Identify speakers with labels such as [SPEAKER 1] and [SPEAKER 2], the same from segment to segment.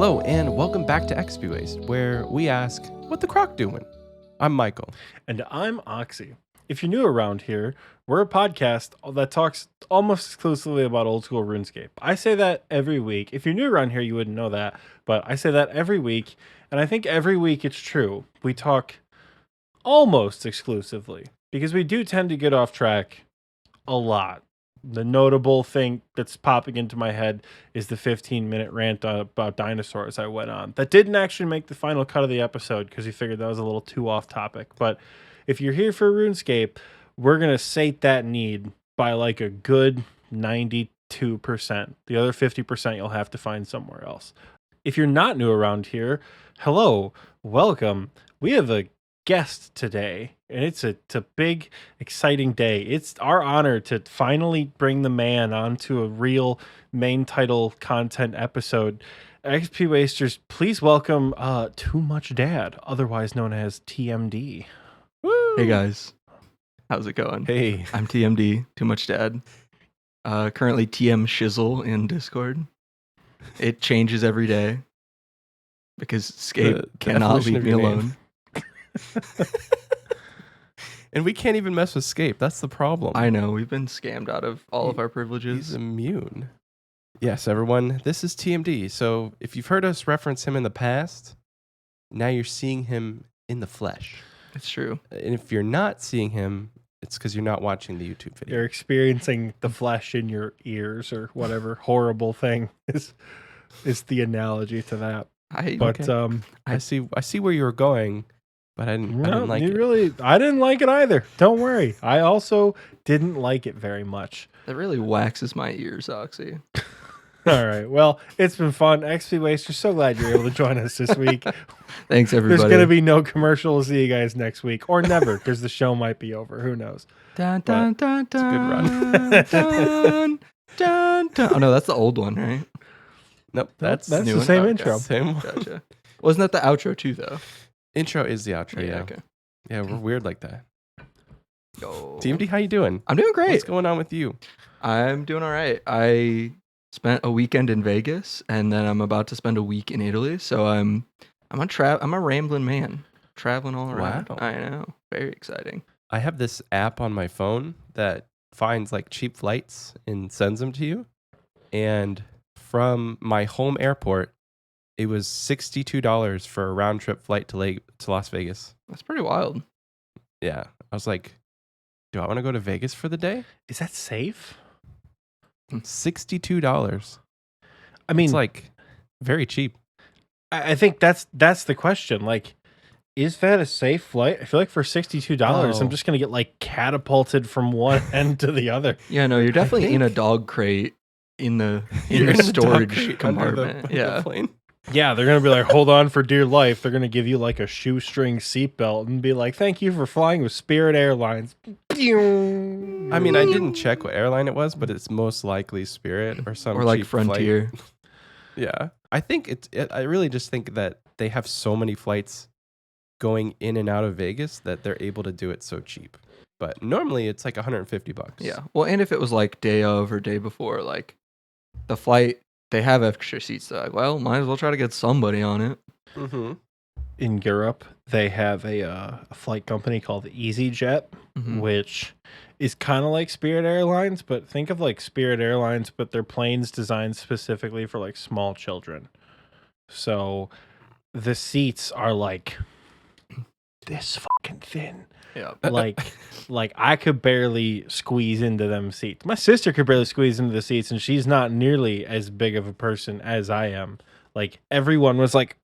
[SPEAKER 1] Hello and welcome back to Xpwaste, where we ask, what the croc doing? I'm Michael.
[SPEAKER 2] And I'm Oxie. If you're new around here, we're a podcast that talks almost exclusively about old school RuneScape. I say that every week. If you're new around here, you wouldn't know that, but I say that every week, and I think every week it's true. We talk almost exclusively, because we do tend to get off track a lot. The notable thing that's popping into my head is the 15-minute rant about dinosaurs I went on. That didn't actually make the final cut of the episode because we figured that was a little too off topic. But if you're here for RuneScape, we're going to sate that need by like a good 92%. The other 50% you'll have to find somewhere else. If you're not new around here, hello, welcome. We have a guest today, and it's a big, exciting day. It's our honor to finally bring the man onto a real main title content episode. XPWasters, please welcome TooMuchDad, otherwise known as TMD.
[SPEAKER 3] Woo! Hey guys, how's it going?
[SPEAKER 1] Hey,
[SPEAKER 3] I'm TMD, TooMuchDad. Currently TM Shizzle in Discord. It changes every day because Scape cannot leave me alone.
[SPEAKER 1] And we can't even mess with Scape. That's the problem.
[SPEAKER 3] I know, we've been scammed out of all of our privileges.
[SPEAKER 1] He's immune. Yes, everyone, this is TMD. So if you've heard us reference him in the past, now you're seeing him in the flesh.
[SPEAKER 3] It's true.
[SPEAKER 1] And if you're not seeing him, it's because you're not watching the YouTube video.
[SPEAKER 2] You're experiencing the flesh in your ears or whatever horrible thing is the analogy to that. I
[SPEAKER 1] see where you were going, but I didn't like it.
[SPEAKER 2] I didn't like it either. Don't worry. I also didn't like it very much.
[SPEAKER 3] That really waxes my ears, Oxie.
[SPEAKER 2] All right. Well, it's been fun. Xpwaste, we're so glad you're able to join us this week.
[SPEAKER 3] Thanks, everybody.
[SPEAKER 2] There's going to be no commercial. We'll see you guys next week. Or never, because the show might be over. Who knows?
[SPEAKER 3] Dun, dun, dun, dun, it's a good run. Dun, dun. Oh, no, that's the old one, right?
[SPEAKER 1] Nope.
[SPEAKER 2] That's the same intro.
[SPEAKER 1] Same one.
[SPEAKER 3] Gotcha. Wasn't that the outro, too, though?
[SPEAKER 1] Intro is the outro, yeah.
[SPEAKER 3] Okay.
[SPEAKER 1] Yeah, we're weird like that.
[SPEAKER 3] Yo.
[SPEAKER 1] TMD, how you doing?
[SPEAKER 3] I'm doing great.
[SPEAKER 1] What's going on with you?
[SPEAKER 3] I'm doing all right. I spent a weekend in Vegas, and then I'm about to spend a week in Italy. So I'm a rambling man, traveling all around.
[SPEAKER 1] Wow.
[SPEAKER 3] I know, very exciting.
[SPEAKER 1] I have this app on my phone that finds like cheap flights and sends them to you. And from my home airport, it was $62 for a round trip flight to Las Vegas.
[SPEAKER 3] That's pretty wild.
[SPEAKER 1] Yeah, I was like, do I want to go to Vegas for the day?
[SPEAKER 2] Is that safe?
[SPEAKER 1] $62.
[SPEAKER 2] I mean,
[SPEAKER 1] it's like very cheap.
[SPEAKER 2] I think that's the question. Like, is that a safe flight? I feel like for $62, I'm just gonna get like catapulted from one end to the other.
[SPEAKER 3] Yeah, no, you're definitely in a dog crate in the storage compartment.
[SPEAKER 1] The plane.
[SPEAKER 2] Yeah, they're going to be like, hold on for dear life. They're going to give you like a shoestring seatbelt and be like, thank you for flying with Spirit Airlines.
[SPEAKER 1] I mean, I didn't check what airline it was, but it's most likely Spirit or some
[SPEAKER 3] or like
[SPEAKER 1] cheap
[SPEAKER 3] Frontier.
[SPEAKER 1] Flight. Yeah. I think I really just think that they have so many flights going in and out of Vegas that they're able to do it so cheap. But normally it's like $150.
[SPEAKER 3] Yeah. Well, and if it was like day of or day before, like the flight, they have extra seats. So like, well, might as well try to get somebody on it.
[SPEAKER 1] Mm-hmm.
[SPEAKER 2] In Europe, they have a flight company called EasyJet, which is kind of like Spirit Airlines, but think of like Spirit Airlines, but their planes designed specifically for like small children. So the seats are like this fucking thin.
[SPEAKER 3] Yeah.
[SPEAKER 2] Like I could barely squeeze into them seats. My sister could barely squeeze into the seats, and she's not nearly as big of a person as I am. Like everyone was like,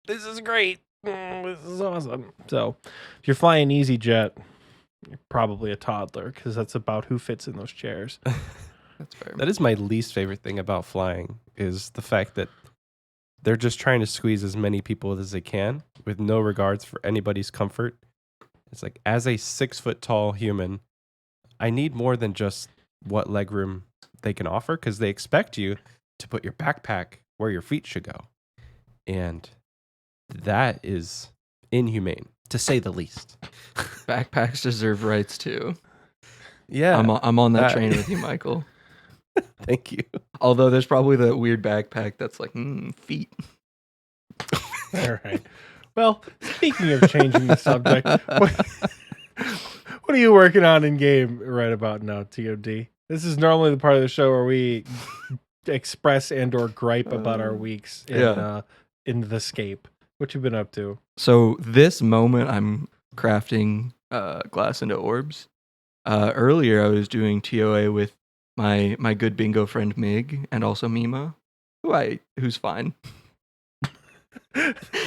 [SPEAKER 2] this is great. This is awesome. So if you're flying EasyJet, you're probably a toddler because that's about who fits in those chairs.
[SPEAKER 3] That's fair.
[SPEAKER 1] That is my least favorite thing about flying is the fact that they're just trying to squeeze as many people as they can with no regards for anybody's comfort. It's like, as a 6 foot tall human, I need more than just what legroom they can offer because they expect you to put your backpack where your feet should go. And that is inhumane, to say the least.
[SPEAKER 3] Backpacks deserve rights too.
[SPEAKER 1] Yeah.
[SPEAKER 3] I'm on that train with you, Michael.
[SPEAKER 1] Thank you.
[SPEAKER 3] Although there's probably that weird backpack that's like, feet.
[SPEAKER 2] All right. Well, speaking of changing the subject, what are you working on in game right about now, TOD? This is normally the part of the show where we express and or gripe about our weeks in the scape. What you been up to?
[SPEAKER 3] So this moment, I'm crafting glass into orbs. Earlier, I was doing TOA with my good bingo friend Mig and also Mima, who's fine.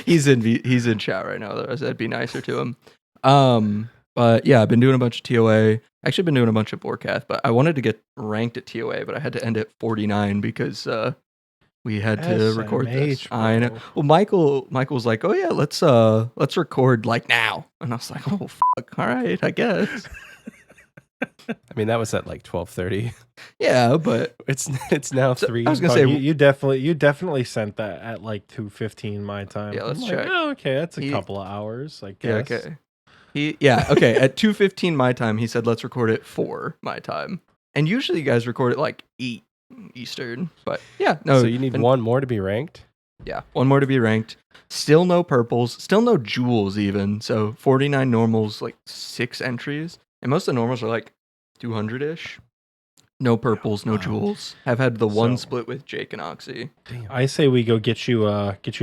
[SPEAKER 3] he's in chat right now. Otherwise, I'd be nicer to him. But yeah, I've been doing a bunch of TOA. Actually, been doing a bunch of Vorkath, but I wanted to get ranked at TOA, but I had to end at 49 because we had to record this.
[SPEAKER 2] Bro.
[SPEAKER 3] I know. Well, Michael was like, "Oh yeah, let's record like now," and I was like, "Oh fuck, all right, I guess."
[SPEAKER 1] I mean, that was at like 12:30.
[SPEAKER 3] Yeah, but
[SPEAKER 1] it's now 3.
[SPEAKER 3] I was gonna say
[SPEAKER 2] you definitely sent that at like 2:15 my time.
[SPEAKER 3] Yeah, let's
[SPEAKER 2] I'm
[SPEAKER 3] check.
[SPEAKER 2] Like, oh, okay, that's a couple of hours, I guess.
[SPEAKER 3] Yeah, okay. Okay. At 2:15 my time, he said, "Let's record at 4 my time." And usually, you guys record at like 8 Eastern. But yeah, no.
[SPEAKER 1] So you need one more to be ranked.
[SPEAKER 3] Yeah, one more to be ranked. Still no purples. Still no jewels even. So 49 normals, like 6 entries, and most of the normals are like 200-ish. No purples, no jewels. I've had the one split with Jake and Oxie.
[SPEAKER 1] Damn.
[SPEAKER 2] I say we go get you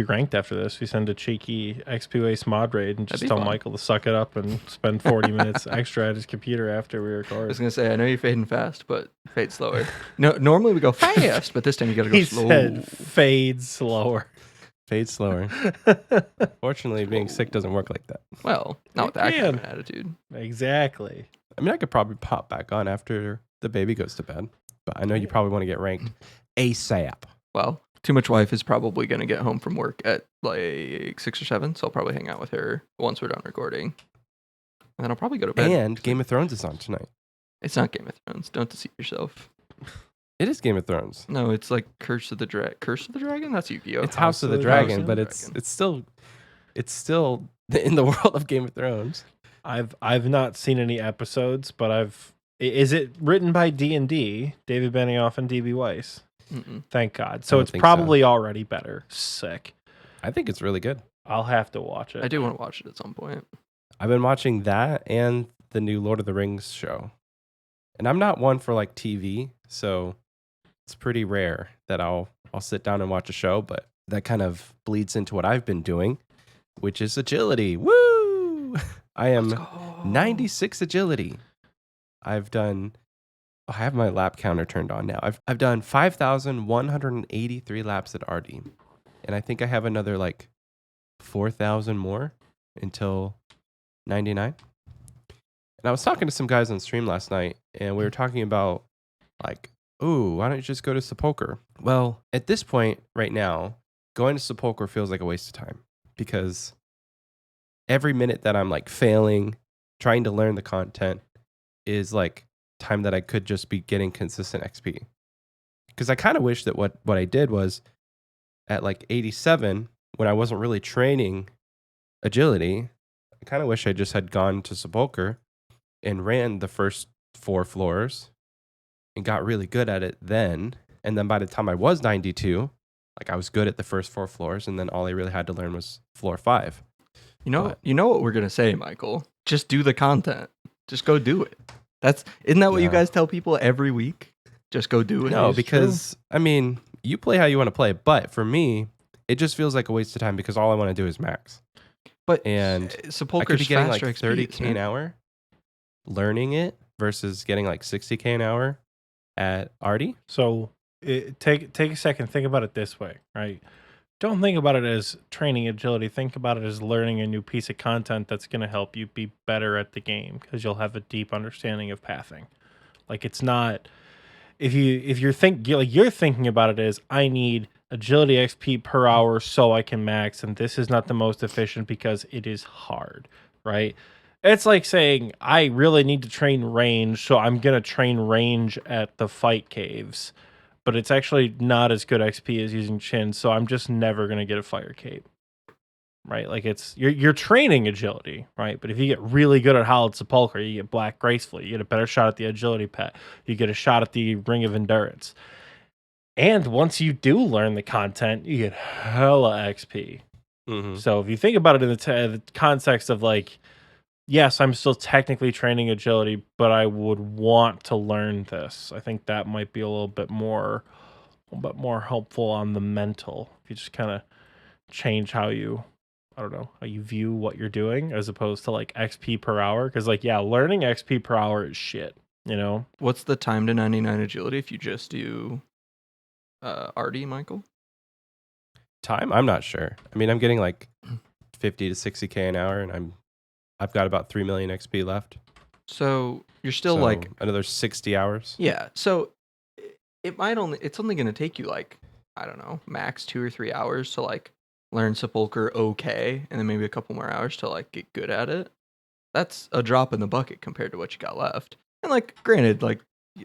[SPEAKER 2] ranked after this. We send a cheeky Xpwaste mod raid and just tell Michael to suck it up and spend 40 minutes extra at his computer after we record.
[SPEAKER 3] I was gonna say, I know you're fading fast, but fade slower. No, normally we go fast, but this time you gotta go slow.
[SPEAKER 2] He said fade slower.
[SPEAKER 1] Fade slower. Fortunately, being sick doesn't work like that.
[SPEAKER 3] Well, not with that kind of an attitude.
[SPEAKER 2] Exactly.
[SPEAKER 1] I mean, I could probably pop back on after the baby goes to bed, but I know you probably want to get ranked ASAP.
[SPEAKER 3] Well, Too Much Wife is probably going to get home from work at like 6 or 7, so I'll probably hang out with her once we're done recording. And then I'll probably go to bed.
[SPEAKER 1] And Game of Thrones is on tonight.
[SPEAKER 3] It's not Game of Thrones. Don't deceive yourself.
[SPEAKER 1] It is Game of Thrones.
[SPEAKER 3] No, it's like Curse of the Dragon? That's Yu-Gi-Oh!
[SPEAKER 1] It's House of the Dragon, but it's still in the world of Game of Thrones.
[SPEAKER 2] I've not seen any episodes, but is it written by D&D, David Benioff and DB Weiss?
[SPEAKER 3] Mm-mm.
[SPEAKER 2] Thank God. So it's probably already better. Sick.
[SPEAKER 1] I think it's really good.
[SPEAKER 2] I'll have to watch it.
[SPEAKER 3] I do want to watch it at some point.
[SPEAKER 1] I've been watching that and the new Lord of the Rings show. And I'm not one for like TV, so it's pretty rare that I'll sit down and watch a show, but that kind of bleeds into what I've been doing, which is agility. Woo! I am 96 agility. I have my lap counter turned on now. I've done 5,183 laps at RD. And I think I have another like 4,000 more until 99. And I was talking to some guys on stream last night, and we were talking about like, ooh, why don't you just go to Sepulcher? Well, at this point right now, going to Sepulcher feels like a waste of time because every minute that I'm like failing, trying to learn the content is like time that I could just be getting consistent XP. Because I kind of wish that what I did was at like 87, when I wasn't really training agility, I kind of wish I just had gone to Sepulcher and ran the first 4 floors and got really good at it then. And then by the time I was 92, like I was good at the first 4 floors, and then all I really had to learn was floor 5.
[SPEAKER 3] You know what we're gonna say, Michael? Just do the content. Just go do it. Isn't that what you guys tell people every week? Just go do it.
[SPEAKER 1] No, because I mean, you play how you want to play, but for me, it just feels like a waste of time because all I want to do is max. And I could be getting like 30K an hour learning it versus getting like 60K an hour at RD.
[SPEAKER 2] So take a second, think about it this way, right? Don't think about it as training agility. Think about it as learning a new piece of content that's going to help you be better at the game because you'll have a deep understanding of pathing. Like it's not if you're thinking about it as I need agility XP per hour so I can max, and this is not the most efficient because it is hard, right? It's like saying I really need to train range, so I'm going to train range at the fight caves. But it's actually not as good XP as using Chin, so I'm just never going to get a fire cape, right? Like you're training agility, right? But if you get really good at Hallowed Sepulcher, you get Black Gracefully, you get a better shot at the agility pet, you get a shot at the Ring of Endurance. And once you do learn the content, you get hella XP.
[SPEAKER 1] Mhm.
[SPEAKER 2] So if you think about it in the context of like, yes, I'm still technically training agility, but I would want to learn this. I think that might be a little bit more helpful on the mental. If you just kind of change how you, I don't know, how you view what you're doing as opposed to like XP per hour. Because like, yeah, learning XP per hour is shit. You know,
[SPEAKER 3] What's the time to 99 agility if you just do RD, Michael?
[SPEAKER 1] Time? I'm not sure. I mean, I'm getting like 50 to 60K an hour, and I've got about 3 million XP left.
[SPEAKER 3] So you're still
[SPEAKER 1] So
[SPEAKER 3] like,
[SPEAKER 1] another 60 hours.
[SPEAKER 3] yeah. So it's only going to take you like, I don't know, max 2 or 3 hours to like learn Sepulcher okay, and then maybe a couple more hours to like get good at it. That's a drop in the bucket compared to what you got left. And like, granted, like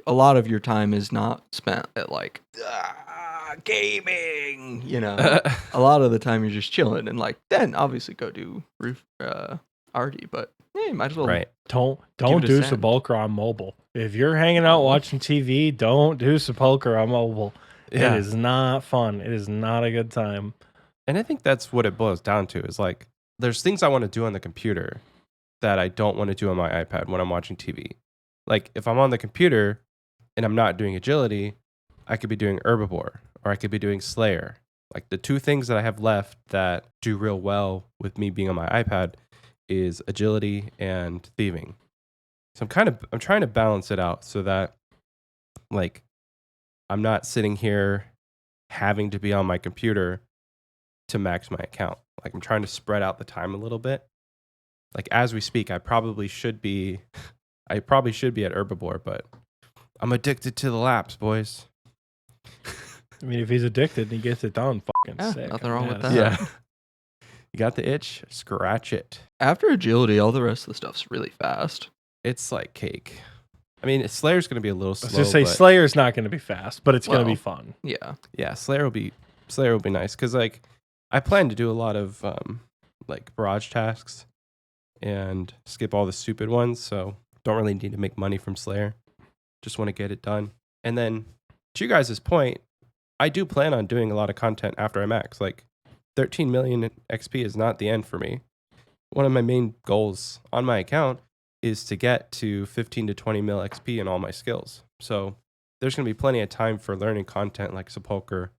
[SPEAKER 3] a lot of your time is not spent at like gaming, you know. A lot of the time you're just chilling, and like then obviously go do RD, but yeah, you might as well.
[SPEAKER 1] Right.
[SPEAKER 2] don't
[SPEAKER 3] it a
[SPEAKER 2] do
[SPEAKER 3] send.
[SPEAKER 2] Sepulcher on mobile. If you're hanging out watching TV, don't do Sepulcher on mobile.
[SPEAKER 1] Yeah.
[SPEAKER 2] It is not fun. It is not a good time.
[SPEAKER 1] And I think that's what it boils down to is like, there's things I want to do on the computer that I don't want to do on my iPad when I'm watching TV. Like if I'm on the computer and I'm not doing agility, I could be doing herbivore or I could be doing Slayer. Like the two things that I have left that do real well with me being on my iPad is agility and thieving. So I'm trying to balance it out so that like I'm not sitting here having to be on my computer to max my account. Like I'm trying to spread out the time a little bit. Like as we speak, I probably should be at herbivore, but I'm addicted to the laps, boys.
[SPEAKER 2] I mean, if he's addicted and he gets it done, fucking
[SPEAKER 3] Yeah,
[SPEAKER 2] sick.
[SPEAKER 3] nothing
[SPEAKER 2] I'm
[SPEAKER 3] wrong with
[SPEAKER 2] mad.
[SPEAKER 3] that.
[SPEAKER 1] Yeah. You got the itch? Scratch it.
[SPEAKER 3] After agility, all the rest of the stuff's really fast.
[SPEAKER 1] It's like cake. I mean, Slayer's going to be a little
[SPEAKER 2] I was
[SPEAKER 1] slow.
[SPEAKER 2] just say
[SPEAKER 1] but
[SPEAKER 2] Slayer's not going to be fast, but it's going to be
[SPEAKER 3] Well,
[SPEAKER 2] fun.
[SPEAKER 3] Yeah.
[SPEAKER 1] yeah, Slayer will be nice because like I plan to do a lot of like barrage tasks and skip all the stupid ones. So don't really need to make money from Slayer. Just want to get it done. And then to you guys' point, I do plan on doing a lot of content after I max. Like 13 million XP is not the end for me. One of my main goals on my account is to get to 15 to 20 mil XP in all my skills. So there's going to be plenty of time for learning content like Sepulcher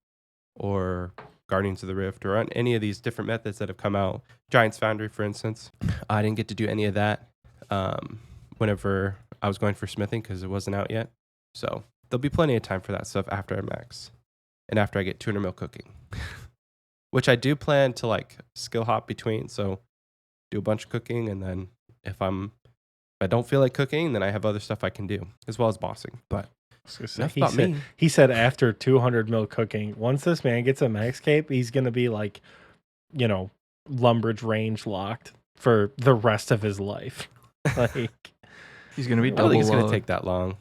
[SPEAKER 1] or Guardians of the Rift or on any of these different methods that have come out. Giants Foundry, for instance. I didn't get to do any of that whenever I was going for smithing because it wasn't out yet. So there'll be plenty of time for that stuff after I max and after I get 200 mil cooking, which I do plan to like skill hop between. So do a bunch of cooking, and then if I don't feel like cooking, then I have other stuff I can do as well as bossing. But enough about me.
[SPEAKER 2] He said after 200 mil cooking, once this man gets a max cape, he's going to be like, you know, Lumbridge range locked for the rest of his life. Like,
[SPEAKER 3] He's going to be
[SPEAKER 1] I don't
[SPEAKER 3] double
[SPEAKER 1] think it's going
[SPEAKER 3] low.
[SPEAKER 1] to take that long.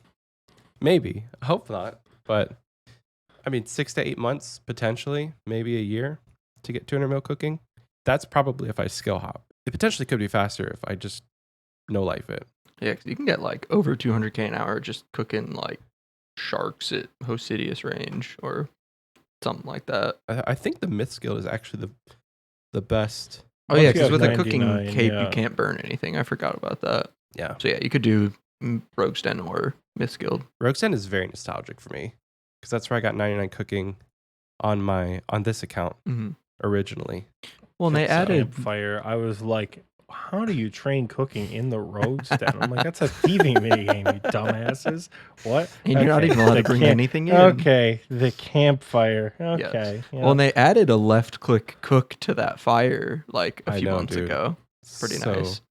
[SPEAKER 1] Maybe. I hope not. But I mean, 6 to 8 months, potentially, maybe a year to get 200 mil cooking. That's probably if I skill hop. It potentially could be faster if I just no life it.
[SPEAKER 3] Yeah, 'cause you can get like over 200k an hour just cooking like sharks at Hosidius range or something like that.
[SPEAKER 1] I think the myth skill is actually the best.
[SPEAKER 3] Oh
[SPEAKER 2] Once
[SPEAKER 3] yeah,
[SPEAKER 2] you
[SPEAKER 3] because
[SPEAKER 2] have
[SPEAKER 3] with a cooking
[SPEAKER 2] 99,
[SPEAKER 3] cape
[SPEAKER 2] yeah.
[SPEAKER 3] you can't burn anything. I forgot about that.
[SPEAKER 1] Yeah.
[SPEAKER 3] So yeah, you could do Rogue's Den or Myth Guild.
[SPEAKER 1] Rogue's Den is very nostalgic for me because that's where I got 99 cooking on this account
[SPEAKER 3] Mm-hmm.
[SPEAKER 1] originally.
[SPEAKER 3] Well, and they added
[SPEAKER 2] Campfire. I was like, how do you train cooking in the Rogue's Den? I'm like, that's a thieving minigame, you dumbasses. What?
[SPEAKER 3] and you're not
[SPEAKER 2] Okay,
[SPEAKER 3] even allowed
[SPEAKER 2] the
[SPEAKER 3] to bring
[SPEAKER 2] camp-
[SPEAKER 3] anything in.
[SPEAKER 2] Okay, the campfire.
[SPEAKER 3] Yes.
[SPEAKER 2] Okay. yeah.
[SPEAKER 3] Well, and they added a left click cook to that fire like a
[SPEAKER 1] I
[SPEAKER 3] few
[SPEAKER 1] know,
[SPEAKER 3] months
[SPEAKER 1] dude.
[SPEAKER 3] ago. Pretty nice.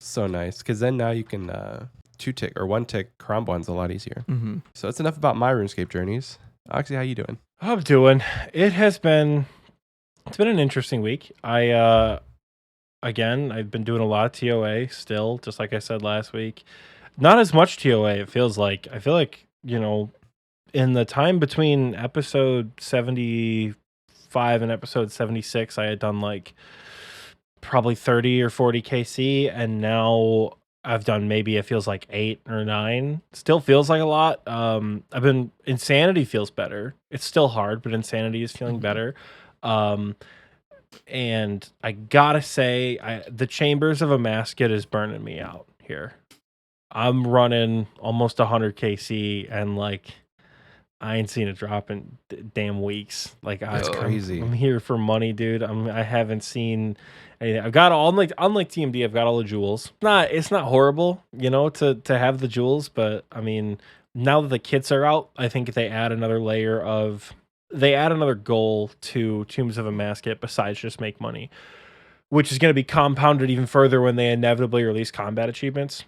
[SPEAKER 1] So nice because then now you can 2-tick or 1-tick Karambwan's a lot easier.
[SPEAKER 3] Mm-hmm.
[SPEAKER 1] So that's enough about my RuneScape journeys. Oxie, how you doing?
[SPEAKER 2] I'm doing. It's been an interesting week. I've been doing a lot of TOA still, just like I said last week. Not as much TOA, it feels like. I feel like, you know, in the time between episode 75 and episode 76, I had done like probably 30 or 40 KC, and now I've done maybe it feels like 8 or 9. Still feels like a lot. Insanity feels better. It's still hard, but Insanity is feeling
[SPEAKER 3] Mhm.
[SPEAKER 2] better. And I gotta say, the Chambers of a Masket is burning me out here. I'm running almost 100 KC, and like I ain't seen a drop in damn weeks. Like
[SPEAKER 1] That's crazy.
[SPEAKER 2] I'm here for money, dude. I haven't seen anything. I've got all unlike TMD. I've got all the jewels. It's not horrible, to have the jewels, but I mean, now that the kits are out, I think they add another goal to Tombs of a Masket besides just make money, which is going to be compounded even further when they inevitably release combat achievements.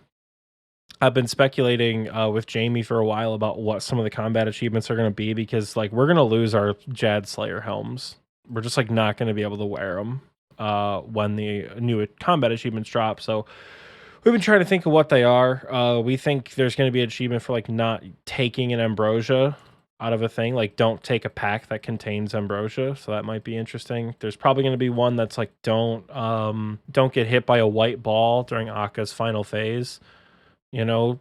[SPEAKER 2] I've been speculating with Jamie for a while about what some of the combat achievements are going to be, because like we're going to lose our Jad Slayer helms. We're just like not going to be able to wear them when the new combat achievements drop. So we've been trying to think of what they are. We think there's going to be an achievement for like not taking an ambrosia out of a thing, like don't take a pack that contains ambrosia. So that might be interesting. There's probably going to be one that's like don't get hit by a white ball during Akka's final phase. You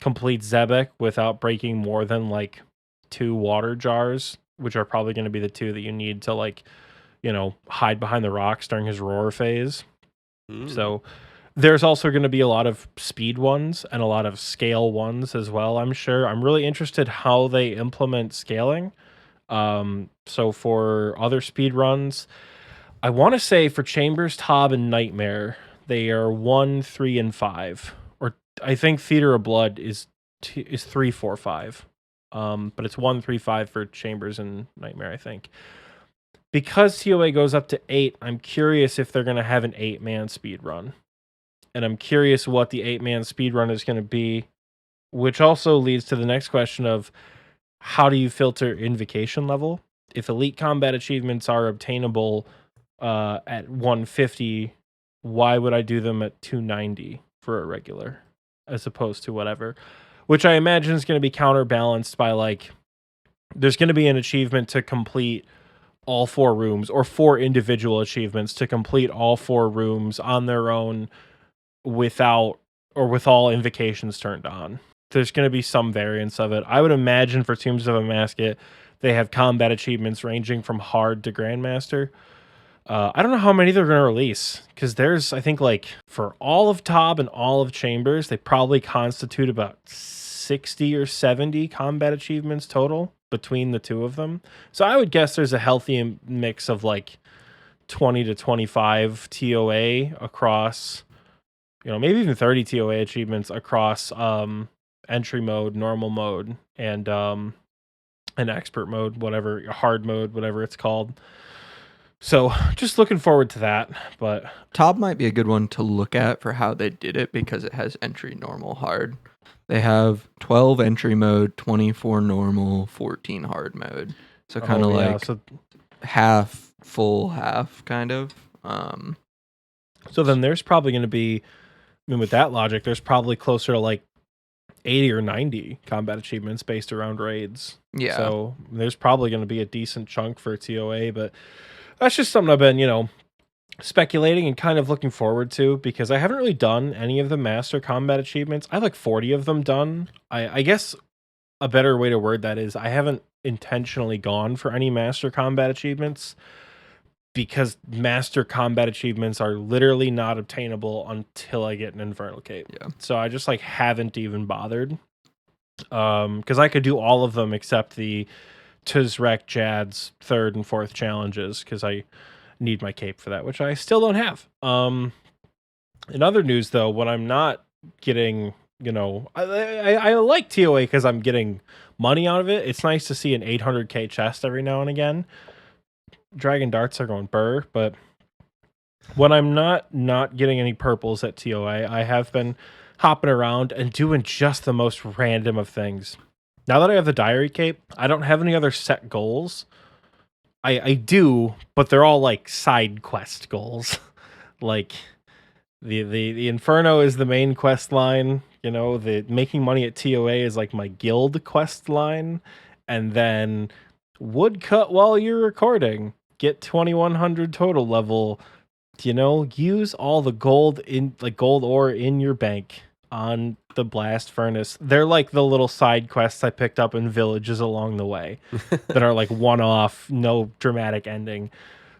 [SPEAKER 2] complete Zebek without breaking more than like 2 water jars, which are probably going to be the 2 that you need to like, hide behind the rocks during his roar phase. So there's also going to be a lot of speed ones and a lot of scale ones as well, I'm sure. I'm really interested how they implement scaling. So for other speed runs, I want to say for Chambers, Tob, and Nightmare, they are 1, 3, and 5. I think Theater of Blood is 3, 4, 5. But it's 1, 3, 5 for Chambers and Nightmare, I think. Because TOA goes up to 8, I'm curious if they're going to have an 8-man speed run. And I'm curious what the 8-man speed run is going to be, which also leads to the next question of how do you filter invocation level? If elite combat achievements are obtainable at 150, why would I do them at 290 for a regular as opposed to whatever? Which I imagine is going to be counterbalanced by like there's going to be an achievement to complete all 4 rooms, or 4 individual achievements to complete all 4 rooms on their own without or with all invocations turned on. There's going to be some variance of it. I would imagine for Tombs of a Masket, they have combat achievements ranging from hard to Grandmaster. I don't know how many they're going to release, because there's, I think, like, for all of Tob and all of Chambers, they probably constitute about 60 or 70 combat achievements total between the 2 of them. So I would guess there's a healthy mix of, like, 20 to 25 TOA across, maybe even 30 TOA achievements across entry mode, normal mode, and an expert mode, whatever, hard mode, whatever it's called. So just looking forward to that. But
[SPEAKER 3] Tob might be a good one to look at for how they did it, because it has entry, normal, hard. They have 12 entry mode, 24 normal, 14 hard mode. So kind of half full, half kind of.
[SPEAKER 2] So then there's probably going to be, with that logic, there's probably closer to like 80 or 90 combat achievements based around raids.
[SPEAKER 3] Yeah.
[SPEAKER 2] So there's probably going to be a decent chunk for TOA, but that's just something I've been, speculating and kind of looking forward to, because I haven't really done any of the master combat achievements. I have like 40 of them done. I guess a better way to word that is I haven't intentionally gone for any master combat achievements, because master combat achievements are literally not obtainable until I get an Infernal Cape.
[SPEAKER 3] Yeah.
[SPEAKER 2] So I just like haven't even bothered. Because I could do all of them except the Tuzrek Jad's 3rd and 4th challenges, because I need my cape for that, which I still don't have. In other news, though, when I'm not getting, I like TOA because I'm getting money out of it. It's nice to see an 800k chest every now and again. Dragon darts are going burr, but when I'm not getting any purples at TOA, I have been hopping around and doing just the most random of things. Now that I have the diary cape, I don't have any other set goals. I do, but they're all like side quest goals. Like the Inferno is the main quest line. The making money at TOA is like my guild quest line, and then woodcut while you're recording, get 2100 total level. Use all the gold ore in your bank on the blast furnace. They're like the little side quests I picked up in villages along the way that are like one-off, no dramatic ending.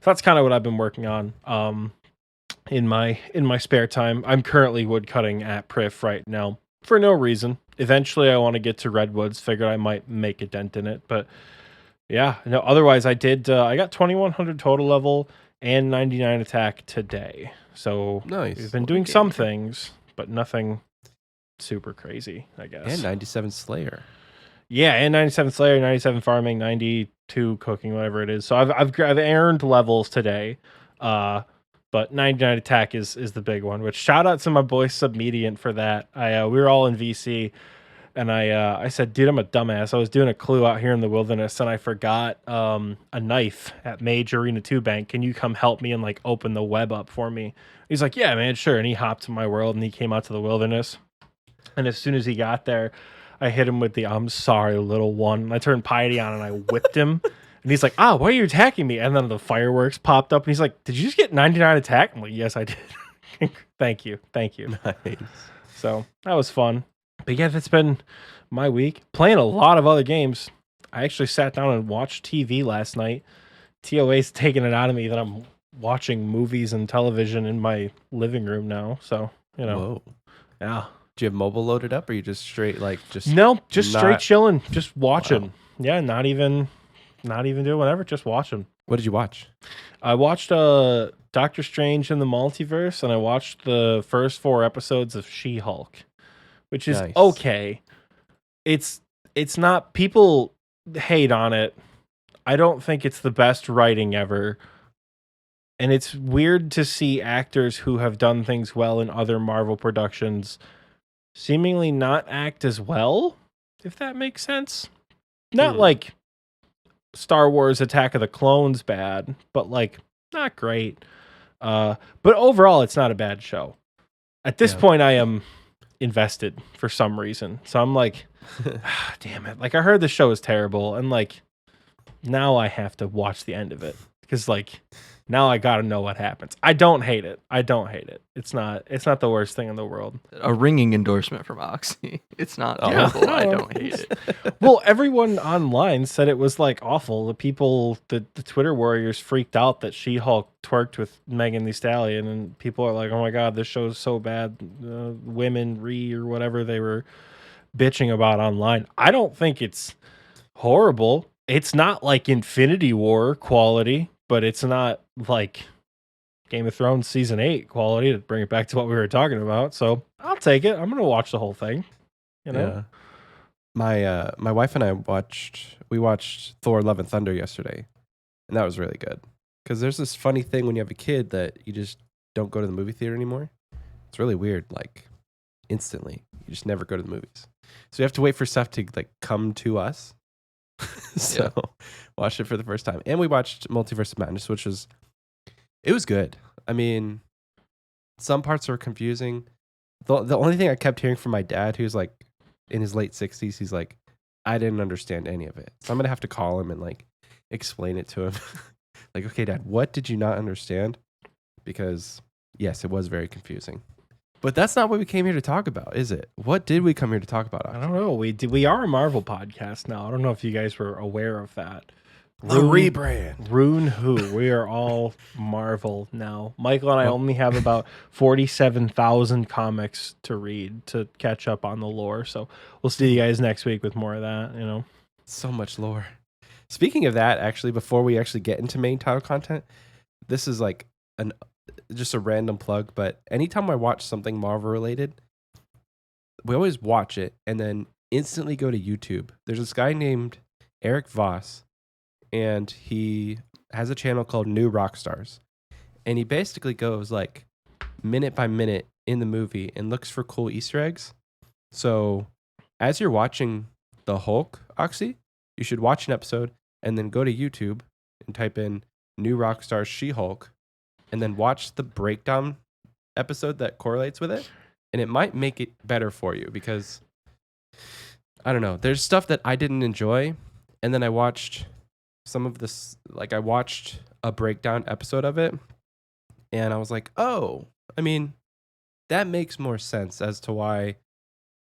[SPEAKER 2] that's kind of what I've been working on in my spare time. I'm currently woodcutting at Priff right now for no reason. Eventually, I want to get to redwoods. Figured I might make a dent in it, but yeah, no. Otherwise, I did. I got 2100 total level and 99 attack today. So
[SPEAKER 1] Nice.
[SPEAKER 2] we've been
[SPEAKER 1] Well,
[SPEAKER 2] doing
[SPEAKER 1] okay.
[SPEAKER 2] some things, but nothing super crazy, I guess.
[SPEAKER 1] And 97 Slayer.
[SPEAKER 2] Yeah, and 97 Slayer, 97 farming, 92 cooking, whatever it is. So I've earned levels today. But 99 attack is the big one, which shout out to my boy Submediant for that. We were all in VC and I said, dude, I'm a dumbass. I was doing a clue out here in the wilderness and I forgot a knife at Mage Arena 2 Bank. Can you come help me and like open the web up for me? He's like, yeah, man, sure. And he hopped to my world and he came out to the wilderness. And as soon as he got there, I hit him with the I'm sorry, little one. I turned piety on and I whipped him. And he's like, why are you attacking me? And then the fireworks popped up and he's like, did you just get 99 attack? I'm like, yes, I did. Thank you.
[SPEAKER 1] Nice.
[SPEAKER 2] So that was fun. But yeah, that's been my week. Playing a lot of other games. I actually sat down and watched TV last night. TOA's taken it out of me that I'm watching movies and television in my living room now. So,
[SPEAKER 1] Whoa.
[SPEAKER 2] yeah.
[SPEAKER 1] Do you have mobile loaded up or you just straight just
[SPEAKER 2] No, just
[SPEAKER 1] not-
[SPEAKER 2] straight chilling, just watching.
[SPEAKER 1] Wow.
[SPEAKER 2] Yeah, not even doing whatever, just watching.
[SPEAKER 1] What did you watch?
[SPEAKER 2] I watched Doctor Strange in the Multiverse, and I watched the first 4 episodes of She-Hulk, which is
[SPEAKER 1] Nice.
[SPEAKER 2] okay. It's not, people hate on it. I don't think it's the best writing ever. And it's weird to see actors who have done things well in other Marvel productions seemingly not act as well, if that makes sense. Not like Star Wars Attack of the Clones bad, but like not great. But overall, it's not a bad show. At this point, I am invested for some reason. So I'm like, damn it. Like I heard the show is terrible. And like, now I have to watch the end of it. Because like, now I got to know what happens. I don't hate it. It's not the worst thing in the world.
[SPEAKER 3] A ringing endorsement from Oxie. It's not
[SPEAKER 2] Yeah.
[SPEAKER 3] awful. I don't hate it.
[SPEAKER 2] Well, everyone online said it was like awful. The people, the Twitter warriors freaked out that She-Hulk twerked with Megan Thee Stallion, and people are like, "Oh my god, this show is so bad." Women or whatever they were bitching about online. I don't think it's horrible. It's not like Infinity War quality, but it's not like Game of Thrones season 8 quality, to bring it back to what we were talking about. So I'll take it. I'm gonna watch the whole thing.
[SPEAKER 1] Yeah. My wife and I watched Thor: Love and Thunder yesterday, and that was really good. Because there's this funny thing when you have a kid that you just don't go to the movie theater anymore. It's really weird. Like instantly, you just never go to the movies. So you have to wait for stuff to like come to us. So watched it for the first time, and we watched Multiverse of Madness, which was good. I mean, some parts were confusing. The only thing I kept hearing from my dad, who's like in his late 60s, he's like, I didn't understand any of it. So I'm gonna have to call him and like explain it to him. Like, okay, Dad, what did you not understand? Because yes, it was very confusing. But that's not what we came here to talk about, is it? What did we come here to talk about?
[SPEAKER 2] I don't know. We are a Marvel podcast now. I don't know if you guys were aware of that.
[SPEAKER 1] The rebrand.
[SPEAKER 2] Rune who? We are all Marvel now. Michael and I only have about 47,000 comics to read to catch up on the lore. So we'll see you guys next week with more of that,
[SPEAKER 1] So much lore. Speaking of that, actually, before we actually get into main title content, this is like just a random plug, but anytime I watch something Marvel related, we always watch it and then instantly go to YouTube. There's this guy named Eric Voss, and he has a channel called New Rockstars, and he basically goes like minute by minute in the movie and looks for cool Easter eggs. So as you're watching the Hulk, Oxie, you should watch an episode and then go to YouTube and type in New Rockstars She-Hulk, and then watch the breakdown episode that correlates with it, and it might make it better for you, because I don't know, there's stuff that I didn't enjoy, and then I watched some of this, like I watched a breakdown episode of it, and I was like, oh, I mean, that makes more sense as to why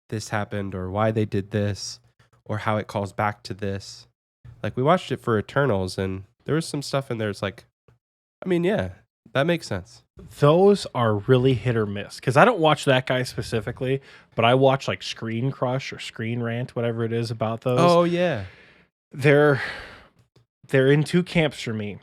[SPEAKER 1] this happened, or why they did this, or how it calls back to this. Like we watched it for Eternals, and there was some stuff in there. It's like, I mean, yeah, that makes sense.
[SPEAKER 2] Those are really hit or miss because I don't watch that guy specifically, but I watch like Screen Crush or Screen Rant, whatever it is about those.
[SPEAKER 1] Oh yeah.
[SPEAKER 2] They're in two camps for me.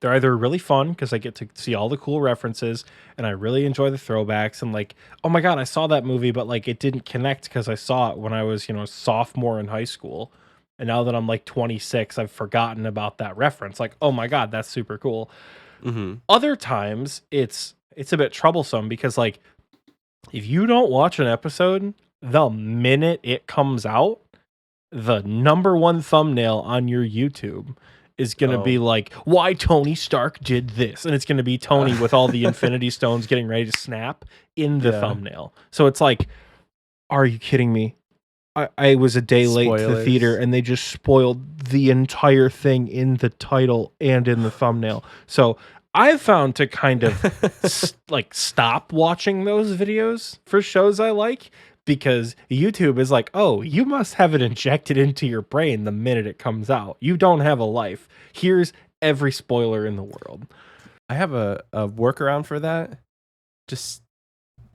[SPEAKER 2] They're either really fun because I get to see all the cool references and I really enjoy the throwbacks and like, oh my God, I saw that movie, but like it didn't connect because I saw it when I was, sophomore in high school. And now that I'm like 26, I've forgotten about that reference. Like, oh my God, that's super cool.
[SPEAKER 1] Mm-hmm.
[SPEAKER 2] Other times it's a bit troublesome because like if you don't watch an episode the minute it comes out, the number one thumbnail on your YouTube is going to be like, why Tony Stark did this. And it's going to be Tony with all the Infinity Stones getting ready to snap in the thumbnail. So it's like, are you kidding me? I was a day late to the theater and they just spoiled the entire thing in the title and in the thumbnail. So I've found to kind of stop watching those videos for shows I like because YouTube is like, oh, you must have it injected into your brain the minute it comes out. You don't have a life. Here's every spoiler in the world.
[SPEAKER 1] I have a workaround for that. Just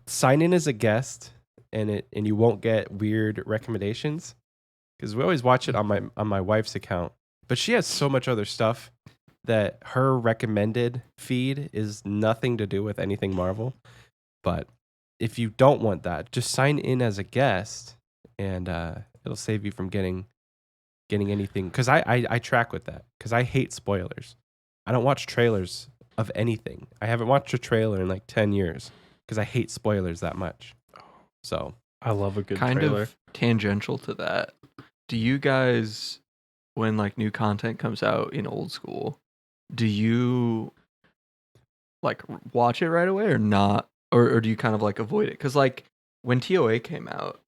[SPEAKER 1] sign in as a guest and you won't get weird recommendations because we always watch it on my wife's account, but she has so much other stuff that her recommended feed is nothing to do with anything Marvel. But if you don't want that, just sign in as a guest and it'll save you from getting anything. Because I track with that because I hate spoilers. I don't watch trailers of anything. I haven't watched a trailer in like 10 years because I hate spoilers that much. So
[SPEAKER 2] I love a good
[SPEAKER 3] kind
[SPEAKER 2] trailer.
[SPEAKER 3] of tangential to that. Do you guys, when like new content comes out in old school, do you like watch it right away or not? Or do you kind of like avoid it? Because like when TOA came out,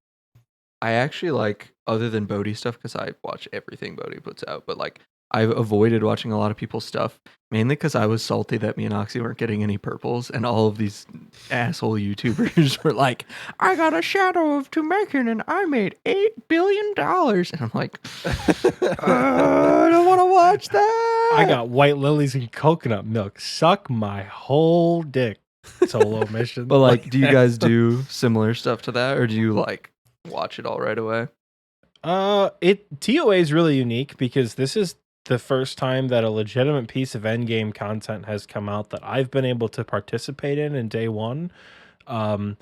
[SPEAKER 3] I actually like, other than Bodhi stuff, because I watch everything Bodhi puts out, but like I've avoided watching a lot of people's stuff, mainly because I was salty that me and Oxie weren't getting any purples, and all of these asshole YouTubers were like, I got a shadow of Tumekin and I made $8 billion. And I'm like, I don't want to watch that.
[SPEAKER 2] I got white lilies and coconut milk. Suck my whole dick. Solo mission.
[SPEAKER 3] But like, do you guys do similar stuff to that, or do you like watch it all right away?
[SPEAKER 2] TOA is really unique because this is the first time that a legitimate piece of endgame content has come out that I've been able to participate in day one. Because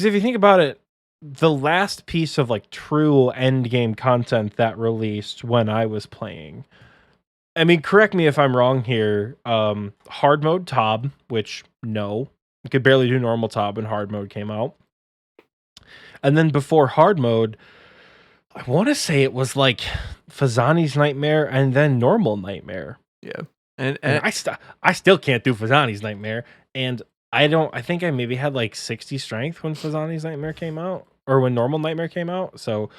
[SPEAKER 2] if you think about it, the last piece of like true endgame content that released when I was playing, I mean, correct me if I'm wrong here, hard mode Tob, which no, you could barely do normal Tob when hard mode came out. And then before hard mode, I want to say it was like Fazani's Nightmare and then normal Nightmare.
[SPEAKER 3] Yeah.
[SPEAKER 2] And I still can't do Fazani's Nightmare. And I think I maybe had like 60 strength when Fazani's Nightmare came out or when normal Nightmare came out. So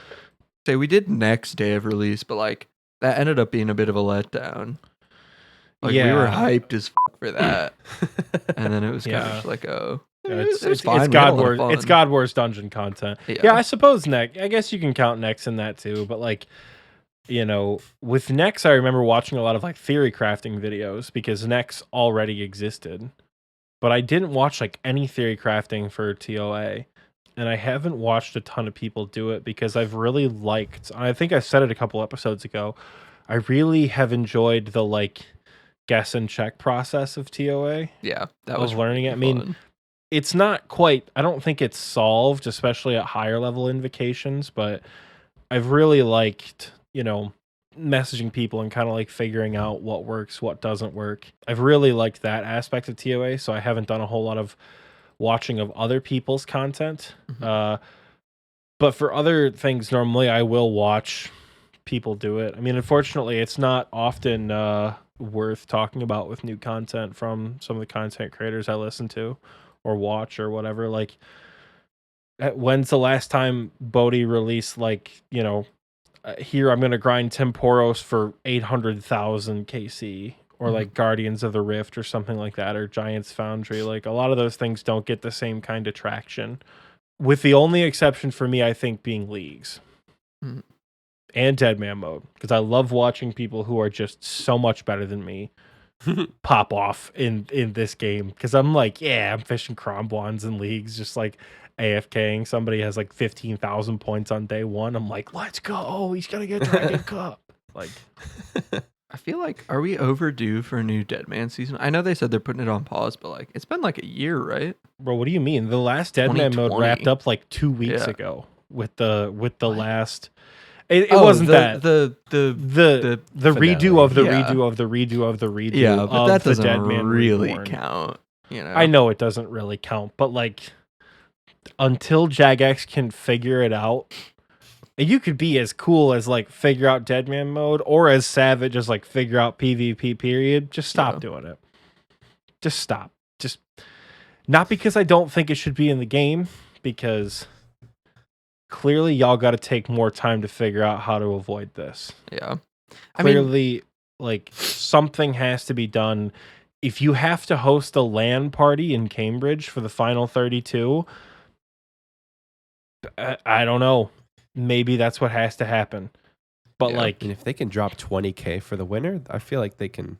[SPEAKER 3] say we did next day of release, but like that ended up being a bit of a letdown. Like we were hyped as fuck for that. And then it was kind of just like, oh.
[SPEAKER 2] Yeah,
[SPEAKER 3] it's fine.
[SPEAKER 2] It's God Wars dungeon content. Yeah, I suppose Nex. I guess you can count Nex in that too. But like, with Nex, I remember watching a lot of like theory crafting videos because Nex already existed. But I didn't watch like any theory crafting for TOA, and I haven't watched a ton of people do it because I've really liked. I think I said it a couple episodes ago. I really have enjoyed the like guess and check process of TOA.
[SPEAKER 3] Yeah, that was
[SPEAKER 2] learning it.
[SPEAKER 3] fun.
[SPEAKER 2] I mean. It's not quite, I don't think it's solved, especially at higher level invocations, but I've really liked, messaging people and kind of like figuring out what works, what doesn't work. I've really liked that aspect of TOA, so I haven't done a whole lot of watching of other people's content.
[SPEAKER 3] Mm-hmm.
[SPEAKER 2] But for other things, normally I will watch people do it. I mean, unfortunately, it's not often worth talking about with new content from some of the content creators I listen to or watch or whatever. Like, when's the last time Bodhi released like, here I'm gonna grind Temporos for 800,000 KC or like Guardians of the Rift or something like that, or Giants Foundry. Like a lot of those things don't get the same kind of traction, with the only exception for me I think being leagues and Dead Man mode, because I love watching people who are just so much better than me pop off in this game because I'm like, yeah, I'm fishing Crom-Wands in leagues, just like AFKing. Somebody has like 15,000 points on day one. I'm like, let's go. He's gonna get Dragon Cup. Like,
[SPEAKER 3] I feel like, are we overdue for a new Deadman season? I know they said they're putting it on pause, but like it's been like a year, right?
[SPEAKER 2] bro, what do you mean? The last Deadman mode
[SPEAKER 3] 2020.
[SPEAKER 2] wrapped up like 2 weeks
[SPEAKER 3] Yeah.
[SPEAKER 2] ago with the
[SPEAKER 3] What?
[SPEAKER 2] last. It wasn't that
[SPEAKER 3] the
[SPEAKER 2] redo
[SPEAKER 1] finale.
[SPEAKER 2] of the
[SPEAKER 3] Yeah.
[SPEAKER 2] redo of the redo of the redo.
[SPEAKER 3] yeah, but
[SPEAKER 2] of
[SPEAKER 3] that
[SPEAKER 2] the
[SPEAKER 3] doesn't
[SPEAKER 2] Deadman
[SPEAKER 3] really
[SPEAKER 2] Reborn.
[SPEAKER 3] count. You know,
[SPEAKER 2] I know it doesn't really count, but like until Jagex can figure it out, and you could be as cool as like figure out Deadman mode, or as savage as like figure out PvP period. Just stop
[SPEAKER 3] Yeah.
[SPEAKER 2] doing it. Just stop. Just not because I don't think it should be in the game, because clearly y'all got to take more time to figure out how to avoid this.
[SPEAKER 3] Yeah, I mean,
[SPEAKER 2] Clearly, like something has to be done. If you have to host a LAN party in Cambridge for the final 32, I don't know. Maybe that's what has to happen. But
[SPEAKER 3] Yeah.
[SPEAKER 2] like,
[SPEAKER 1] And if they can drop 20K for the winner, I feel like they can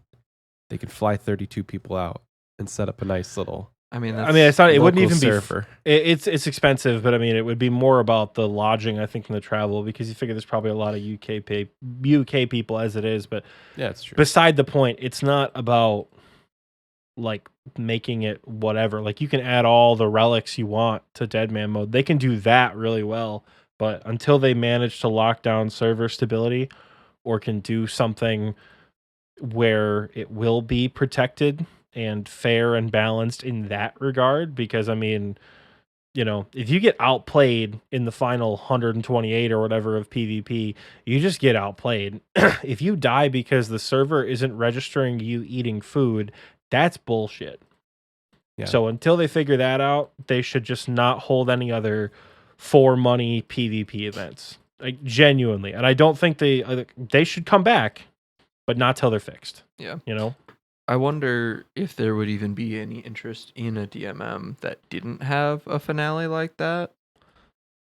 [SPEAKER 1] fly 32 people out and set up a nice little
[SPEAKER 3] I mean,
[SPEAKER 2] it's not. It wouldn't
[SPEAKER 1] local
[SPEAKER 2] even be.
[SPEAKER 1] surfer.
[SPEAKER 2] It's expensive, but I mean, it would be more about the lodging, I think, than the travel, because you figure there's probably a lot of UK people as it is. But
[SPEAKER 1] Yeah, it's true.
[SPEAKER 2] beside the point, it's not about like making it whatever. Like you can add all the relics you want to Deadman mode. They can do that really well, but until they manage to lock down server stability or can do something where it will be protected and fair and balanced in that regard, because I mean, you know, if you get outplayed in the final 128 or whatever of PvP, you just get outplayed. If you die because the server isn't registering you eating food, that's bullshit.
[SPEAKER 1] Yeah.
[SPEAKER 2] So until they figure that out, they should just not hold any other for money PvP events. Like genuinely. And I don't think they should come back, but not till they're fixed.
[SPEAKER 3] Yeah.
[SPEAKER 2] You know?
[SPEAKER 3] I wonder if there would even be any interest in a DMM that didn't have a finale like that.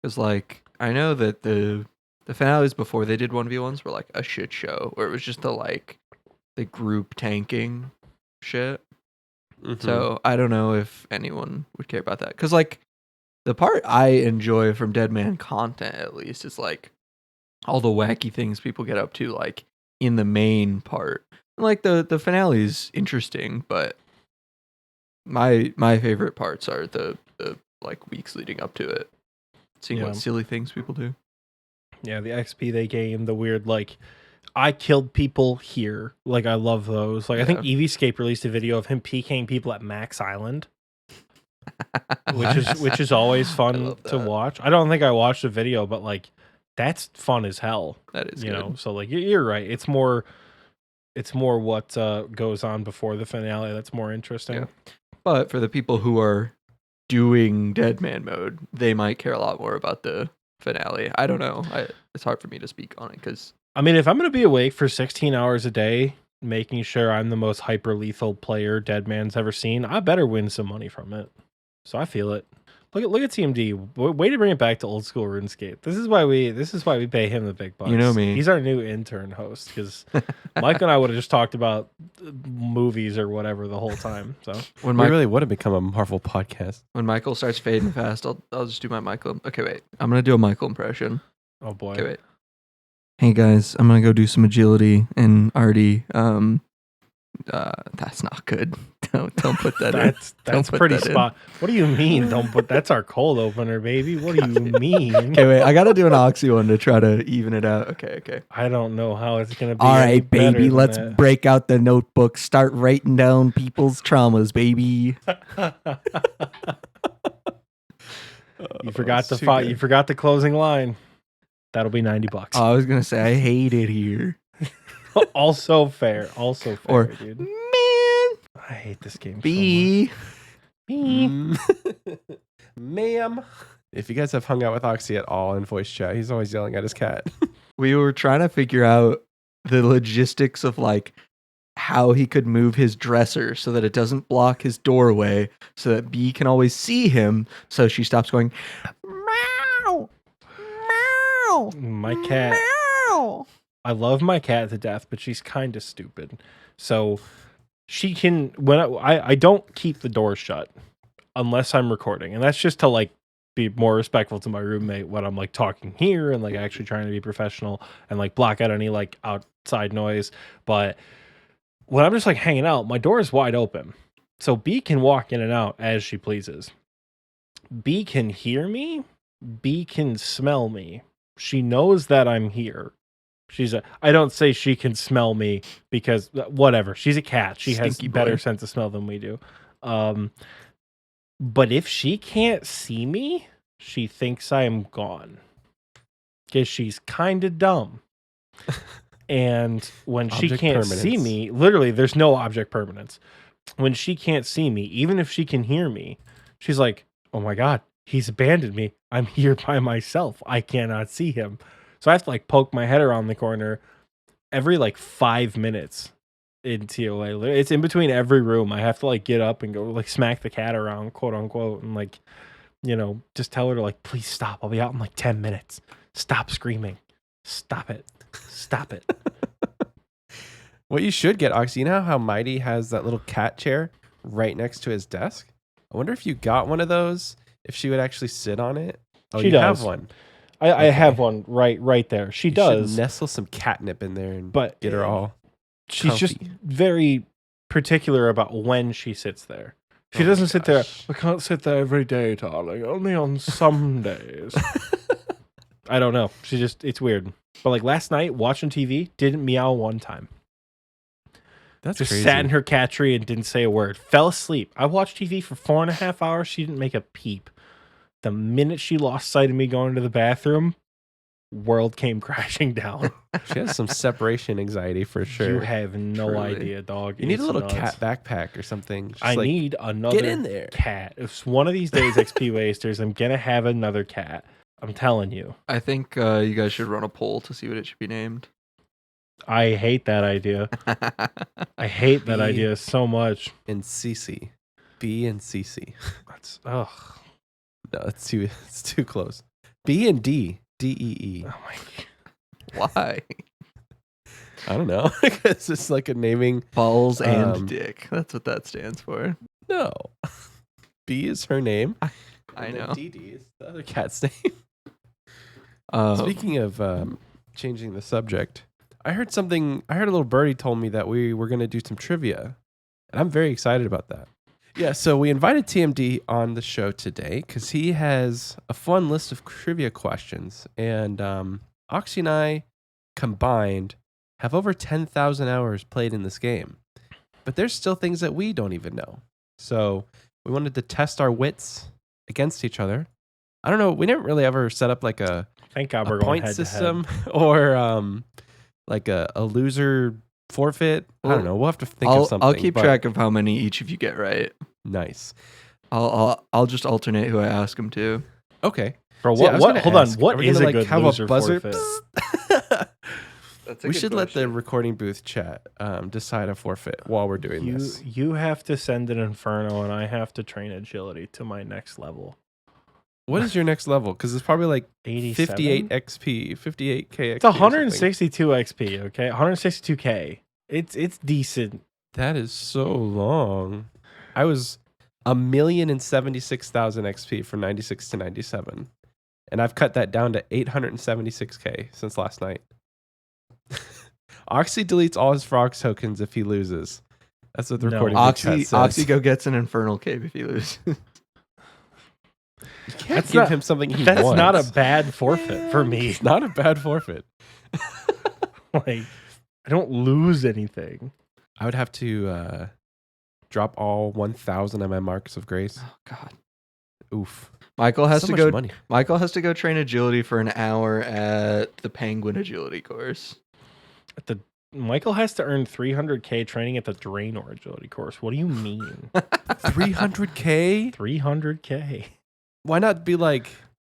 [SPEAKER 3] Because, like, I know that the finales before they did 1v1s were, like, a shit show. Where it was just the group tanking shit.
[SPEAKER 1] Mhm.
[SPEAKER 3] So, I don't know if anyone would care about that. Because, like, the part I enjoy from Deadman content, at least, is, like, all the wacky things people get up to, like, in the main part. Like the finale is interesting, but my favorite parts are the like weeks leading up to it, seeing
[SPEAKER 2] Yeah.
[SPEAKER 3] what silly things people do.
[SPEAKER 2] Yeah, the XP they gain, the weird like I killed people here. Like I love those. Like I think Eviescape released a video of him PKing people at Max Island, which is always fun
[SPEAKER 3] love
[SPEAKER 2] to
[SPEAKER 3] that.
[SPEAKER 2] watch. I don't think I watched the video, but like that's fun as hell.
[SPEAKER 3] That is
[SPEAKER 2] You
[SPEAKER 3] good.
[SPEAKER 2] know, so like you're right. It's more what goes on before the finale that's more interesting.
[SPEAKER 3] Yeah. But for the people who are doing Deadman mode, they might care a lot more about the finale. I don't know. It's hard for me to speak on it because
[SPEAKER 2] I mean, if I'm going to be awake for 16 hours a day, making sure I'm the most hyper lethal player Deadman's ever seen, I better win some money from it. So I feel it. Look at TMD. Way to bring it back to old school RuneScape. This is why we pay him the big bucks.
[SPEAKER 3] You know me.
[SPEAKER 2] He's our new intern host because Mike and I would have just talked about movies or whatever the whole time. So
[SPEAKER 3] when
[SPEAKER 1] We really would have become a Marvel podcast.
[SPEAKER 3] when Michael starts fading fast, I'll just do my Michael. Okay, wait. I'm gonna do a Michael impression.
[SPEAKER 2] oh boy.
[SPEAKER 3] Okay, wait. Hey guys, I'm gonna go do some agility and Artie. That's not good. Don't put that in.
[SPEAKER 2] That's
[SPEAKER 3] put
[SPEAKER 2] pretty
[SPEAKER 3] that in.
[SPEAKER 2] spot. What do you mean? Don't put that's our cold opener, baby. What do you mean?
[SPEAKER 3] Okay, wait. I gotta do an Oxie one to try to even it out. Okay.
[SPEAKER 2] I don't know how it's gonna be.
[SPEAKER 3] All
[SPEAKER 2] any
[SPEAKER 3] right,
[SPEAKER 2] better
[SPEAKER 3] baby.
[SPEAKER 2] than
[SPEAKER 3] Let's
[SPEAKER 2] that.
[SPEAKER 3] break out the notebook. Start writing down people's traumas, baby.
[SPEAKER 2] You forgot
[SPEAKER 1] it's
[SPEAKER 2] the
[SPEAKER 1] too
[SPEAKER 2] fight.
[SPEAKER 1] good.
[SPEAKER 2] You forgot the closing line. That'll be $90.
[SPEAKER 3] Oh, I was gonna say I hate it here.
[SPEAKER 2] Also fair. Also fair,
[SPEAKER 3] Or
[SPEAKER 2] dude.
[SPEAKER 3] man,
[SPEAKER 2] I hate this game.
[SPEAKER 3] B.
[SPEAKER 2] So much.
[SPEAKER 1] Ma'am. If you guys have hung out with Oxie at all in voice chat, he's always yelling at his cat.
[SPEAKER 3] We were trying to figure out the logistics of like how he could move his dresser so that it doesn't block his doorway, so that B can always see him. So she stops going, meow, meow,
[SPEAKER 2] My cat.
[SPEAKER 3] meow.
[SPEAKER 2] I love my cat to death, but she's kind of stupid. So she can, when I don't keep the door shut unless I'm recording. And that's just to like be more respectful to my roommate when I'm like talking here and like actually trying to be professional and like block out any like outside noise. But when I'm just like hanging out, my door is wide open. So B can walk in and out as she pleases. B can hear me. B can smell me. She knows that I'm here. I don't say she can smell me because whatever. She's a cat. She has better sense of smell than we do. But if she can't see me, she thinks I'm gone. Because she's kind of dumb. And when she can't see me, literally, there's no object permanence. When she can't see me, even if she can hear me, she's like, oh my God, he's abandoned me. I'm here by myself. I cannot see him. So I have to like poke my head around the corner every like 5 minutes in TOA. It's in between every room. I have to like get up and go like smack the cat around, quote unquote, and like, you know, just tell her to like, please stop. I'll be out in like 10 minutes. Stop screaming. Stop it. Stop it.
[SPEAKER 1] What you should get, Oxie, you know how Mighty has that little cat chair right next to his desk? I wonder if you got one of those, if she would actually sit on it. Oh,
[SPEAKER 2] she
[SPEAKER 1] you
[SPEAKER 2] does.
[SPEAKER 1] have one.
[SPEAKER 2] I have one right there. She does.
[SPEAKER 1] Should nestle some catnip in there and
[SPEAKER 2] but
[SPEAKER 1] get her all
[SPEAKER 2] She's
[SPEAKER 1] comfy.
[SPEAKER 2] just very particular about when she sits there. She doesn't sit there. I can't sit there every day, darling. Only on some days. I don't know. It's weird. But like last night, watching TV, didn't meow one time.
[SPEAKER 1] That's
[SPEAKER 2] just
[SPEAKER 1] crazy.
[SPEAKER 2] sat in her cat tree and didn't say a word. Fell asleep. I watched TV for 4.5 hours. She didn't make a peep. The minute she lost sight of me going to the bathroom, world came crashing down.
[SPEAKER 1] She has some separation anxiety for sure.
[SPEAKER 2] You have no idea, dog.
[SPEAKER 1] You need a little cat backpack or something.
[SPEAKER 2] I need another
[SPEAKER 1] get in there.
[SPEAKER 2] cat. If one of these days, XP Wasters, I'm going to have another cat. I'm telling you.
[SPEAKER 3] I think you guys should run a poll to see what it should be named.
[SPEAKER 2] I hate that idea. I hate that idea so much.
[SPEAKER 1] And CC. B and CC.
[SPEAKER 2] That's,
[SPEAKER 1] No, it's too close. B and D. DEE.
[SPEAKER 2] Oh my God.
[SPEAKER 3] Why?
[SPEAKER 1] I don't know. Because it's like a naming.
[SPEAKER 3] Balls and dick. That's what that stands for.
[SPEAKER 1] No. B is her name.
[SPEAKER 3] I know.
[SPEAKER 1] DD is the other cat's name. Speaking of changing the subject, I heard a little birdie told me that we were going to do some trivia. And I'm very excited about that. Yeah, so we invited TMD on the show today because he has a fun list of trivia questions. And Oxie and I combined have over 10,000 hours played in this game. But there's still things that we don't even know. So we wanted to test our wits against each other. I don't know. We didn't really ever set up like a
[SPEAKER 2] Thank God we're going
[SPEAKER 1] point system or like a loser forfeit. I don't know. We'll have to think of something.
[SPEAKER 3] I'll keep track of how many each of you get right.
[SPEAKER 1] Nice.
[SPEAKER 3] I'll just alternate who I ask them to.
[SPEAKER 1] Okay.
[SPEAKER 2] Bro,
[SPEAKER 1] So,
[SPEAKER 2] hold on. What is a good
[SPEAKER 1] have
[SPEAKER 2] loser
[SPEAKER 1] a buzzer?
[SPEAKER 2] forfeit?
[SPEAKER 1] We should let the recording booth chat decide a forfeit while we're doing this.
[SPEAKER 2] You have to send an inferno, and I have to train agility to my next level.
[SPEAKER 1] What is your next level? Because it's probably like
[SPEAKER 2] 87?
[SPEAKER 1] 58 XP, 58k XP.
[SPEAKER 2] It's 162 XP, okay? 162k. It's decent.
[SPEAKER 1] That is so long. I was 1,076,000 XP from 96 to 97. And I've cut that down to 876k since last night. Oxie deletes all his frog tokens if he loses. That's what the recording chat says.
[SPEAKER 3] Oxie go gets an infernal cape if he loses.
[SPEAKER 1] You can't give him something he
[SPEAKER 2] That's
[SPEAKER 1] wants.
[SPEAKER 2] not a bad forfeit for me.
[SPEAKER 1] It's not a bad forfeit.
[SPEAKER 2] Like, I don't lose anything.
[SPEAKER 1] I would have to drop all 1,000 of my marks of grace.
[SPEAKER 3] Oh God.
[SPEAKER 1] Oof.
[SPEAKER 3] Michael has
[SPEAKER 1] So
[SPEAKER 3] to
[SPEAKER 1] much
[SPEAKER 3] go.
[SPEAKER 1] money.
[SPEAKER 3] Michael has to go train agility for an hour at the Penguin agility course.
[SPEAKER 2] Michael has to earn 300k training at the Draenor agility course. What do you mean?
[SPEAKER 1] 300k?
[SPEAKER 2] 300k.
[SPEAKER 1] Why not be like?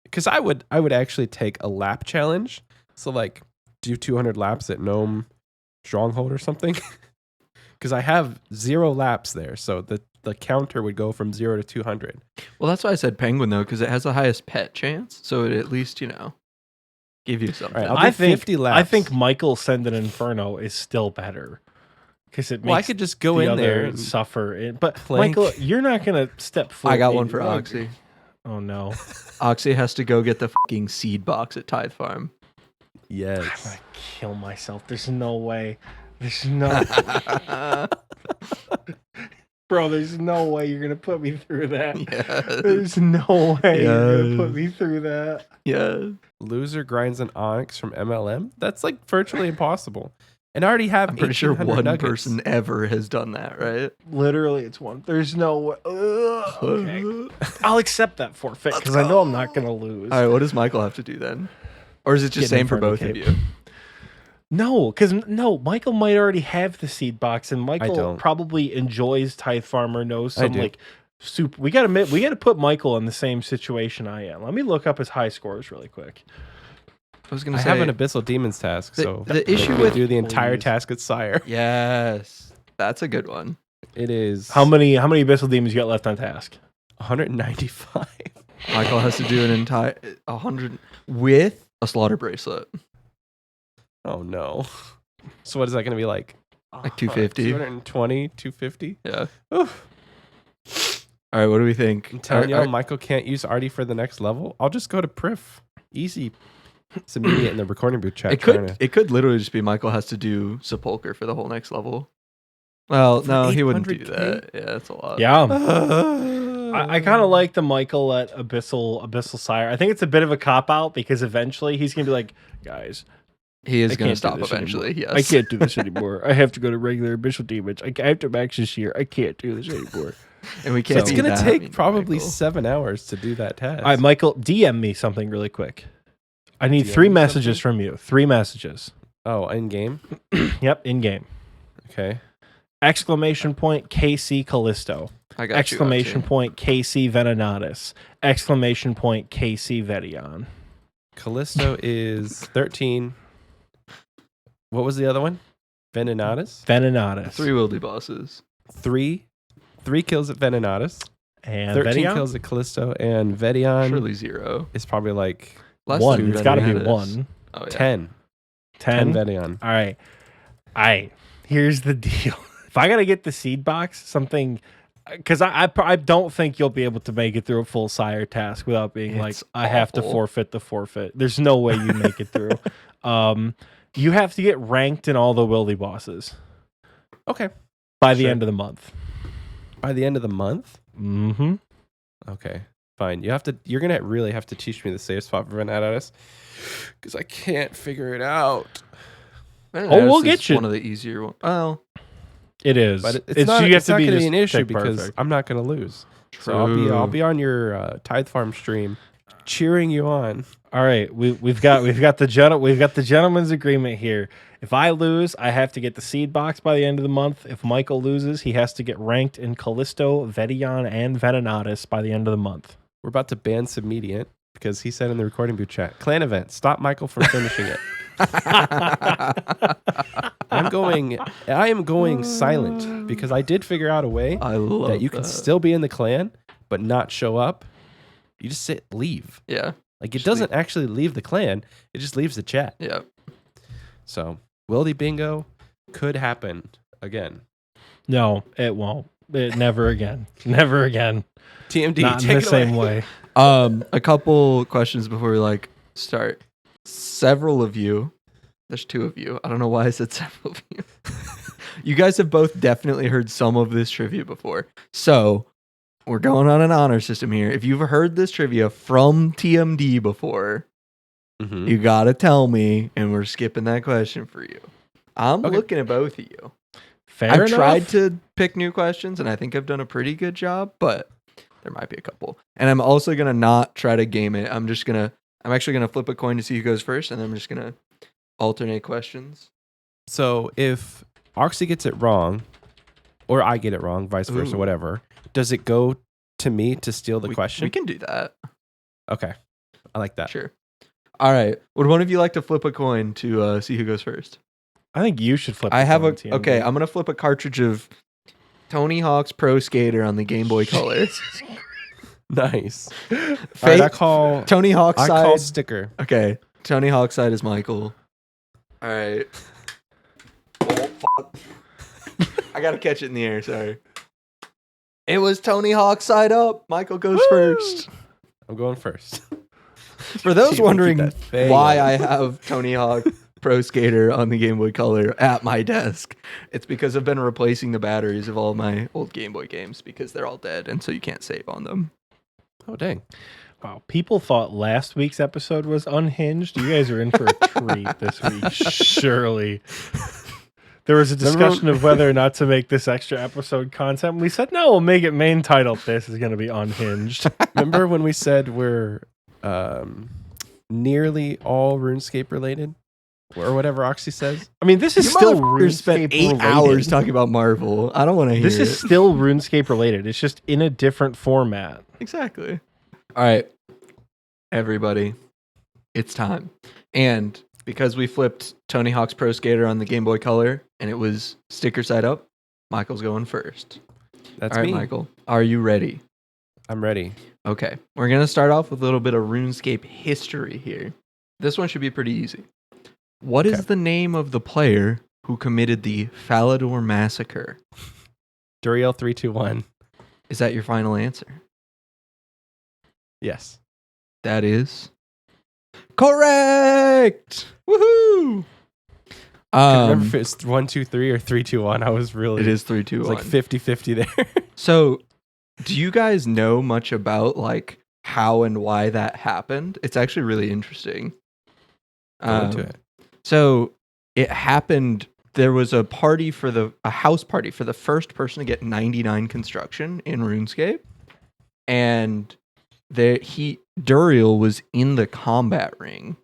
[SPEAKER 1] Because I would actually take a lap challenge. So like, do 200 laps at Gnome Stronghold or something. Because I have 0 laps there, so the counter would go from 0 to 200.
[SPEAKER 3] Well, that's why I said Penguin though, because it has the highest pet chance. So it at least give you something.
[SPEAKER 1] All right, I'll do 50 laps.
[SPEAKER 2] I think Michael send an inferno is still better because it makes
[SPEAKER 1] Well, I could just go
[SPEAKER 2] the
[SPEAKER 1] in there
[SPEAKER 2] other
[SPEAKER 1] and
[SPEAKER 2] suffer. But
[SPEAKER 1] plank.
[SPEAKER 2] Michael, you're not gonna step foot.
[SPEAKER 3] I got one
[SPEAKER 2] in-
[SPEAKER 3] for Oxie.
[SPEAKER 2] Oh no!
[SPEAKER 3] Oxie has to go get the fucking seed box at Tithe Farm.
[SPEAKER 2] I'm
[SPEAKER 1] Yes.
[SPEAKER 2] gonna kill myself. There's no way. There's no, bro. There's no way you're gonna put me through that.
[SPEAKER 3] Yes.
[SPEAKER 2] There's no way you're gonna put
[SPEAKER 3] Yes.
[SPEAKER 2] me through that.
[SPEAKER 3] Yeah.
[SPEAKER 1] Loser grinds an onyx from MLM. That's like virtually impossible. And I already have.
[SPEAKER 3] I'm pretty sure
[SPEAKER 1] 1,800
[SPEAKER 3] one
[SPEAKER 1] nuggets.
[SPEAKER 3] person ever has done that, right?
[SPEAKER 2] Literally, it's one. There's no way. Ugh, okay. I'll accept that forfeit because I know I'm not gonna lose.
[SPEAKER 3] All right, what does Michael have to do then? Or is it just
[SPEAKER 2] Get in
[SPEAKER 3] same for
[SPEAKER 2] front of
[SPEAKER 3] both
[SPEAKER 2] the
[SPEAKER 3] of
[SPEAKER 2] cape.
[SPEAKER 3] you?
[SPEAKER 2] No, because Michael might already have the seed box, and Michael
[SPEAKER 1] don't.
[SPEAKER 2] probably enjoys Tithe Farmer, knows
[SPEAKER 1] I
[SPEAKER 2] some
[SPEAKER 1] do.
[SPEAKER 2] like soup. We gotta put Michael in the same situation I am. Let me look up his high scores really quick.
[SPEAKER 3] I was gonna
[SPEAKER 1] I
[SPEAKER 3] say
[SPEAKER 1] have an Abyssal Demons task,
[SPEAKER 3] the-
[SPEAKER 1] so
[SPEAKER 3] the
[SPEAKER 1] I
[SPEAKER 3] issue
[SPEAKER 1] could
[SPEAKER 3] with-
[SPEAKER 1] do the entire
[SPEAKER 2] Please.
[SPEAKER 1] task at Sire.
[SPEAKER 3] yes, that's a good one.
[SPEAKER 1] It is
[SPEAKER 2] How many Abyssal Demons you got left on task?
[SPEAKER 1] 195.
[SPEAKER 3] Michael has to do an entire 100 with a slaughter bracelet.
[SPEAKER 1] Oh no. So what is that going to be like?
[SPEAKER 3] Like 250?
[SPEAKER 1] 220, 250?
[SPEAKER 3] Yeah.
[SPEAKER 1] Oof.
[SPEAKER 3] All right, what do we think?
[SPEAKER 1] I'm telling
[SPEAKER 3] Are-
[SPEAKER 1] y'all,
[SPEAKER 3] are-
[SPEAKER 1] Michael can't use Artie for the next level. I'll just go to Priff. Easy. It's immediate in the recording booth chat.
[SPEAKER 3] it could literally just be Michael has to do Sepulcher for the whole next level. Well,
[SPEAKER 1] For
[SPEAKER 3] no, he wouldn't do
[SPEAKER 1] 800K?
[SPEAKER 3] that. Yeah, that's a lot.
[SPEAKER 2] Yeah.
[SPEAKER 1] I
[SPEAKER 2] I kind of like the Michael at Abyssal Sire. I think it's a bit of a cop out because eventually he's gonna be like, guys,
[SPEAKER 3] He is
[SPEAKER 2] I
[SPEAKER 3] going to
[SPEAKER 2] can't do
[SPEAKER 3] stop
[SPEAKER 2] this
[SPEAKER 3] eventually.
[SPEAKER 2] anymore.
[SPEAKER 3] Yes.
[SPEAKER 2] I can't do this anymore. I have to go to regular Abyssal Demons. I have to max this year. I can't do this anymore.
[SPEAKER 3] And we can't
[SPEAKER 1] It's
[SPEAKER 3] be
[SPEAKER 1] going to
[SPEAKER 3] that
[SPEAKER 1] take
[SPEAKER 3] mean to
[SPEAKER 1] probably
[SPEAKER 3] Michael.
[SPEAKER 1] 7 hours to do that task.
[SPEAKER 2] All right, Michael, DM me something really quick. I need
[SPEAKER 1] DM
[SPEAKER 2] 3
[SPEAKER 1] me
[SPEAKER 2] messages
[SPEAKER 1] something?
[SPEAKER 2] from you. 3 messages.
[SPEAKER 1] Oh, in game?
[SPEAKER 2] Yep, in game.
[SPEAKER 1] Okay.
[SPEAKER 2] Exclamation point KC Callisto.
[SPEAKER 3] I got
[SPEAKER 2] Exclamation
[SPEAKER 3] you,
[SPEAKER 2] point KC Venenatus. Exclamation point KC Vedion.
[SPEAKER 1] Callisto is 13. What was the other one? Venenatus?
[SPEAKER 2] Venenatus.
[SPEAKER 3] 3 wildy bosses.
[SPEAKER 1] 3 kills at Venenatus.
[SPEAKER 2] And
[SPEAKER 1] 13
[SPEAKER 2] Vedion?
[SPEAKER 1] kills at Callisto. And Vedion
[SPEAKER 3] Surely 0.
[SPEAKER 1] is probably like
[SPEAKER 3] Less
[SPEAKER 2] 1.
[SPEAKER 3] than
[SPEAKER 2] It's got to be
[SPEAKER 3] Venenatus.
[SPEAKER 2] 1.
[SPEAKER 3] Oh, yeah.
[SPEAKER 1] 10.
[SPEAKER 2] 10.
[SPEAKER 1] 10 Vedion.
[SPEAKER 2] All right. All right. Here's the deal. If I got to get the seed box, something, because I don't think you'll be able to make it through a full Sire task without being like,
[SPEAKER 3] It's
[SPEAKER 2] I have to
[SPEAKER 3] awful.
[SPEAKER 2] forfeit the forfeit. There's no way you make it through. You have to get ranked in all the wildy bosses
[SPEAKER 1] Okay.
[SPEAKER 2] by the
[SPEAKER 1] Sure.
[SPEAKER 2] end of the month.
[SPEAKER 1] By the end of the month?
[SPEAKER 2] Mm-hmm.
[SPEAKER 1] Okay. Fine. You're going to really have to teach me the save spot for Venenatus because I can't figure it out.
[SPEAKER 3] Venenatus
[SPEAKER 2] we'll
[SPEAKER 3] is
[SPEAKER 2] get you.
[SPEAKER 3] one of the easier ones. Well,
[SPEAKER 2] It is.
[SPEAKER 1] But it's not,
[SPEAKER 2] you have
[SPEAKER 1] it's
[SPEAKER 2] to
[SPEAKER 1] not
[SPEAKER 2] be
[SPEAKER 1] going to be
[SPEAKER 2] just
[SPEAKER 1] an issue
[SPEAKER 2] pick
[SPEAKER 1] because
[SPEAKER 2] perfect.
[SPEAKER 1] I'm not going to lose.
[SPEAKER 3] true.
[SPEAKER 1] So I'll be on your Tithe Farm stream cheering you on.
[SPEAKER 2] All right, we've got the gentleman's agreement here. If I lose, I have to get the seed box by the end of the month. If Michael loses, he has to get ranked in Callisto, Vedion, and Venenatus by the end of the month.
[SPEAKER 1] We're about to ban Submediant because he said in the recording booth chat, clan event, stop Michael from finishing it. I am going silent because I did figure out a way
[SPEAKER 3] I love
[SPEAKER 1] that you can still be in the clan but not show up. You just leave.
[SPEAKER 3] Yeah.
[SPEAKER 1] Like it
[SPEAKER 3] Just
[SPEAKER 1] doesn't actually leave the clan, it just leaves the chat.
[SPEAKER 3] Yeah.
[SPEAKER 1] So Wildy Bingo could happen again.
[SPEAKER 2] No, it won't. Never again. Never again.
[SPEAKER 1] TMD,
[SPEAKER 2] Not in
[SPEAKER 1] take
[SPEAKER 2] the
[SPEAKER 1] it
[SPEAKER 2] same
[SPEAKER 1] away.
[SPEAKER 2] way.
[SPEAKER 3] A couple questions before we start. Several of you, there's 2 of you. I don't know why I said several of you. You guys have both definitely heard some of this trivia before. So we're going on an honor system here. If you've heard this trivia from TMD before,
[SPEAKER 1] Mhm.
[SPEAKER 3] you gotta tell me, and we're skipping that question for you. I'm
[SPEAKER 1] Okay.
[SPEAKER 3] looking at both of you.
[SPEAKER 2] Fair
[SPEAKER 3] I've
[SPEAKER 2] enough.
[SPEAKER 3] tried to pick new questions, and I think I've done a pretty good job, but there might be a couple. And I'm also gonna not try to game it. I'm actually gonna flip a coin to see who goes first, and then I'm just gonna alternate questions.
[SPEAKER 1] So if Oxie gets it wrong, or I get it wrong, vice versa,
[SPEAKER 3] Ooh.
[SPEAKER 1] whatever, does it go to me to steal the question?
[SPEAKER 3] We can do that.
[SPEAKER 1] Okay. I like that.
[SPEAKER 3] Sure. All right. Would one of you like to flip a coin to see who goes first?
[SPEAKER 2] I think you should flip.
[SPEAKER 3] I have
[SPEAKER 2] the coin, TMD.
[SPEAKER 3] okay. I'm gonna flip a cartridge of Tony Hawk's Pro Skater on the Game Boy Color.
[SPEAKER 1] Nice. All right,
[SPEAKER 3] Fate,
[SPEAKER 1] I call
[SPEAKER 3] Tony Hawk's side.
[SPEAKER 1] sticker.
[SPEAKER 3] Okay. Tony Hawk's side is Michael. All right. Oh, fuck. I gotta catch it in the air. Sorry. It was Tony Hawk side up. Michael goes first.
[SPEAKER 1] I'm going first.
[SPEAKER 3] For those
[SPEAKER 1] Keep
[SPEAKER 3] wondering
[SPEAKER 1] that thing
[SPEAKER 3] why
[SPEAKER 1] up.
[SPEAKER 3] I have Tony Hawk Pro Skater on the Game Boy Color at my desk, it's because I've been replacing the batteries of all my old Game Boy games because they're all dead, and so you can't save on them.
[SPEAKER 1] Oh, dang.
[SPEAKER 2] Wow, people thought last week's episode was unhinged. You guys are in for a treat this week, surely. There was a discussion of whether or not to make this extra episode content. We said, no, we'll make it main title. This is going to be unhinged.
[SPEAKER 1] Remember when we said we're nearly all RuneScape related? Or whatever Oxie says?
[SPEAKER 2] I mean, this is
[SPEAKER 3] You
[SPEAKER 2] still
[SPEAKER 3] motherfuckers spent
[SPEAKER 2] RuneScape
[SPEAKER 3] 8
[SPEAKER 2] related.
[SPEAKER 3] hours talking about Marvel. I don't want to hear
[SPEAKER 2] This
[SPEAKER 3] it.
[SPEAKER 2] is still RuneScape related. It's just in a different format.
[SPEAKER 3] Exactly. All right, everybody, it's time. And because we flipped Tony Hawk's Pro Skater on the Game Boy Color and it was sticker side up, Michael's going first.
[SPEAKER 1] That's
[SPEAKER 3] All right,
[SPEAKER 1] me.
[SPEAKER 3] Michael, are you ready?
[SPEAKER 1] I'm ready.
[SPEAKER 3] Okay, we're going to start off with a little bit of RuneScape history here. This one should be pretty easy. What is
[SPEAKER 1] Okay.
[SPEAKER 3] the name of the player who committed the Falador Massacre?
[SPEAKER 1] Duriel 321.
[SPEAKER 3] Is that your final answer?
[SPEAKER 1] Yes.
[SPEAKER 3] That is correct. Woohoo!
[SPEAKER 1] I remember if it's 123 or 321. I was really.
[SPEAKER 3] It is 3, 2,
[SPEAKER 1] It was
[SPEAKER 3] 1.
[SPEAKER 1] like 50-50 there.
[SPEAKER 3] So, do you guys know much about like how and why that happened? It's actually really interesting.
[SPEAKER 1] Go into it.
[SPEAKER 3] So it happened. There was a party for a house party for the first person to get 99 construction in RuneScape, and Duriel was in the combat ring.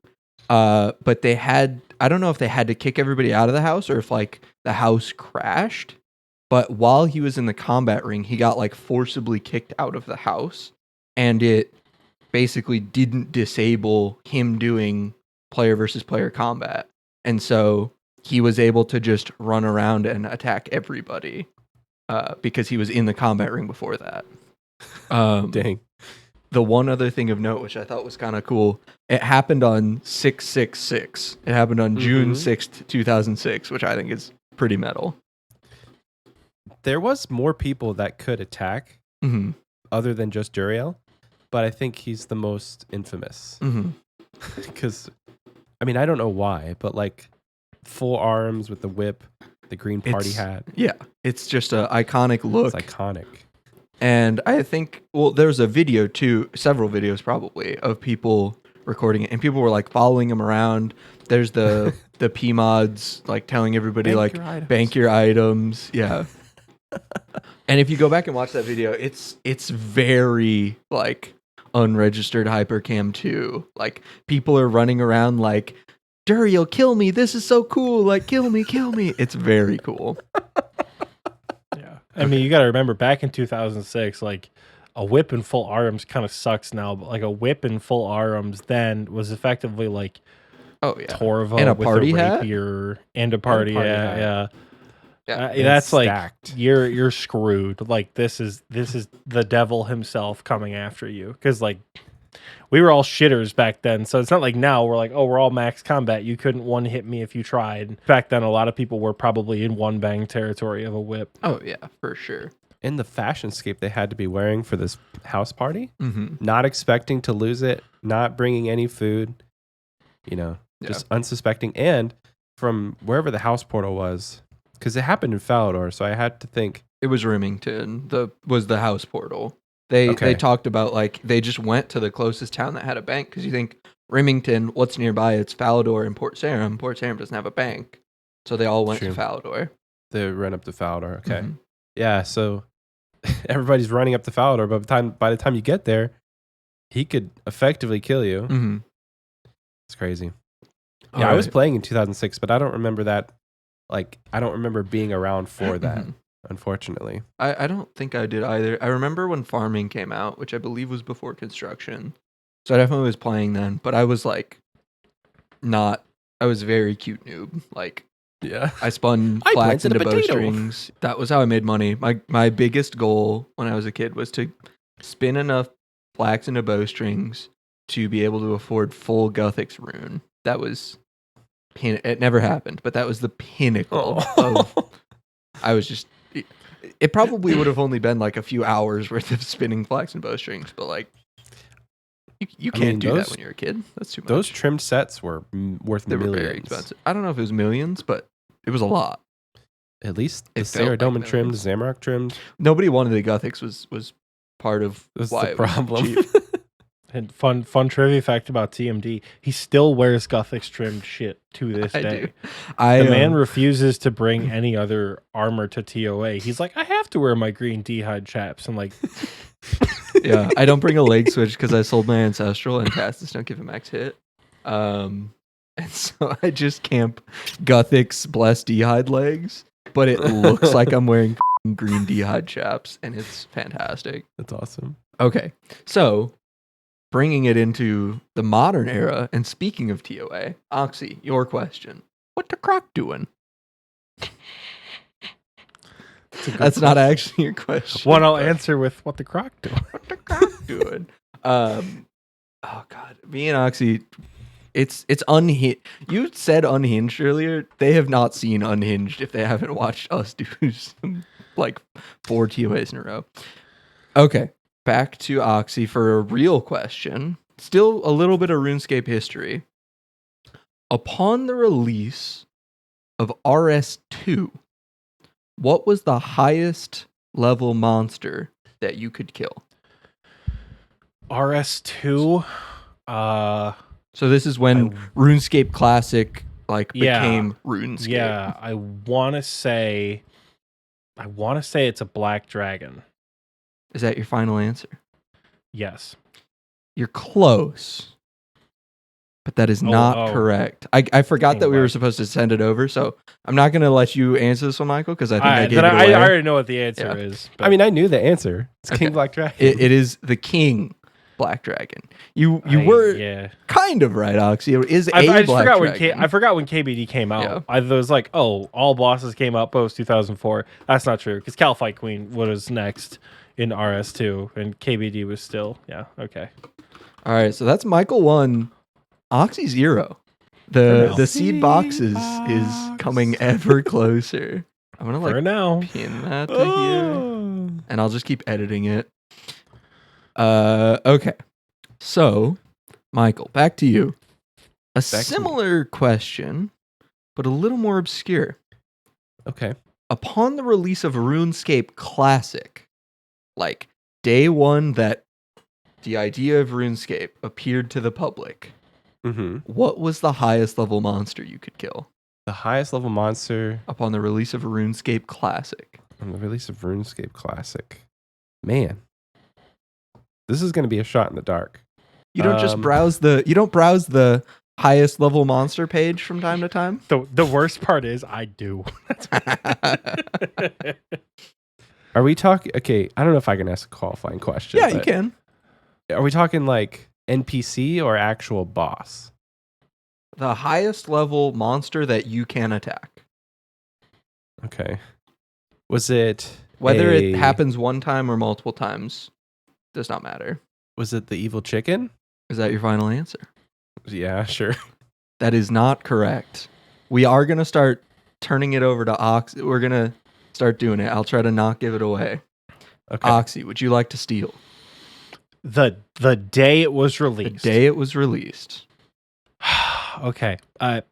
[SPEAKER 3] But they had, I don't know if they had to kick everybody out of the house or if like the house crashed. But while he was in the combat ring, he got like forcibly kicked out of the house, and it basically didn't disable him doing player versus player combat. And so he was able to just run around and attack everybody because he was in the combat ring before that.
[SPEAKER 1] Dang.
[SPEAKER 3] The one other thing of note, which I thought was kind of cool, it happened on 666. It happened on June 6th, 2006, which I think is pretty metal.
[SPEAKER 1] There was more people that could attack
[SPEAKER 3] Mm-hmm.
[SPEAKER 1] other than just Duriel, but I think he's the most infamous.
[SPEAKER 3] Mm-hmm.
[SPEAKER 1] Because, I mean, I don't know why, but like full arms with the whip, the green party hat.
[SPEAKER 3] Yeah, it's just an iconic look.
[SPEAKER 1] It's iconic.
[SPEAKER 3] And I think, well, there's a video too, several videos probably, of people recording it. And people were like following him around. There's the PMods like telling everybody bank your items. Yeah. And if you go back and watch that video, it's very like unregistered Hypercam 2. Like people are running around like, Duriel, kill me. This is so cool. Like, kill me. It's very cool.
[SPEAKER 2] Yeah. I mean, you got to remember back in 2006, like a whip in full arms kind of sucks now, but like a whip in full arms then was effectively like
[SPEAKER 3] Oh, yeah.
[SPEAKER 2] Torva
[SPEAKER 3] And a
[SPEAKER 2] with
[SPEAKER 3] party
[SPEAKER 2] a
[SPEAKER 3] hat?
[SPEAKER 2] rapier and a party hat.
[SPEAKER 1] hat.
[SPEAKER 2] Yeah.
[SPEAKER 3] Yeah.
[SPEAKER 2] That's like
[SPEAKER 1] stacked.
[SPEAKER 2] you're screwed. Like this is the devil himself coming after you, because like we were all shitters back then. So it's not like now we're like, oh, we're all max combat. You couldn't one hit me if you tried. Back then, a lot of people were probably in one bang territory of a whip.
[SPEAKER 3] Oh, yeah, for sure.
[SPEAKER 1] In the fashionscape they had to be wearing for this house party,
[SPEAKER 3] Mm-hmm.
[SPEAKER 1] not expecting to lose it, not bringing any food,
[SPEAKER 3] Yeah.
[SPEAKER 1] just unsuspecting. And from wherever the house portal was, because it happened in Falador, so I had to think,
[SPEAKER 3] It was Remington. Was the house portal. They
[SPEAKER 1] Okay.
[SPEAKER 3] talked about like they just went to the closest town that had a bank, because you think Remington, what's nearby? It's Falador and Port Sarim. Port Sarim doesn't have a bank, so they all went
[SPEAKER 1] True.
[SPEAKER 3] to Falador.
[SPEAKER 1] the run up to Falador. Okay.
[SPEAKER 3] Mhm.
[SPEAKER 1] Yeah, so everybody's running up to Falador, but by the time you get there, he could effectively kill you.
[SPEAKER 3] Mhm.
[SPEAKER 1] It's crazy.
[SPEAKER 3] All
[SPEAKER 1] Yeah, I was
[SPEAKER 3] right.
[SPEAKER 1] playing in 2006, but I don't remember that. Like, I don't remember being around for that,
[SPEAKER 3] Mhm.
[SPEAKER 1] unfortunately.
[SPEAKER 3] I don't think I did either. I remember when farming came out, which I believe was before construction. So I definitely was playing then, but I was like I was very cute noob. Like
[SPEAKER 1] Yeah.
[SPEAKER 3] I spun
[SPEAKER 1] I
[SPEAKER 3] flax
[SPEAKER 1] planted a
[SPEAKER 3] into
[SPEAKER 1] potato.
[SPEAKER 3] bowstrings. That was how I made money. My biggest goal when I was a kid was to spin enough flax into bowstrings to be able to afford full Guthix rune. That was it never happened, but that was the pinnacle of I was just it probably would have only been like a few hours worth of spinning flax and bowstrings, but like you can't do that when you're a kid. That's too much.
[SPEAKER 1] Those trimmed sets were worth
[SPEAKER 3] They
[SPEAKER 1] millions.
[SPEAKER 3] were very expensive. I don't know if it was millions, but it was a lot.
[SPEAKER 1] At least the
[SPEAKER 3] It felt like
[SPEAKER 1] Saradomin trimmed,
[SPEAKER 3] millions.
[SPEAKER 1] Zamrock trimmed.
[SPEAKER 3] Nobody wanted the Gothics was part of
[SPEAKER 1] That's
[SPEAKER 3] why
[SPEAKER 1] the
[SPEAKER 3] it was
[SPEAKER 1] problem.
[SPEAKER 3] cheap.
[SPEAKER 2] And fun trivia fact about TMD: he still wears Gothics trimmed shit to this
[SPEAKER 3] I
[SPEAKER 2] day.
[SPEAKER 3] do. I
[SPEAKER 2] The man refuses to bring any other armor to TOA. He's like, I have to wear my green D-hide chaps. I'm like,
[SPEAKER 3] yeah, I don't bring a leg switch because I sold my ancestral and casters don't give a max hit. And so I just camp Gothics blessed D-hide legs, but it looks like I'm wearing green D-hide chaps, and it's fantastic.
[SPEAKER 1] That's awesome.
[SPEAKER 3] Okay, so bringing it into the modern era, and speaking of TOA, Oxie, your question. What the croc doing? That's not actually your question.
[SPEAKER 2] one I'll
[SPEAKER 3] but
[SPEAKER 2] answer with what the croc doing.
[SPEAKER 3] What the croc doing? Oh God, me and Oxie, it's unhinged. You said unhinged earlier. They have not seen unhinged if they haven't watched us do some, like 4 TOAs in a row. Okay. Back to Oxie for a real question. Still a little bit of RuneScape history. Upon the release of RS2, what was the highest level monster that you could kill?
[SPEAKER 2] RS2.
[SPEAKER 3] So this is when RuneScape Classic
[SPEAKER 2] Yeah.
[SPEAKER 3] became RuneScape.
[SPEAKER 2] Yeah, I want to say it's a black dragon.
[SPEAKER 3] Is that your final answer?
[SPEAKER 2] Yes.
[SPEAKER 3] You're close. But that is not correct. I forgot that we were supposed to send it over, so I'm not going to let you answer this one, Michael, because I think I gave it away.
[SPEAKER 2] I already know what the answer is.
[SPEAKER 1] I mean, I knew the answer. It's King Black Dragon.
[SPEAKER 3] It is the King Black Dragon. You were kind of right, Oxie. It is
[SPEAKER 2] I
[SPEAKER 3] Black Dragon.
[SPEAKER 2] I forgot when KBD came out.
[SPEAKER 3] Yeah.
[SPEAKER 2] I was like, oh, all bosses came out post 2004. That's not true, because Calfight Queen was next in RS2, and KBD was still, okay.
[SPEAKER 3] All right, so that's Michael 1, Oxie 0. The seed boxes is coming ever closer. I'm gonna
[SPEAKER 2] For now.
[SPEAKER 3] pin that to here, and I'll just keep editing it. Okay. So, Michael, back to you. A similar question, but a little more obscure.
[SPEAKER 1] Okay.
[SPEAKER 3] Upon the release of RuneScape Classic, like day one that the idea of RuneScape appeared to the public, what was the highest level monster you could kill?
[SPEAKER 1] The highest level monster
[SPEAKER 3] upon the release of RuneScape Classic.
[SPEAKER 1] On the release of RuneScape Classic. Man. This is going to be a shot in the dark.
[SPEAKER 3] You don't just browse the highest level monster page from time to time?
[SPEAKER 2] The worst part is I do.
[SPEAKER 1] Are we talking? Okay, I don't know if I can ask a qualifying question.
[SPEAKER 3] Yeah, you can.
[SPEAKER 1] Are we talking like NPC or actual boss?
[SPEAKER 3] The highest level monster that you can attack.
[SPEAKER 1] Okay. Was it
[SPEAKER 3] whether it happens one time or multiple times? Does not matter.
[SPEAKER 1] Was it the evil chicken?
[SPEAKER 3] Is that your final answer?
[SPEAKER 1] Yeah, sure.
[SPEAKER 3] That is not correct. We are going to start turning it over to Oxie. We're going to start doing it. I'll try to not give it away.
[SPEAKER 1] Okay.
[SPEAKER 3] Oxie, would you like to steal?
[SPEAKER 2] The day it was released.
[SPEAKER 3] The day it was released.
[SPEAKER 2] Okay.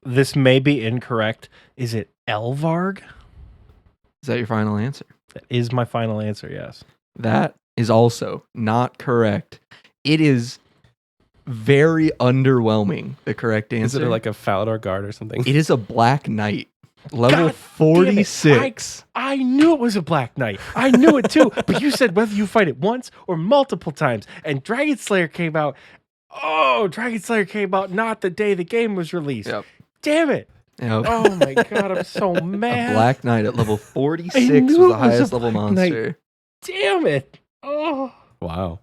[SPEAKER 2] This may be incorrect. Is it Elvarg?
[SPEAKER 3] Is that your final answer?
[SPEAKER 2] That is my final answer, yes.
[SPEAKER 3] That is also not correct. It is very underwhelming, the correct answer.
[SPEAKER 1] Is it like a Falador guard or something?
[SPEAKER 3] It is a Black Knight. Level 46.
[SPEAKER 2] I knew it was a Black Knight. I knew it too. But you said whether you fight it once or multiple times. And Dragon Slayer came out. Oh, Dragon Slayer came out not the day the game was released. Yep. Damn it.
[SPEAKER 3] Yep.
[SPEAKER 2] Oh my god, I'm so mad.
[SPEAKER 3] A Black Knight at level 46 was the highest level monster.
[SPEAKER 2] Knight. Damn it. Oh.
[SPEAKER 1] Wow.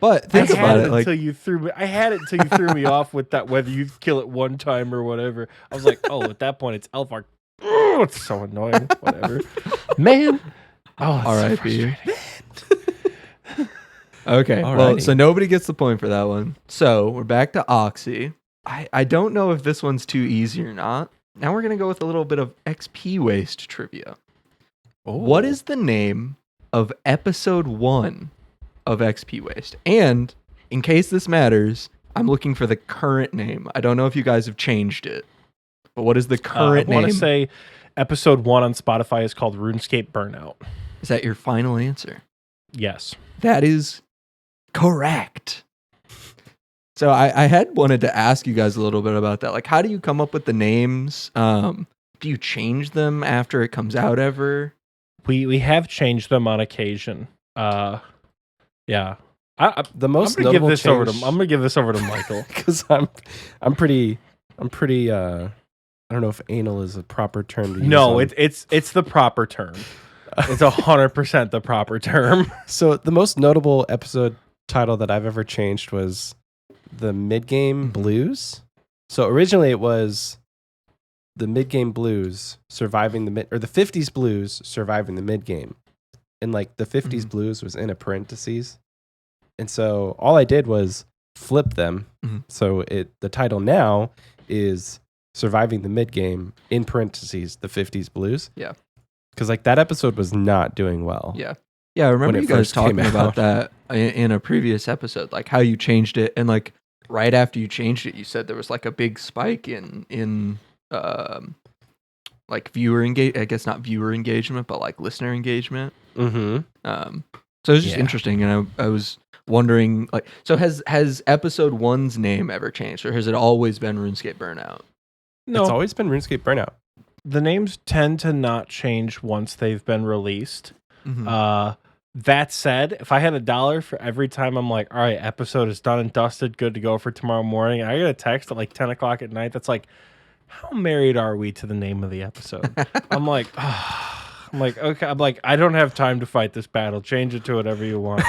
[SPEAKER 3] But think about it.
[SPEAKER 2] Until you threw me. I had it until you threw me off with that whether you kill it one time or whatever. I was like, oh, at that point it's Elvarg. Oh, it's so annoying. Whatever. Man. Oh,
[SPEAKER 3] all right, so okay.
[SPEAKER 1] Alrighty.
[SPEAKER 3] Well, so nobody gets the point for that one. So we're back to Oxie. I don't know if this one's too easy or not. Now we're going to go with a little bit of XP waste trivia. What is the name of episode 1 of Xpwaste? And in case this matters, I'm looking for the current name. I don't know if you guys have changed it, but what is the current
[SPEAKER 2] I want
[SPEAKER 3] name?
[SPEAKER 2] to say episode 1 on Spotify is called RuneScape Burnout.
[SPEAKER 3] Is that your final answer?
[SPEAKER 2] Yes.
[SPEAKER 3] That is correct. So I had wanted to ask you guys a little bit about that. Like, how do you come up with the names? Do you change them after it comes out ever?
[SPEAKER 2] We have changed them on occasion. Yeah.
[SPEAKER 1] The most
[SPEAKER 2] I'm gonna
[SPEAKER 1] notable
[SPEAKER 2] I'm gonna give this over to Michael.
[SPEAKER 1] because I'm pretty. I don't know if anal is a proper term to use.
[SPEAKER 2] No,
[SPEAKER 1] on-
[SPEAKER 2] it's the proper term. It's 100% the proper term.
[SPEAKER 1] So the most notable episode title that I've ever changed was the mid-game blues. So originally it was the mid-game blues surviving the 50s blues surviving the mid-game. And like the 50s blues was in a parentheses. And so all I did was flip them. So the title now is surviving the mid-game in parentheses the 50s blues.
[SPEAKER 3] Yeah.
[SPEAKER 1] Because like that episode was not doing well.
[SPEAKER 3] Yeah. Yeah, I remember
[SPEAKER 1] it
[SPEAKER 3] you guys
[SPEAKER 1] first came
[SPEAKER 3] talking about
[SPEAKER 1] out.
[SPEAKER 3] that in a previous episode, like how you changed it, and like right after you changed it, you said there was like a big spike in like viewer engagement. I guess not viewer engagement, but like listener engagement.
[SPEAKER 1] Mm-hmm.
[SPEAKER 3] So it was just interesting, and I was wondering, like, so has episode 1's name ever changed, or has it always been RuneScape Burnout?
[SPEAKER 2] No,
[SPEAKER 1] It's always been RuneScape Burnout.
[SPEAKER 2] the names tend to not change once they've been released.
[SPEAKER 3] Mhm.
[SPEAKER 2] That said, if I had $1 for every time I'm like, all right, episode is done and dusted, good to go for tomorrow morning, and I get a text at like 10 o'clock at night that's like, how married are we to the name of the episode? I'm like, okay. I'm like, I don't have time to fight this battle. Change it to whatever you want.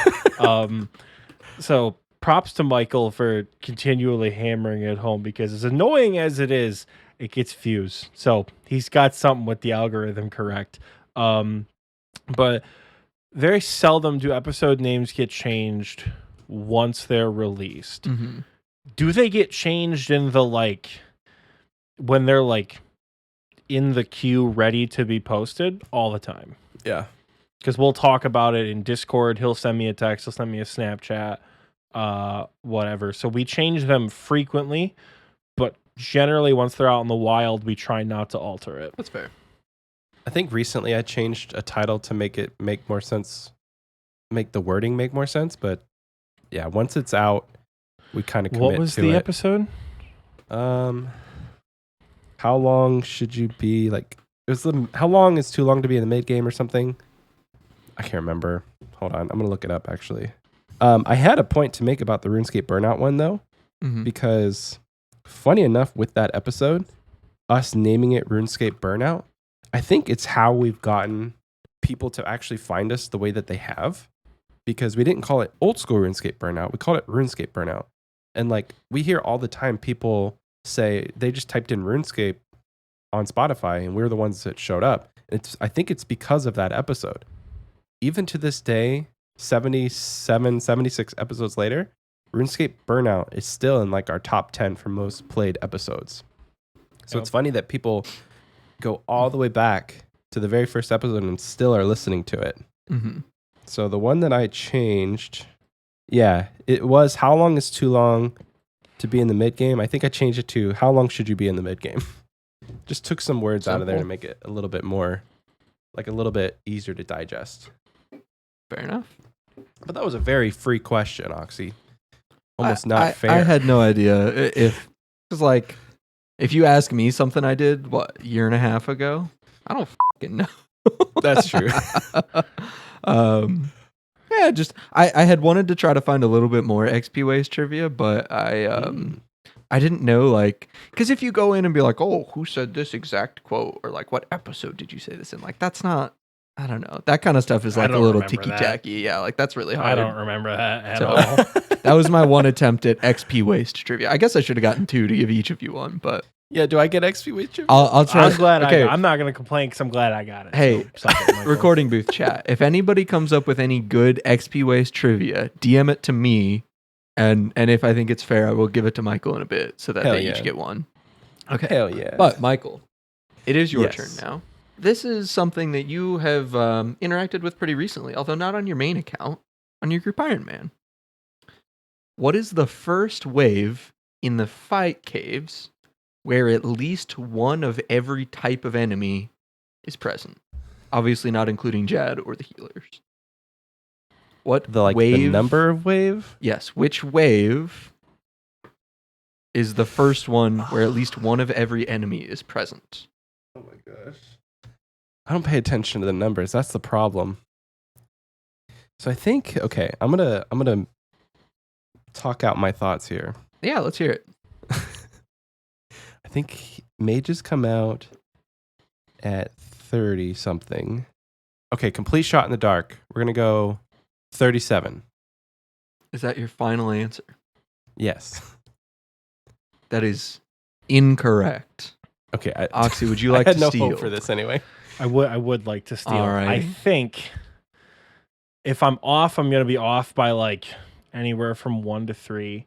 [SPEAKER 2] So props to Michael for continually hammering it home, because as annoying as it is, it gets views. So he's got something with the algorithm correct. But very seldom do episode names get changed once they're released.
[SPEAKER 3] Mm-hmm.
[SPEAKER 2] Do they get changed in the like when they're like in the queue ready to be posted? All the time.
[SPEAKER 1] Yeah.
[SPEAKER 2] Because we'll talk about it in Discord. He'll send me a text, he'll send me a Snapchat, whatever. So we change them frequently, but generally once they're out in the wild, we try not to alter it.
[SPEAKER 3] That's fair.
[SPEAKER 1] I think recently I changed a title to make it make more sense, make the wording make more sense. But yeah, once it's out, we kind of commit to it.
[SPEAKER 2] What was the episode?
[SPEAKER 1] How long should you be like? It was how long is too long to be in the mid game or something? I can't remember. Hold on, I'm gonna look it up actually. I had a point to make about the RuneScape Burnout one though, because funny enough, with that episode, us naming it RuneScape Burnout, I think it's how we've gotten people to actually find us the way that they have, because we didn't call it old school RuneScape Burnout. We called it RuneScape Burnout. And like we hear all the time people say they just typed in RuneScape on Spotify and we're the ones that showed up. I think it's because of that episode. Even to this day, 77, 76 episodes later, RuneScape Burnout is still in like our top 10 for most played episodes. So it's funny that people go all the way back to the very first episode and still are listening to it.
[SPEAKER 3] Mm-hmm.
[SPEAKER 1] So the one that I changed, yeah, it was how long is too long to be in the mid game. I think I changed it to how long should you be in the mid game. Just took some words out of there to make it a little bit more, like a little bit easier to digest.
[SPEAKER 3] Fair enough.
[SPEAKER 1] But that was a very free question, Oxie. Almost not fair.
[SPEAKER 3] I had no idea if it's like, if you ask me something I did, what, a year and a half ago, I don't fucking know.
[SPEAKER 1] That's true.
[SPEAKER 3] Yeah, just I had wanted to try to find a little bit more Xpwaste trivia, but I didn't know, like, because if you go in and be like, oh, who said this exact quote, or like, what episode did you say this in? Like, that's not, I don't know. That kind of stuff is like a little ticky tacky. Yeah, like that's really hard.
[SPEAKER 2] I don't remember that at
[SPEAKER 3] So-
[SPEAKER 2] all.
[SPEAKER 3] That was my one attempt at Xpwaste trivia. I guess I should have gotten 2 to give each of you one, but
[SPEAKER 1] Yeah, do I get XP with you?
[SPEAKER 3] I'll try.
[SPEAKER 2] I'm glad
[SPEAKER 3] Okay,
[SPEAKER 2] I'm not going to complain because I'm glad I got it.
[SPEAKER 3] Hey,
[SPEAKER 2] So, suck it, Michael.
[SPEAKER 3] recording booth chat. If anybody comes up with any good Xpwaste trivia, DM it to me, and if I think it's fair, I will give it to Michael in a bit so that
[SPEAKER 1] Hell
[SPEAKER 3] they
[SPEAKER 1] yeah.
[SPEAKER 3] each get one. Okay.
[SPEAKER 1] Hell yeah.
[SPEAKER 3] But Michael, it is your
[SPEAKER 1] Yes.
[SPEAKER 3] turn now. this is something that you have interacted with pretty recently, although not on your main account, on your group Iron Man. What is the first wave in the fight caves where at least one of every type of enemy is present? Obviously not including Jad or the healers. What
[SPEAKER 1] The
[SPEAKER 3] wave?
[SPEAKER 1] number of wave?
[SPEAKER 3] Yes, which wave is the first one where at least one of every enemy is present?
[SPEAKER 1] Oh my gosh. I don't pay attention to the numbers. That's the problem. So I think, okay, I'm gonna talk out my thoughts here.
[SPEAKER 3] Yeah, let's hear it.
[SPEAKER 1] I think mages come out at 30 something. Okay, complete shot in the dark. We're gonna go 37.
[SPEAKER 3] Is that your final answer?
[SPEAKER 1] Yes.
[SPEAKER 3] That is incorrect.
[SPEAKER 1] Okay,
[SPEAKER 3] Oxie, would you
[SPEAKER 1] I
[SPEAKER 3] like
[SPEAKER 1] had
[SPEAKER 3] to
[SPEAKER 1] no
[SPEAKER 3] steal?
[SPEAKER 1] hope for this anyway.
[SPEAKER 2] I would like to steal.
[SPEAKER 3] All right.
[SPEAKER 2] I think if I'm off, I'm gonna be off by like anywhere from 1 to 3.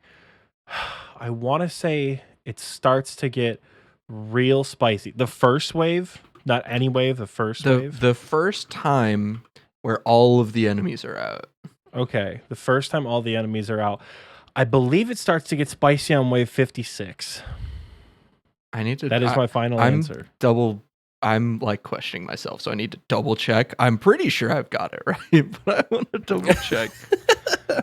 [SPEAKER 2] I want to say it starts to get real spicy. The first wave, not any wave. The first wave.
[SPEAKER 3] The first time where all of the enemies are out.
[SPEAKER 2] Okay, the first time all the enemies are out. I believe it starts to get spicy on wave 56.
[SPEAKER 3] I need to.
[SPEAKER 2] That is my final answer.
[SPEAKER 3] I'm like questioning myself, so I need to double check. I'm pretty sure I've got it right, but I want to double check.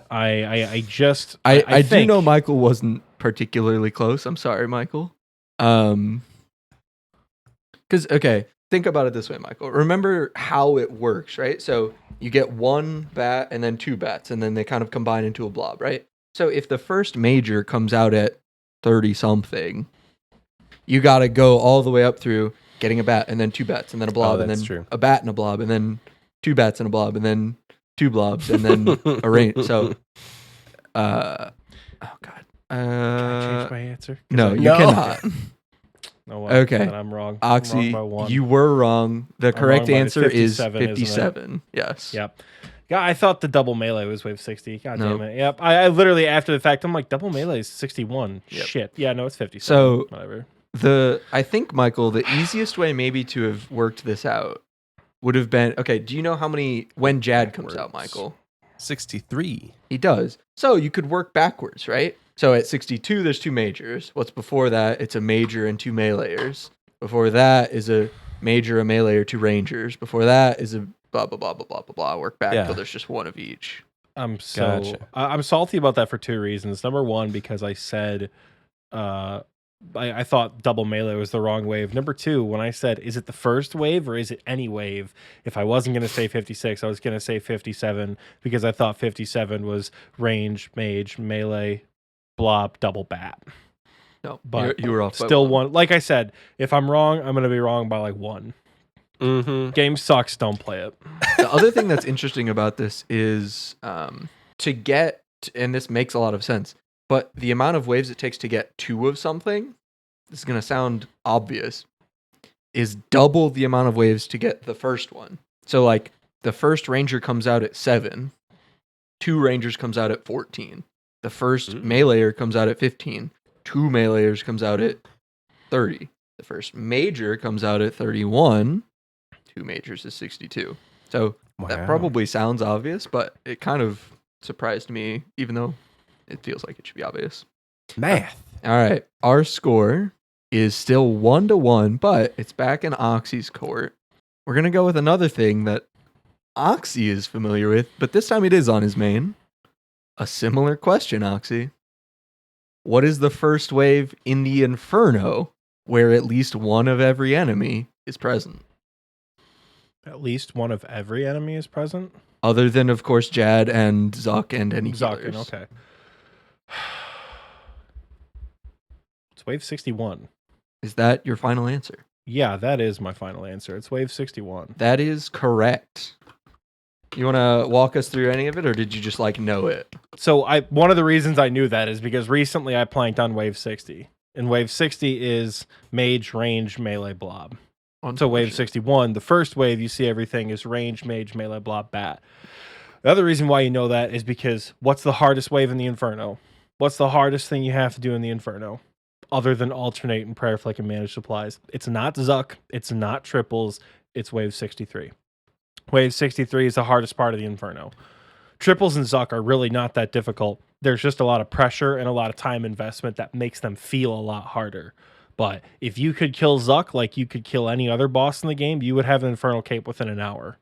[SPEAKER 2] I
[SPEAKER 3] do
[SPEAKER 2] think
[SPEAKER 3] know Michael wasn't particularly close. I'm sorry, Michael. Because okay, think about it this way, Michael. Remember how it works, right? So you get one bat and then two bats, and then they kind of combine into a blob, right? So if the first major comes out at 30 something, you got to go all the way up through getting a bat and then two bats and then a blob and then a bat and a blob and then two bats and a blob and then two blobs and then a rain. So, oh god.
[SPEAKER 2] Can I change my answer?
[SPEAKER 3] No, you cannot.
[SPEAKER 2] No, well,
[SPEAKER 3] Okay.
[SPEAKER 2] then I'm wrong.
[SPEAKER 3] Oxie,
[SPEAKER 2] I'm wrong by 1.
[SPEAKER 3] you were wrong. The correct
[SPEAKER 2] wrong by
[SPEAKER 3] answer is
[SPEAKER 2] 57, isn't it?
[SPEAKER 3] 57. Yes.
[SPEAKER 2] Yep. Yeah, I thought the double melee was wave 60. God
[SPEAKER 3] Nope.
[SPEAKER 2] damn it. Yep. I literally, after the fact, I'm like, double melee is 61.
[SPEAKER 3] Yep.
[SPEAKER 2] Shit. Yeah, no, it's 57.
[SPEAKER 3] So
[SPEAKER 2] whatever.
[SPEAKER 3] I think, Michael, the easiest way maybe to have worked this out would have been, okay, do you know how many, when Jad comes out, Michael?
[SPEAKER 1] 63.
[SPEAKER 3] He does. So you could work backwards, right? So at 62, there's two majors. What's before that? It's a major and two meleeers. Before that is a major, a meleeer, two rangers. Before that is a blah, blah, blah, blah, blah, blah, blah. Work back till there's just one of each.
[SPEAKER 2] I'm salty about that for 2 reasons. Number 1, because I said, I thought double melee was the wrong wave. Number 2, when I said, is it the first wave or is it any wave? If I wasn't going to say 56, I was going to say 57 because I thought 57 was range, mage, melee, blob, double bat.
[SPEAKER 3] No,
[SPEAKER 2] but
[SPEAKER 3] you were off.
[SPEAKER 2] Still one. Like I said, if I'm wrong, I'm going to be wrong by like 1.
[SPEAKER 1] Mm-hmm.
[SPEAKER 2] Game sucks. Don't play it.
[SPEAKER 3] The other thing that's interesting about this is to get, and this makes a lot of sense, but the amount of waves it takes to get 2 of something, this is going to sound obvious, is double the amount of waves to get the first one. So like the first ranger comes out at 7, 2 rangers comes out at 14. The first meleeer comes out at 15. 2 meleeers comes out at 30. The first major comes out at 31. 2 majors is 62. So that probably sounds obvious, but it kind of surprised me, even though it feels like it should be obvious.
[SPEAKER 1] Math.
[SPEAKER 3] All right. Our score is still 1-1, but it's back in Oxie's court. We're going to go with another thing that Oxie is familiar with, but this time it is on his main. A similar question, Oxie. What is the first wave in the Inferno where at least one of every enemy is present?
[SPEAKER 2] At least one of every enemy is present?
[SPEAKER 3] Other than, of course, Jad and Zuck and any healers.
[SPEAKER 2] Okay. It's wave 61.
[SPEAKER 3] Is that your final answer?
[SPEAKER 2] Yeah, that is my final answer. It's wave 61.
[SPEAKER 3] That is correct. You want to walk us through any of it, or did you just like know it?
[SPEAKER 2] So one of the reasons I knew that is because recently I planked on wave 60. And wave 60 is mage, range, melee, blob. So wave 61, the first wave you see everything is range, mage, melee, blob, bat. The other reason why you know that is because what's the hardest wave in the Inferno? What's the hardest thing you have to do in the Inferno? Other than alternate and prayer flick and manage supplies. It's not Zuck. It's not triples. it's wave 63. Wave 63 is the hardest part of the Inferno. Triples and Zuck are really not that difficult. There's just a lot of pressure and a lot of time investment that makes them feel a lot harder. But if you could kill Zuck like you could kill any other boss in the game, you would have an Infernal Cape within an hour.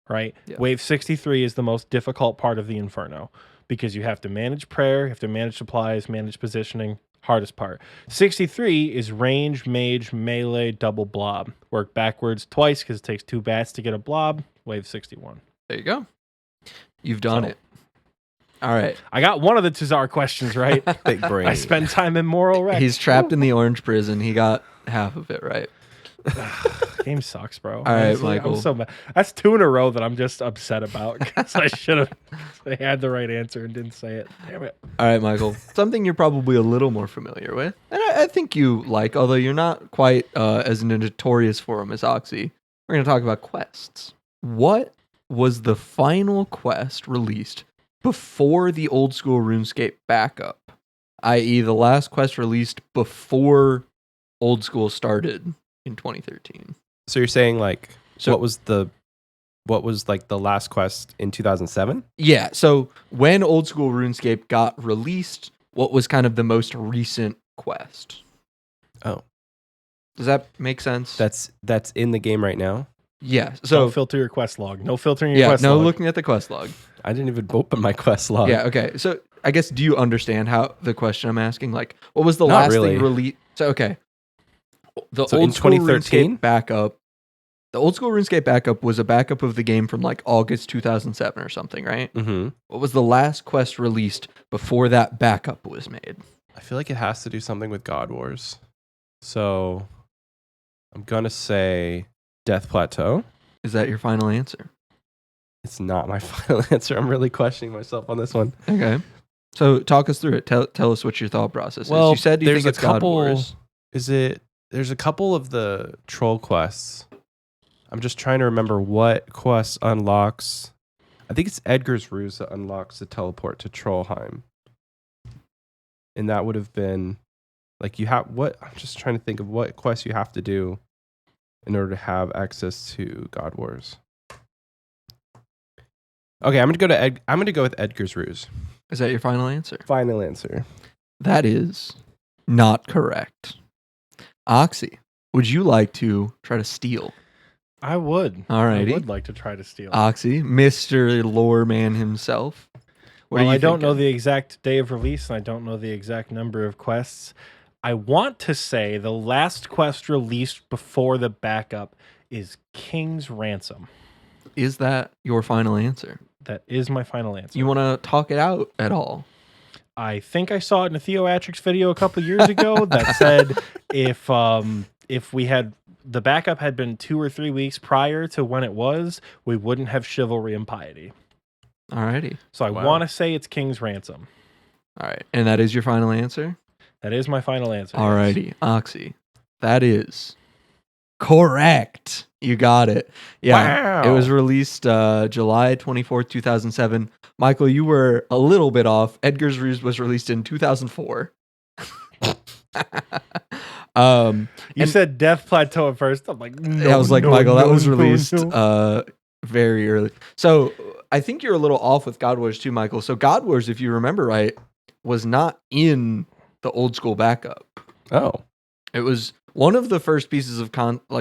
[SPEAKER 2] Right?
[SPEAKER 3] Yeah.
[SPEAKER 2] Wave 63 is the most difficult part of the Inferno because you have to manage prayer, you have to manage supplies, manage positioning. Hardest part. 63 is range, mage, melee, double blob. Work backwards twice because it takes 2 bats to get a blob. Wave 61.
[SPEAKER 3] There you go. You've done it. All right.
[SPEAKER 2] I got one of the Tazar questions right.
[SPEAKER 1] Big brain.
[SPEAKER 2] I spend time in Moral Wreck.
[SPEAKER 3] He's trapped in the orange prison. He got half of it right.
[SPEAKER 2] Game sucks, bro.
[SPEAKER 3] All right,
[SPEAKER 2] Honestly,
[SPEAKER 3] Michael.
[SPEAKER 2] I'm so mad. That's 2 in a row that I'm just upset about because I should have had the right answer and didn't say it. Damn it.
[SPEAKER 3] All right, Michael. Something you're probably a little more familiar with, and I think you like, although you're not quite as notorious for them as Oxie. We're going to talk about quests. What was the final quest released before the old school RuneScape backup? I.e., the last quest released before old school started in 2013.
[SPEAKER 1] So you're saying like
[SPEAKER 3] So-
[SPEAKER 1] what was like the last quest in 2007?
[SPEAKER 3] Yeah, so when old school RuneScape got released, what was kind of the most recent quest?
[SPEAKER 1] Oh.
[SPEAKER 3] Does that make sense?
[SPEAKER 1] That's in the game right now.
[SPEAKER 3] Yeah.
[SPEAKER 2] So
[SPEAKER 3] So
[SPEAKER 2] filter your quest log. No filtering your
[SPEAKER 3] yeah,
[SPEAKER 2] quest
[SPEAKER 3] no
[SPEAKER 2] log.
[SPEAKER 3] looking at the quest log.
[SPEAKER 1] I didn't even open my quest log.
[SPEAKER 3] Yeah, okay. So I guess, do you understand how the question I'm asking? Like, what was the
[SPEAKER 1] Not
[SPEAKER 3] last
[SPEAKER 1] really.
[SPEAKER 3] thing released? So okay. The
[SPEAKER 1] So in
[SPEAKER 3] old school
[SPEAKER 1] 2013?
[SPEAKER 3] RuneScape backup. The old school RuneScape backup was a backup of the game from like August 2007 or something, right?
[SPEAKER 1] Mm-hmm.
[SPEAKER 3] What was the last quest released before that backup was made?
[SPEAKER 1] I feel like it has to do something with God Wars. So I'm gonna say Death Plateau.
[SPEAKER 3] Is that your final answer?
[SPEAKER 1] It's not my final answer. I'm really questioning myself on this one.
[SPEAKER 3] Okay. So talk us through it. Tell us what your thought process is.
[SPEAKER 1] Well,
[SPEAKER 3] You said you
[SPEAKER 1] there's
[SPEAKER 3] think
[SPEAKER 1] a
[SPEAKER 3] it's God
[SPEAKER 1] couple-
[SPEAKER 3] Wars.
[SPEAKER 1] There's a couple of the troll quests. I'm just trying to remember what quest unlocks. I think it's Edgar's Ruse that unlocks the teleport to Trollheim. And that would have been like you have what I'm just trying to think of what quest you have to do in order to have access to God Wars. Okay, I'm gonna go with Edgar's Ruse.
[SPEAKER 3] Is that your final answer?
[SPEAKER 1] Final answer.
[SPEAKER 3] That is not correct. Oxie, would you like to try to steal?
[SPEAKER 2] I would.
[SPEAKER 3] Alrighty.
[SPEAKER 2] I would like to try to steal.
[SPEAKER 3] Oxie, Mr. Lore Man himself. What
[SPEAKER 2] Well,
[SPEAKER 3] are you
[SPEAKER 2] I don't know
[SPEAKER 3] thinking?
[SPEAKER 2] the exact day of release, and I don't know the exact number of quests. I want to say the last quest released before the backup is King's Ransom.
[SPEAKER 3] Is that your final answer?
[SPEAKER 2] That is my final answer.
[SPEAKER 3] You want to talk it out at all?
[SPEAKER 2] I think I saw it in a Theoatrix video a couple years ago that said if we had the backup had been 2 or 3 weeks prior to when it was, we wouldn't have Chivalry and Piety.
[SPEAKER 3] Alrighty.
[SPEAKER 2] So I
[SPEAKER 1] Wow.
[SPEAKER 2] want to say it's King's Ransom.
[SPEAKER 3] All right. And that is your final answer?
[SPEAKER 2] That is my final answer. yes.
[SPEAKER 3] Alrighty. Oxie, that is correct. You got it. Yeah.
[SPEAKER 1] Wow.
[SPEAKER 3] It was released July 24th, 2007. Michael, you were a little bit off. Edgar's Ruse was released in 2004.
[SPEAKER 2] You
[SPEAKER 3] And-
[SPEAKER 2] said Death Plateau at first. I'm like, no,
[SPEAKER 3] I was like,
[SPEAKER 2] no,
[SPEAKER 3] Michael, that
[SPEAKER 2] no,
[SPEAKER 3] was
[SPEAKER 2] no,
[SPEAKER 3] released
[SPEAKER 2] no.
[SPEAKER 3] very early. So I think you're a little off with God Wars too, Michael. So God Wars, if you remember right, was not in the old school backup.
[SPEAKER 1] Oh.
[SPEAKER 3] It was one of the first pieces of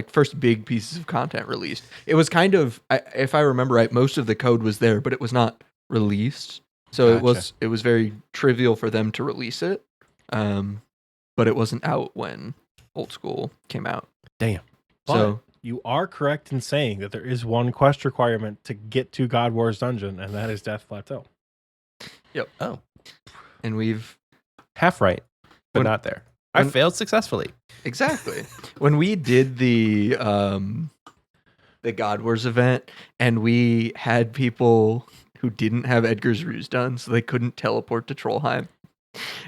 [SPEAKER 3] first big pieces of content released. It was kind of, if I remember right, most of the code was there, but it was not released. So
[SPEAKER 1] Gotcha.
[SPEAKER 3] it was very trivial for them to release it. But it wasn't out when old school came out.
[SPEAKER 1] Damn.
[SPEAKER 3] So
[SPEAKER 2] You are correct in saying that there is one quest requirement to get to God Wars Dungeon, and that is Death Plateau.
[SPEAKER 1] Oh.
[SPEAKER 3] and we've
[SPEAKER 1] Half right, but
[SPEAKER 3] When-
[SPEAKER 1] not there. I
[SPEAKER 3] when-
[SPEAKER 1] failed successfully.
[SPEAKER 3] exactly when we did the God Wars event, and we had people who didn't have Edgar's Ruse done, so they couldn't teleport to Trollheim.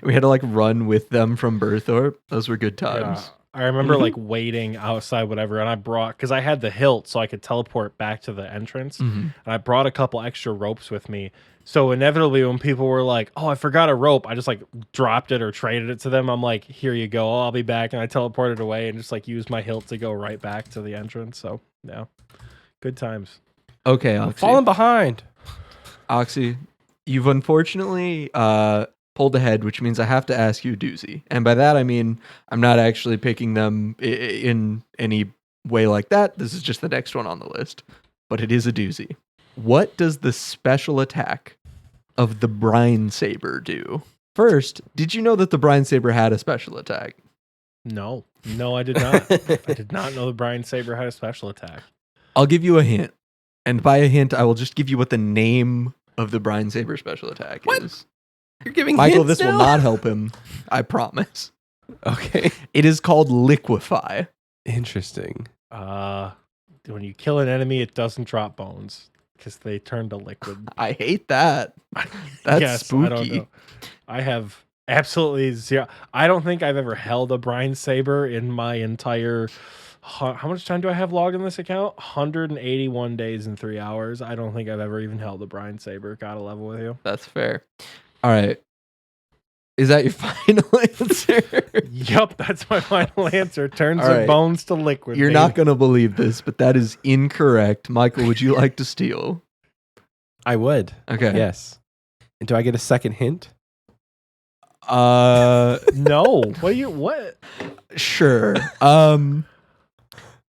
[SPEAKER 3] We had to like run with them from Berthorpe. Those were good times.
[SPEAKER 2] I remember like waiting outside, whatever, and I brought, because I had the hilt so I could teleport back to the entrance, and I brought a couple extra ropes with me. So inevitably, when people were like, "Oh, I forgot a rope," I just like dropped it or traded it to them. I'm like, "Here you go, I'll be back," and I teleported away and just like used my hilt to go right back to the entrance. So yeah, good times.
[SPEAKER 3] Okay, Oxy.
[SPEAKER 1] Falling behind.
[SPEAKER 3] Oxy, you've unfortunately pulled ahead, which means I have to ask you a doozy. And by that, I mean, I'm not actually picking them in any way like that. This is just the next one on the list. But it is a doozy. What does the special attack of the Brine Saber do? First, did you know that the Brine Saber had a special attack?
[SPEAKER 2] No, I did not. I did not know the Brine Saber had a special attack.
[SPEAKER 3] I'll give you a hint. And by a hint, I will just give you what the name of the Brine Saber special attack is.
[SPEAKER 1] You're giving
[SPEAKER 3] Michael,
[SPEAKER 1] hints
[SPEAKER 3] this will
[SPEAKER 1] now?
[SPEAKER 3] not help him. I promise.
[SPEAKER 1] Okay.
[SPEAKER 3] It is called Liquefy.
[SPEAKER 1] Interesting.
[SPEAKER 2] When you kill an enemy, it doesn't drop bones because they turn to liquid.
[SPEAKER 3] I hate that. That's
[SPEAKER 2] Yes,
[SPEAKER 3] spooky.
[SPEAKER 2] I don't know. I have absolutely zero. I don't think I've ever held a Brine Saber in my entire. How much time do I have logged in this account? 181 days and 3 hours. I don't think I've ever even held a Brine Saber. Gotta level with you.
[SPEAKER 3] That's fair. All right. Is that your final answer?
[SPEAKER 2] Yup, that's my final answer. Turns
[SPEAKER 3] All
[SPEAKER 2] the
[SPEAKER 3] right.
[SPEAKER 2] bones to liquid.
[SPEAKER 3] You're
[SPEAKER 2] baby.
[SPEAKER 3] not going to believe this, but that is incorrect. Michael, would you like to steal?
[SPEAKER 1] I would.
[SPEAKER 3] Okay.
[SPEAKER 1] Yes. And do I get a second hint?
[SPEAKER 2] No. What?
[SPEAKER 3] Sure.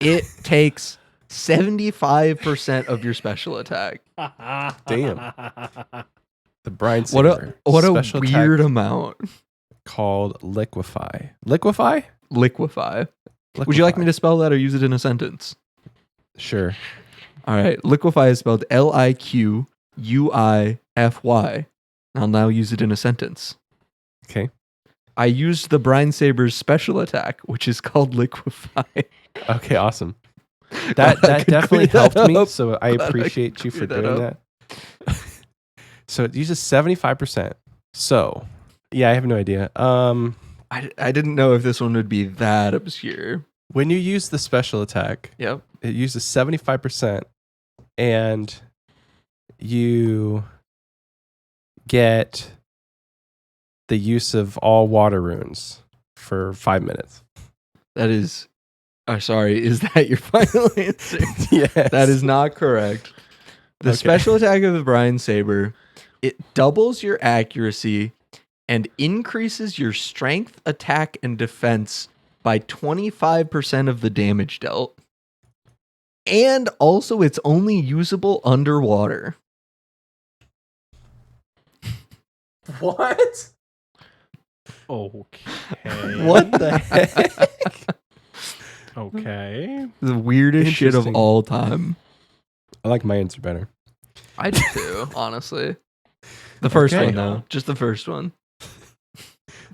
[SPEAKER 3] It takes 75% of your special attack.
[SPEAKER 1] Damn. The Brine
[SPEAKER 3] What
[SPEAKER 1] Saber.
[SPEAKER 3] a
[SPEAKER 1] Special
[SPEAKER 3] weird
[SPEAKER 1] attack
[SPEAKER 3] amount.
[SPEAKER 1] called Liquefy. Liquefy?
[SPEAKER 3] Liquefy. Would you like me to spell that or use it in a sentence?
[SPEAKER 1] Sure.
[SPEAKER 3] All right. Liquefy is spelled Liquuyfy. I'll now use it in a sentence.
[SPEAKER 1] Okay.
[SPEAKER 3] I used the Brine Saber's special attack, which is called Liquefy.
[SPEAKER 1] Okay, awesome. That
[SPEAKER 3] I could
[SPEAKER 1] definitely
[SPEAKER 3] clear that
[SPEAKER 1] helped me,
[SPEAKER 3] up.
[SPEAKER 1] so I
[SPEAKER 3] Glad I
[SPEAKER 1] appreciate
[SPEAKER 3] could
[SPEAKER 1] you for
[SPEAKER 3] clear
[SPEAKER 1] doing
[SPEAKER 3] that
[SPEAKER 1] that. So it uses 75%. So, yeah, I have no idea.
[SPEAKER 3] I didn't know if this one would be that obscure.
[SPEAKER 1] When you use the special attack,
[SPEAKER 3] Yep.
[SPEAKER 1] it uses 75%, and you get the use of all water runes for 5 minutes.
[SPEAKER 3] That is. Sorry, is that your final answer?
[SPEAKER 1] Yes.
[SPEAKER 3] That is not correct. The
[SPEAKER 1] Okay.
[SPEAKER 3] special attack of the Brine Saber, it doubles your accuracy and increases your strength, attack, and defense by 25% of the damage dealt. And also, it's only usable underwater.
[SPEAKER 1] What?
[SPEAKER 2] Okay.
[SPEAKER 1] What the heck?
[SPEAKER 2] Okay.
[SPEAKER 3] The weirdest shit of
[SPEAKER 1] Interesting.
[SPEAKER 3] all time.
[SPEAKER 1] I like my answer better.
[SPEAKER 3] I do too, honestly. The first
[SPEAKER 1] Okay.
[SPEAKER 3] one, though. Just the first one.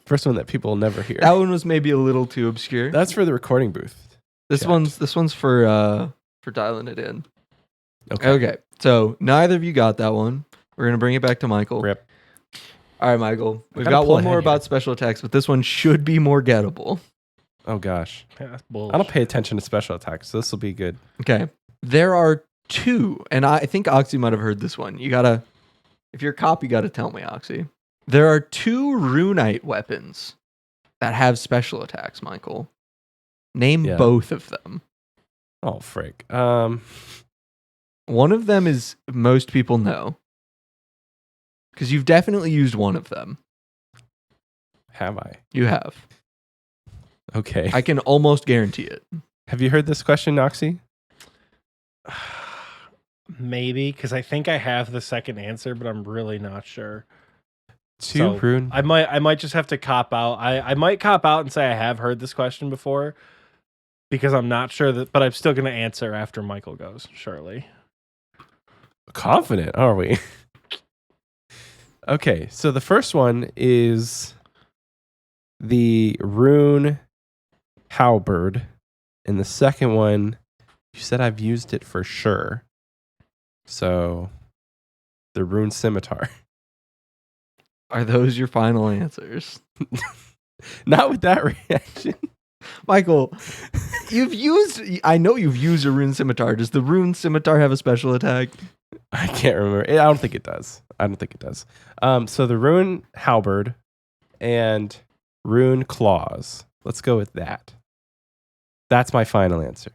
[SPEAKER 1] First one that people will never hear.
[SPEAKER 3] That one was maybe a little too obscure.
[SPEAKER 1] That's for the recording booth.
[SPEAKER 3] This
[SPEAKER 1] check.
[SPEAKER 3] one's for dialing it in.
[SPEAKER 1] Okay.
[SPEAKER 3] Okay. So neither of you got that one. We're gonna bring it back to Michael.
[SPEAKER 1] Rip.
[SPEAKER 3] All right, Michael. We've
[SPEAKER 1] Gotta
[SPEAKER 3] got
[SPEAKER 1] pull
[SPEAKER 3] one more
[SPEAKER 1] ahead here.
[SPEAKER 3] about special attacks, but this one should be more gettable.
[SPEAKER 1] Oh gosh.
[SPEAKER 2] Yeah, that's
[SPEAKER 1] I
[SPEAKER 2] bullshit.
[SPEAKER 1] don't pay attention to special attacks, so this will be good.
[SPEAKER 3] Okay. There are two, and I think Oxy might have heard this one. You gotta, if you're a cop, you gotta tell me, Oxy. There are two runite weapons that have special attacks, Michael. Name
[SPEAKER 1] Yeah.
[SPEAKER 3] both of them.
[SPEAKER 1] Oh frick.
[SPEAKER 3] One of them is most people know. Because you've definitely used one of them.
[SPEAKER 1] Have I?
[SPEAKER 3] You have.
[SPEAKER 1] Okay.
[SPEAKER 3] I can almost guarantee it.
[SPEAKER 1] Have you heard this question, Oxy?
[SPEAKER 2] Maybe, because I think I have the second answer, but I'm really not sure.
[SPEAKER 1] Two
[SPEAKER 2] So,
[SPEAKER 1] rune.
[SPEAKER 2] I might just have to cop out. I might cop out and say I have heard this question before because I'm not sure that, but I'm still going to answer after Michael goes, surely.
[SPEAKER 1] Confident, are we? Okay, so the first one is the rune halberd, and the second one, you said I've used it for sure. So, the rune scimitar.
[SPEAKER 3] Are those your final answers?
[SPEAKER 1] Not with that reaction.
[SPEAKER 3] Michael, I know you've used a rune scimitar. Does the rune scimitar have a special attack?
[SPEAKER 1] I can't remember. I don't think it does. So the rune halberd and rune claws. Let's go with that. That's my final answer.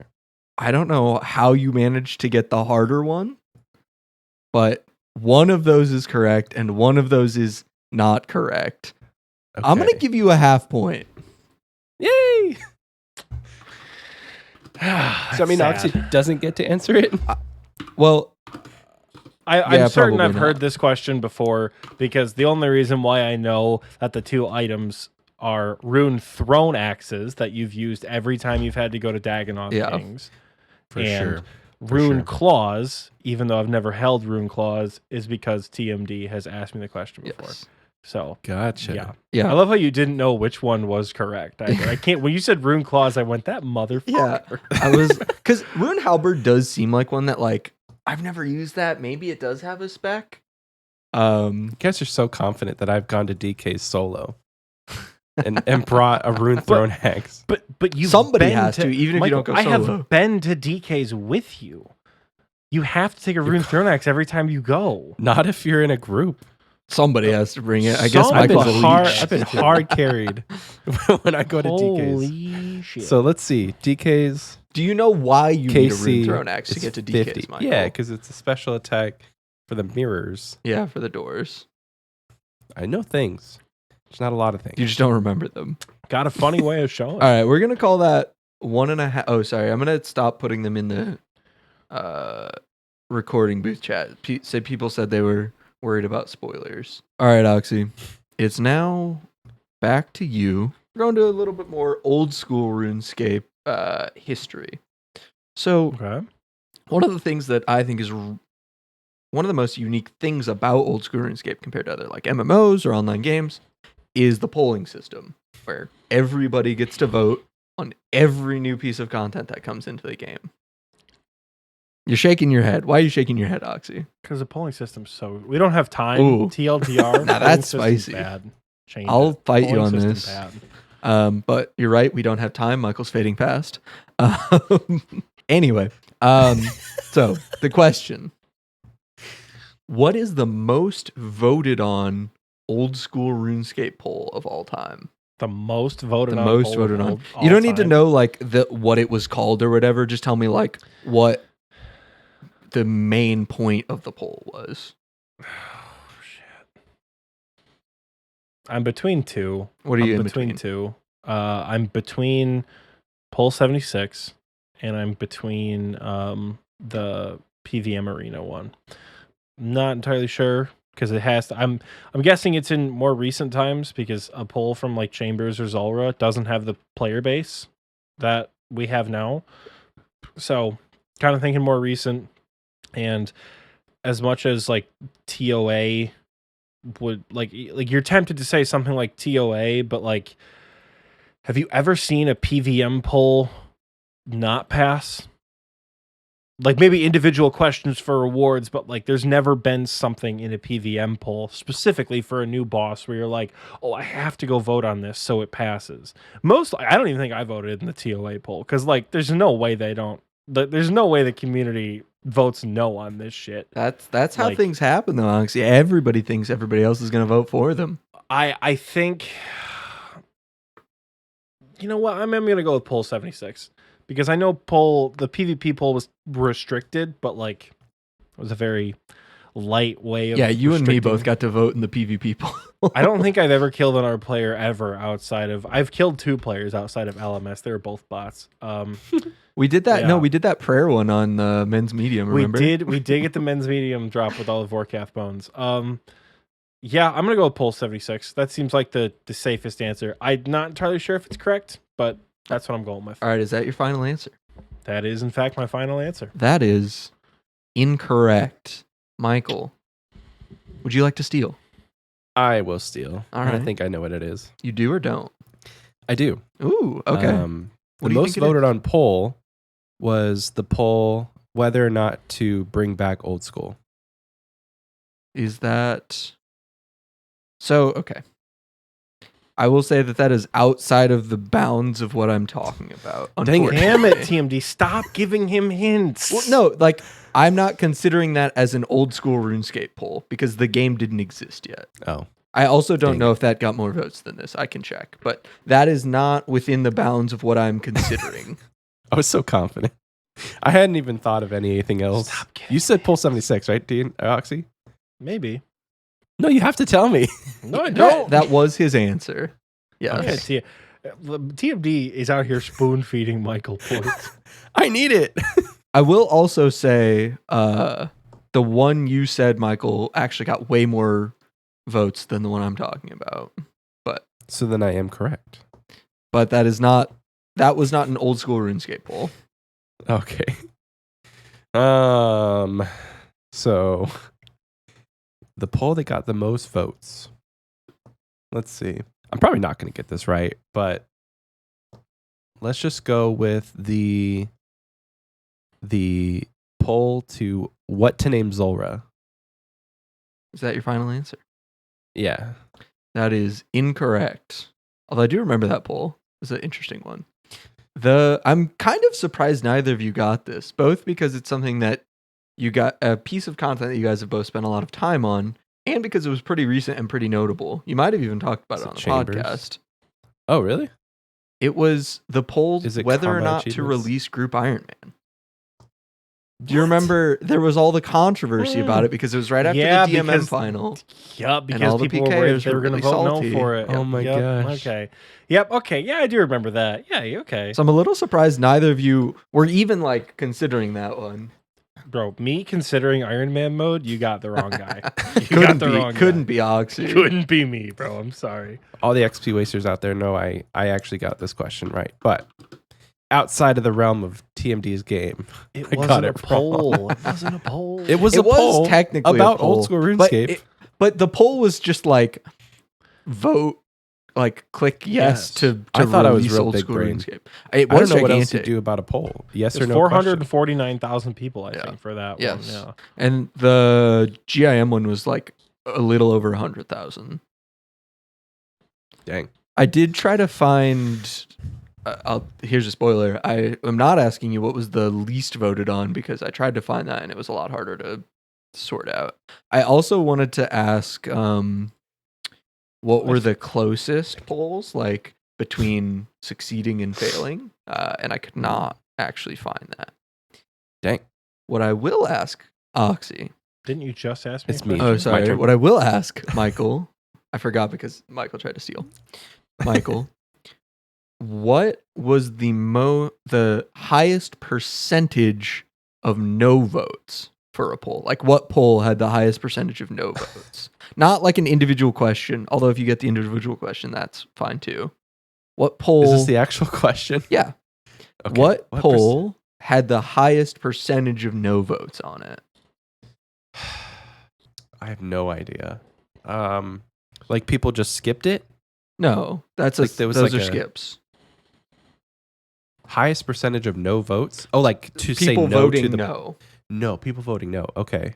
[SPEAKER 3] I don't know how you managed to get the harder one, but one of those is correct and one of those is not correct.
[SPEAKER 1] Okay.
[SPEAKER 3] I'm going to give you a half point.
[SPEAKER 1] Yay! So I mean, Oxie doesn't get to answer it.
[SPEAKER 3] Well,
[SPEAKER 2] I'm certain
[SPEAKER 3] probably
[SPEAKER 2] I've heard
[SPEAKER 3] not.
[SPEAKER 2] this question before, because the only reason why I know that the two items are rune thrown axes that you've used every time you've had to go to Dagon things.
[SPEAKER 1] For
[SPEAKER 2] and
[SPEAKER 1] sure.
[SPEAKER 2] Rune
[SPEAKER 1] sure.
[SPEAKER 2] claws, even though I've never held rune claws, is because TMD has asked me the question before.
[SPEAKER 3] Yes.
[SPEAKER 2] So
[SPEAKER 1] Gotcha.
[SPEAKER 2] yeah.
[SPEAKER 3] Yeah.
[SPEAKER 2] I love how you didn't know which one was correct either. I can't. When you said rune claws, I went, that motherfucker.
[SPEAKER 3] Yeah. I was, because rune halberd does seem like one that, like, I've never used that. Maybe it does have a spec.
[SPEAKER 1] You guys are so confident that I've gone to DK's solo and brought a rune thrown axe.
[SPEAKER 2] But you
[SPEAKER 3] Somebody has to, even if you
[SPEAKER 2] Michael,
[SPEAKER 3] don't go
[SPEAKER 2] I
[SPEAKER 3] solo.
[SPEAKER 2] have been to DK's with you. You have to take a rune thrown axe every time you go.
[SPEAKER 1] Not if you're in a group.
[SPEAKER 3] Somebody has to bring it. I guess
[SPEAKER 2] Somebody-
[SPEAKER 3] Michael's a leech.
[SPEAKER 1] I've been hard carried when I go to DK's.
[SPEAKER 2] Holy shit.
[SPEAKER 1] So let's see. DK's
[SPEAKER 3] Do you know why you need a
[SPEAKER 1] KC
[SPEAKER 3] rune thrown axe to
[SPEAKER 1] is
[SPEAKER 3] get to
[SPEAKER 1] 50.
[SPEAKER 3] DK's, Michael?
[SPEAKER 1] Yeah, because it's a special attack for the mirrors.
[SPEAKER 3] Yeah, for the doors.
[SPEAKER 1] I know things. There's not a lot of things.
[SPEAKER 3] You just don't remember them.
[SPEAKER 2] got a funny way of showing.
[SPEAKER 3] All right, we're gonna call that 1.5. Oh, sorry, I'm gonna stop putting them in the recording booth chat. People said they were worried about spoilers. All right, Oxie, it's now back to you. We're going to a little bit more old school RuneScape history. So,
[SPEAKER 2] Okay.
[SPEAKER 3] one of the things that I think is one of the most unique things about old school RuneScape compared to other like MMOs or online games is the polling system, where everybody gets to vote on every new piece of content that comes into the game. You're shaking your head. Why are you shaking your head, Oxie?
[SPEAKER 2] Because the polling system's so... We don't have time.
[SPEAKER 3] Ooh.
[SPEAKER 2] TLDR.
[SPEAKER 3] Now
[SPEAKER 2] polling
[SPEAKER 3] that's
[SPEAKER 2] system's
[SPEAKER 3] spicy.
[SPEAKER 2] Bad. Change
[SPEAKER 3] I'll
[SPEAKER 2] it.
[SPEAKER 3] fight you
[SPEAKER 2] Polling
[SPEAKER 3] on
[SPEAKER 2] system
[SPEAKER 3] this.
[SPEAKER 2] bad.
[SPEAKER 3] But you're right. We don't have time. Michael's fading fast. Anyway, so the question: what is the most voted on old school RuneScape poll of all time?
[SPEAKER 2] The most voted
[SPEAKER 3] The
[SPEAKER 2] on.
[SPEAKER 3] most
[SPEAKER 2] poll
[SPEAKER 3] voted
[SPEAKER 2] of
[SPEAKER 3] on.
[SPEAKER 2] all
[SPEAKER 3] You don't need to
[SPEAKER 2] time.
[SPEAKER 3] know like what it was called or whatever. Just tell me like what the main point of the poll was.
[SPEAKER 2] Oh, shit. I'm between two.
[SPEAKER 3] What are you
[SPEAKER 2] I'm
[SPEAKER 3] in
[SPEAKER 2] between
[SPEAKER 3] between?
[SPEAKER 2] two. I'm between Pole 76 and I'm between the PVM Arena one. Not entirely sure because it has to, I'm guessing it's in more recent times because a poll from like Chambers or Zulrah doesn't have the player base that we have now. So kind of thinking more recent. And as much as like TOA would like you're tempted to say something like TOA, but like, have you ever seen a PVM poll not pass? Like maybe individual questions for rewards, but like there's never been something in a PVM poll specifically for a new boss where you're like, oh, I have to go vote on this so it passes. I don't even think I voted in the TOA poll because like there's no way there's no way the community votes no on this shit.
[SPEAKER 3] That's how
[SPEAKER 2] Like-
[SPEAKER 3] things happen though, Oxy. Everybody thinks everybody else is going to vote for them.
[SPEAKER 2] I think, you know what? I'm going to go with poll 76 because I know the PvP poll was restricted, but like it was a very light way of
[SPEAKER 3] Yeah, you and me
[SPEAKER 2] restricting-
[SPEAKER 3] both got to vote in the PvP poll.
[SPEAKER 2] I don't think I've ever killed another player ever outside of I've killed 2 players outside of LMS. They were both bots.
[SPEAKER 3] We did that.
[SPEAKER 2] Yeah.
[SPEAKER 3] No, we did that prayer one on men's medium. Remember?
[SPEAKER 2] We did get the men's medium drop with all the Vorkath bones. Yeah, I'm gonna go with poll 76. That seems like the safest answer. I'm not entirely sure if it's correct, but that's what I'm going with.
[SPEAKER 3] All right, is that your final answer?
[SPEAKER 2] That is in fact my final answer.
[SPEAKER 3] That is incorrect. Michael, would you like to steal?
[SPEAKER 1] I will steal.
[SPEAKER 3] All
[SPEAKER 1] I
[SPEAKER 3] right.
[SPEAKER 1] think I know what it is.
[SPEAKER 3] You do or don't?
[SPEAKER 1] I do.
[SPEAKER 3] Ooh, okay.
[SPEAKER 1] The
[SPEAKER 3] What do you
[SPEAKER 1] most
[SPEAKER 3] think it
[SPEAKER 1] voted
[SPEAKER 3] is?
[SPEAKER 1] on poll was the poll whether or not to bring back old school.
[SPEAKER 3] Is that so? Okay. I will say that is outside of the bounds of what I'm talking about.
[SPEAKER 1] Dang it.
[SPEAKER 2] Damn it, TMD. Stop giving him hints.
[SPEAKER 3] Well, no, like I'm not considering that as an old school RuneScape poll because the game didn't exist yet.
[SPEAKER 1] Oh.
[SPEAKER 3] I also don't
[SPEAKER 1] Dang
[SPEAKER 3] know if that got more votes than this. I can check, but that is not within the bounds of what I'm considering.
[SPEAKER 1] I was so confident. I hadn't even thought of anything else.
[SPEAKER 2] Stop kidding
[SPEAKER 1] You said poll 76, right, Oxie?
[SPEAKER 2] Maybe.
[SPEAKER 1] No, you have to tell me.
[SPEAKER 2] No, I don't.
[SPEAKER 3] That was his answer. Yeah.
[SPEAKER 2] Okay, TMD is out here spoon feeding Michael points.
[SPEAKER 1] I need it.
[SPEAKER 3] I will also say the one you said, Michael, actually got way more votes than the one I'm talking about.
[SPEAKER 1] So then I am correct.
[SPEAKER 3] But that was not an old school RuneScape poll.
[SPEAKER 1] Okay. So the poll that got the most votes. Let's see. I'm probably not going to get this right, but let's just go with the poll to what to name Zulrah.
[SPEAKER 3] Is that your final answer?
[SPEAKER 1] Yeah.
[SPEAKER 3] That is incorrect. Although I do remember that poll. It's an interesting one. I'm kind of surprised neither of you got this, both because it's something that you got a piece of content that you guys have both spent a lot of time on, and because it was pretty recent and pretty notable. You might have even talked about it on the podcast.
[SPEAKER 1] Oh, really?
[SPEAKER 3] It was the poll
[SPEAKER 1] Is it
[SPEAKER 3] whether or
[SPEAKER 1] combat
[SPEAKER 3] not to
[SPEAKER 1] achievements?
[SPEAKER 3] release Group Iron Man. Do you remember there was all the controversy about it because it was right after
[SPEAKER 2] Yeah,
[SPEAKER 3] the DMM
[SPEAKER 2] because-
[SPEAKER 3] final?
[SPEAKER 2] Yup, because
[SPEAKER 3] all the
[SPEAKER 2] people were worried
[SPEAKER 3] PKers
[SPEAKER 2] they were
[SPEAKER 3] were
[SPEAKER 2] going to
[SPEAKER 3] really
[SPEAKER 2] vote
[SPEAKER 3] salty.
[SPEAKER 2] no for it.
[SPEAKER 1] Oh my gosh.
[SPEAKER 2] Okay. Yep. Okay. Yeah, I do remember that. Yeah. Okay.
[SPEAKER 3] So I'm a little surprised neither of you were even like considering that one.
[SPEAKER 2] Bro, me considering Iron Man mode, you got the wrong guy. You
[SPEAKER 3] Couldn't
[SPEAKER 2] got the
[SPEAKER 3] be,
[SPEAKER 2] wrong
[SPEAKER 3] couldn't
[SPEAKER 2] guy.
[SPEAKER 3] be Oxy.
[SPEAKER 2] Couldn't be me, bro. I'm sorry.
[SPEAKER 1] All the XP wasters out there know I actually got this question right. But outside of the realm of TMD's game,
[SPEAKER 2] It
[SPEAKER 1] I
[SPEAKER 2] wasn't
[SPEAKER 1] got
[SPEAKER 2] a
[SPEAKER 1] it wrong.
[SPEAKER 2] poll. It wasn't a poll.
[SPEAKER 1] it was
[SPEAKER 3] It
[SPEAKER 1] a
[SPEAKER 3] was
[SPEAKER 1] poll
[SPEAKER 3] technically a
[SPEAKER 1] about
[SPEAKER 3] poll,
[SPEAKER 1] old school
[SPEAKER 3] but
[SPEAKER 1] RuneScape.
[SPEAKER 3] But the poll was just like vote, like click yes, to
[SPEAKER 1] I thought I was
[SPEAKER 3] release
[SPEAKER 1] real
[SPEAKER 3] old
[SPEAKER 1] big
[SPEAKER 3] school
[SPEAKER 1] brain.
[SPEAKER 3] RuneScape. It
[SPEAKER 1] I
[SPEAKER 3] was
[SPEAKER 1] don't know what else to
[SPEAKER 3] gigantic.
[SPEAKER 1] do about a poll. Yes or
[SPEAKER 2] There's
[SPEAKER 1] no question.
[SPEAKER 2] 449,000 people, I
[SPEAKER 3] Yeah.
[SPEAKER 2] think, for that
[SPEAKER 3] Yes.
[SPEAKER 2] one. Yeah.
[SPEAKER 3] And the GIM one was like a little over 100,000.
[SPEAKER 1] Dang.
[SPEAKER 3] I did try to find. Here's a spoiler. I am not asking you what was the least voted on because I tried to find that and it was a lot harder to sort out. I also wanted to ask what were the closest polls like between succeeding and failing, and I could not actually find that.
[SPEAKER 1] Dang.
[SPEAKER 3] What I will ask Oxy.
[SPEAKER 2] Didn't you just ask me?
[SPEAKER 1] It's
[SPEAKER 2] a
[SPEAKER 1] me.
[SPEAKER 2] question?
[SPEAKER 3] Oh,
[SPEAKER 1] My
[SPEAKER 3] sorry.
[SPEAKER 1] turn.
[SPEAKER 3] What I will ask Michael. I forgot because Michael tried to steal. Michael, what was the highest percentage of no votes for a poll? Like what poll had the highest percentage of no votes? Not like an individual question, although if you get the individual question, that's fine too. What poll?
[SPEAKER 1] Is this the actual question?
[SPEAKER 3] Yeah.
[SPEAKER 1] Okay.
[SPEAKER 3] What
[SPEAKER 1] perc-
[SPEAKER 3] poll had the highest percentage of no votes on it?
[SPEAKER 1] I have no idea. Like people just skipped it.
[SPEAKER 3] No, that's
[SPEAKER 1] Like, there was
[SPEAKER 3] those
[SPEAKER 1] like
[SPEAKER 3] are
[SPEAKER 1] a-
[SPEAKER 3] skips.
[SPEAKER 1] Highest percentage of no votes. Oh, like to say
[SPEAKER 3] People
[SPEAKER 1] no
[SPEAKER 3] voting
[SPEAKER 1] to the
[SPEAKER 3] no.
[SPEAKER 1] No, people voting no. Okay.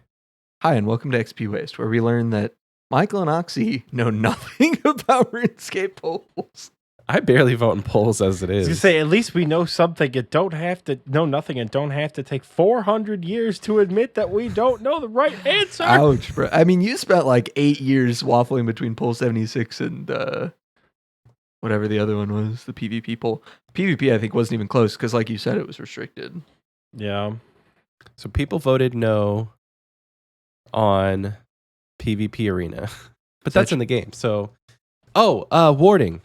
[SPEAKER 3] Hi, and welcome to Xpwaste, where we learn that Michael and Oxy know nothing about RuneScape polls.
[SPEAKER 1] I barely vote in polls as it
[SPEAKER 2] I was gonna
[SPEAKER 1] is.
[SPEAKER 2] say, at least we know something and don't have to know nothing and don't have to take 400 years to admit that we don't know the right answer.
[SPEAKER 3] Ouch, bro. I mean, you spent like 8 years waffling between poll 76 and whatever the other one was, the PvP poll. PvP, I think, wasn't even close because, like you said, it was restricted.
[SPEAKER 2] Yeah.
[SPEAKER 1] So people voted no on PvP Arena, but that's in the game. So, warding.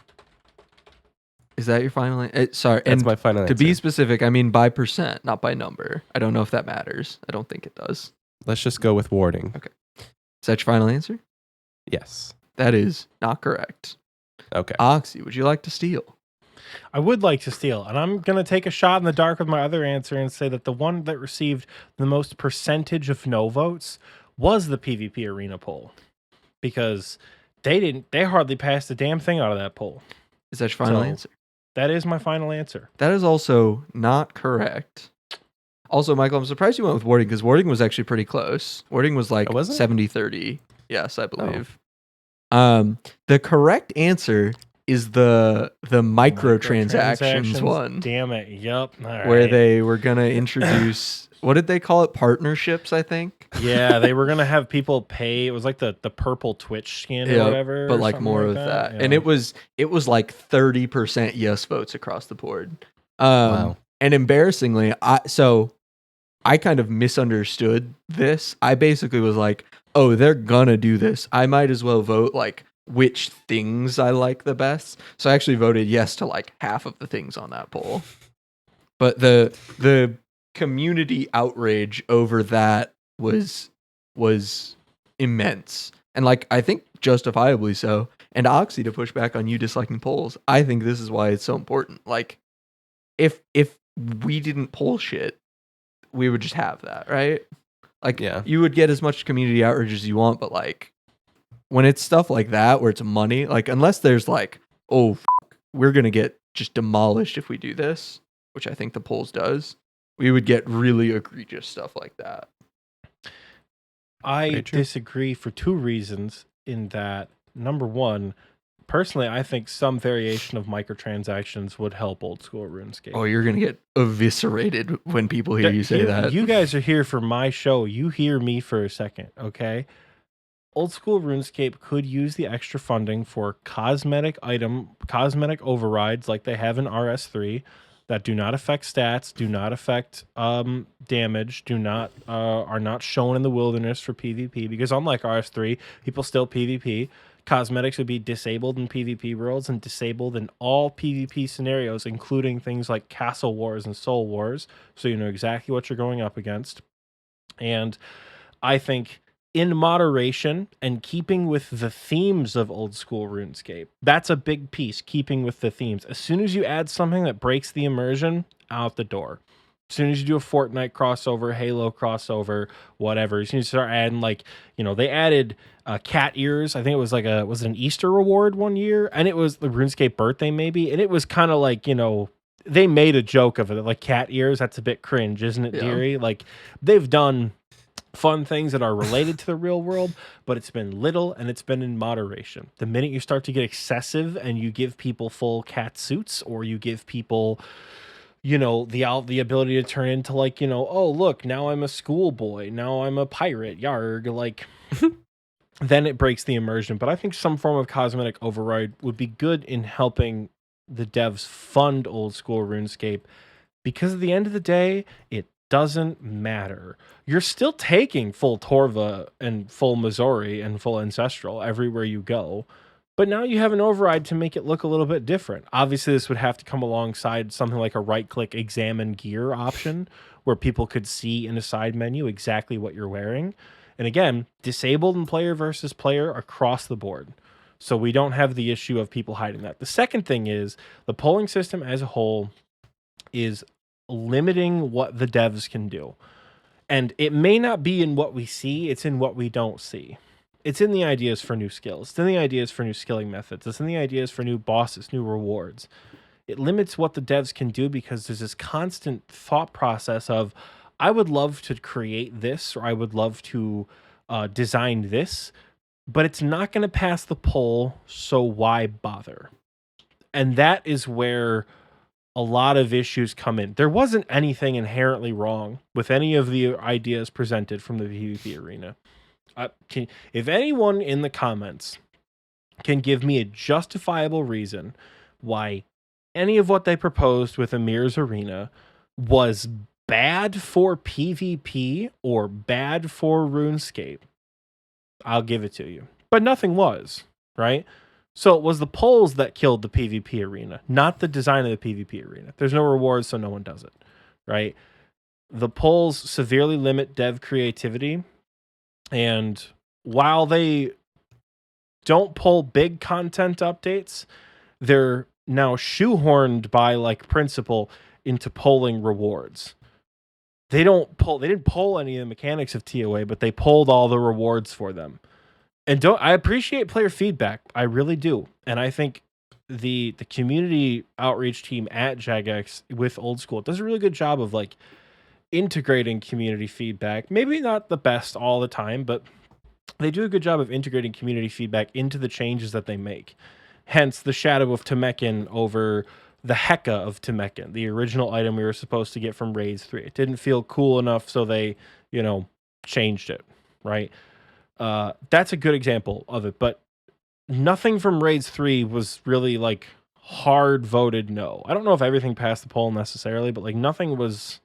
[SPEAKER 3] Is that your final? Sorry,
[SPEAKER 1] That's
[SPEAKER 3] and
[SPEAKER 1] my final
[SPEAKER 3] to
[SPEAKER 1] answer.
[SPEAKER 3] be specific, I mean by percent, not by number. I don't know if that matters. I don't think it does.
[SPEAKER 1] Let's just go with warding.
[SPEAKER 3] Is that your final answer?
[SPEAKER 1] Yes.
[SPEAKER 3] That is not correct.
[SPEAKER 1] Okay.
[SPEAKER 3] Oxy, would you like to steal?
[SPEAKER 2] I would like to steal, and I'm going to take a shot in the dark with my other answer and say that the one that received the most percentage of no votes was the PvP Arena poll, because they hardly passed a damn thing out of that poll.
[SPEAKER 3] Is that your final
[SPEAKER 2] So-
[SPEAKER 3] answer?
[SPEAKER 2] That is my final answer.
[SPEAKER 3] That is also not correct. Also, Michael, I'm surprised you went with warding because warding was actually pretty close. Warding was like
[SPEAKER 1] Oh, was it?
[SPEAKER 3] 70-30. Yes, I believe. The correct answer is the microtransactions one.
[SPEAKER 2] Damn it. Yep. All right.
[SPEAKER 3] Where they were gonna introduce what did they call it? Partnerships, I think.
[SPEAKER 2] Yeah, they were gonna have people pay. It was like the purple Twitch skin or whatever.
[SPEAKER 3] But
[SPEAKER 2] or
[SPEAKER 3] like
[SPEAKER 2] something
[SPEAKER 3] more
[SPEAKER 2] like
[SPEAKER 3] of that.
[SPEAKER 2] Yeah.
[SPEAKER 3] And it was like 30% yes votes across the board.
[SPEAKER 1] Wow.
[SPEAKER 3] And embarrassingly, I kind of misunderstood this. I basically was like, oh, they're gonna do this. I might as well vote like which things I like the best. So I actually voted yes to like half of the things on that poll. But the community outrage over that was immense. And like I think justifiably so. And Oxie, to push back on you disliking polls, I think this is why it's so important. Like if we didn't poll shit, we would just have that, right? Like you would get as much community outrage as you want, but like when it's stuff like that where it's money, like unless there's like, oh, we're gonna get just demolished if we do this, which I think the polls does, we would get really egregious stuff like that.
[SPEAKER 2] I disagree for two reasons. In that, number one, personally, I think some variation of microtransactions would help old school RuneScape.
[SPEAKER 3] Oh, you're gonna get eviscerated when people hear you say that.
[SPEAKER 2] You guys are here for my show. You hear me for a second, okay? Old school RuneScape could use the extra funding for cosmetic overrides like they have in RS3 that do not affect stats, do not affect damage, are not shown in the wilderness for PvP, because unlike RS3, people still PvP. Cosmetics would be disabled in PvP worlds and disabled in all PvP scenarios, including things like Castle Wars and Soul Wars, so you know exactly what you're going up against. And I think in moderation and keeping with the themes of old school RuneScape, that's a big piece, keeping with the themes. As soon as you add something that breaks the immersion, out the door. As soon as you do a Fortnite crossover, Halo crossover, whatever, as soon as you start adding, like, you know, they added cat ears. I think it was like was it an Easter reward one year? And it was the RuneScape birthday maybe. And it was kind of like, you know, they made a joke of it, like cat ears. That's a bit cringe, isn't it, dearie? Like they've done fun things that are related to the real world, but it's been little and it's been in moderation. The minute you start to get excessive and you give people full cat suits, or you give people, you know, the ability to turn into like, you know, oh look, now I'm a schoolboy, now I'm a pirate, yarg, like then it breaks the immersion. But I think some form of cosmetic override would be good in helping the devs fund old school RuneScape, because at the end of the day, it doesn't matter. You're still taking full Torva and full Missouri and full Ancestral everywhere you go, but now you have an override to make it look a little bit different. Obviously, this would have to come alongside something like a right-click examine gear option, where people could see in a side menu exactly what you're wearing. And again, disabled in player versus player across the board. So we don't have the issue of people hiding that. The second thing is the polling system as a whole is limiting what the devs can do. And it may not be in what we see, it's in what we don't see. It's in the ideas for new skills. It's in the ideas for new skilling methods. It's in the ideas for new bosses, new rewards. It limits what the devs can do because there's this constant thought process of, I would love to create this, or I would love to design this, but it's not going to pass the poll, so why bother? And that is where a lot of issues come in. There wasn't anything inherently wrong with any of the ideas presented from the PvP arena. If anyone in the comments can give me a justifiable reason why any of what they proposed with Amir's arena was bad for PvP or bad for RuneScape, I'll give it to you. But nothing was, right? So it was the polls that killed the PvP arena, not the design of the PvP arena. There's no rewards, so no one does it, right? The polls severely limit dev creativity. And while they don't pull big content updates, they're now shoehorned by like principle into polling rewards. They didn't pull any of the mechanics of TOA, but they pulled all the rewards for them. And I appreciate player feedback. I really do. And I think the community outreach team at Jagex with Old School does a really good job of like integrating community feedback. Maybe not the best all the time, but they do a good job of integrating community feedback into the changes that they make. hence the Shadow of Temekin over the Heka of Temekin, the original item we were supposed to get from Raids 3. It didn't feel cool enough, so they, changed it, right? That's a good example of it, but nothing from Raids 3 was really like hard voted no. I don't know if everything passed the poll necessarily, but like nothing was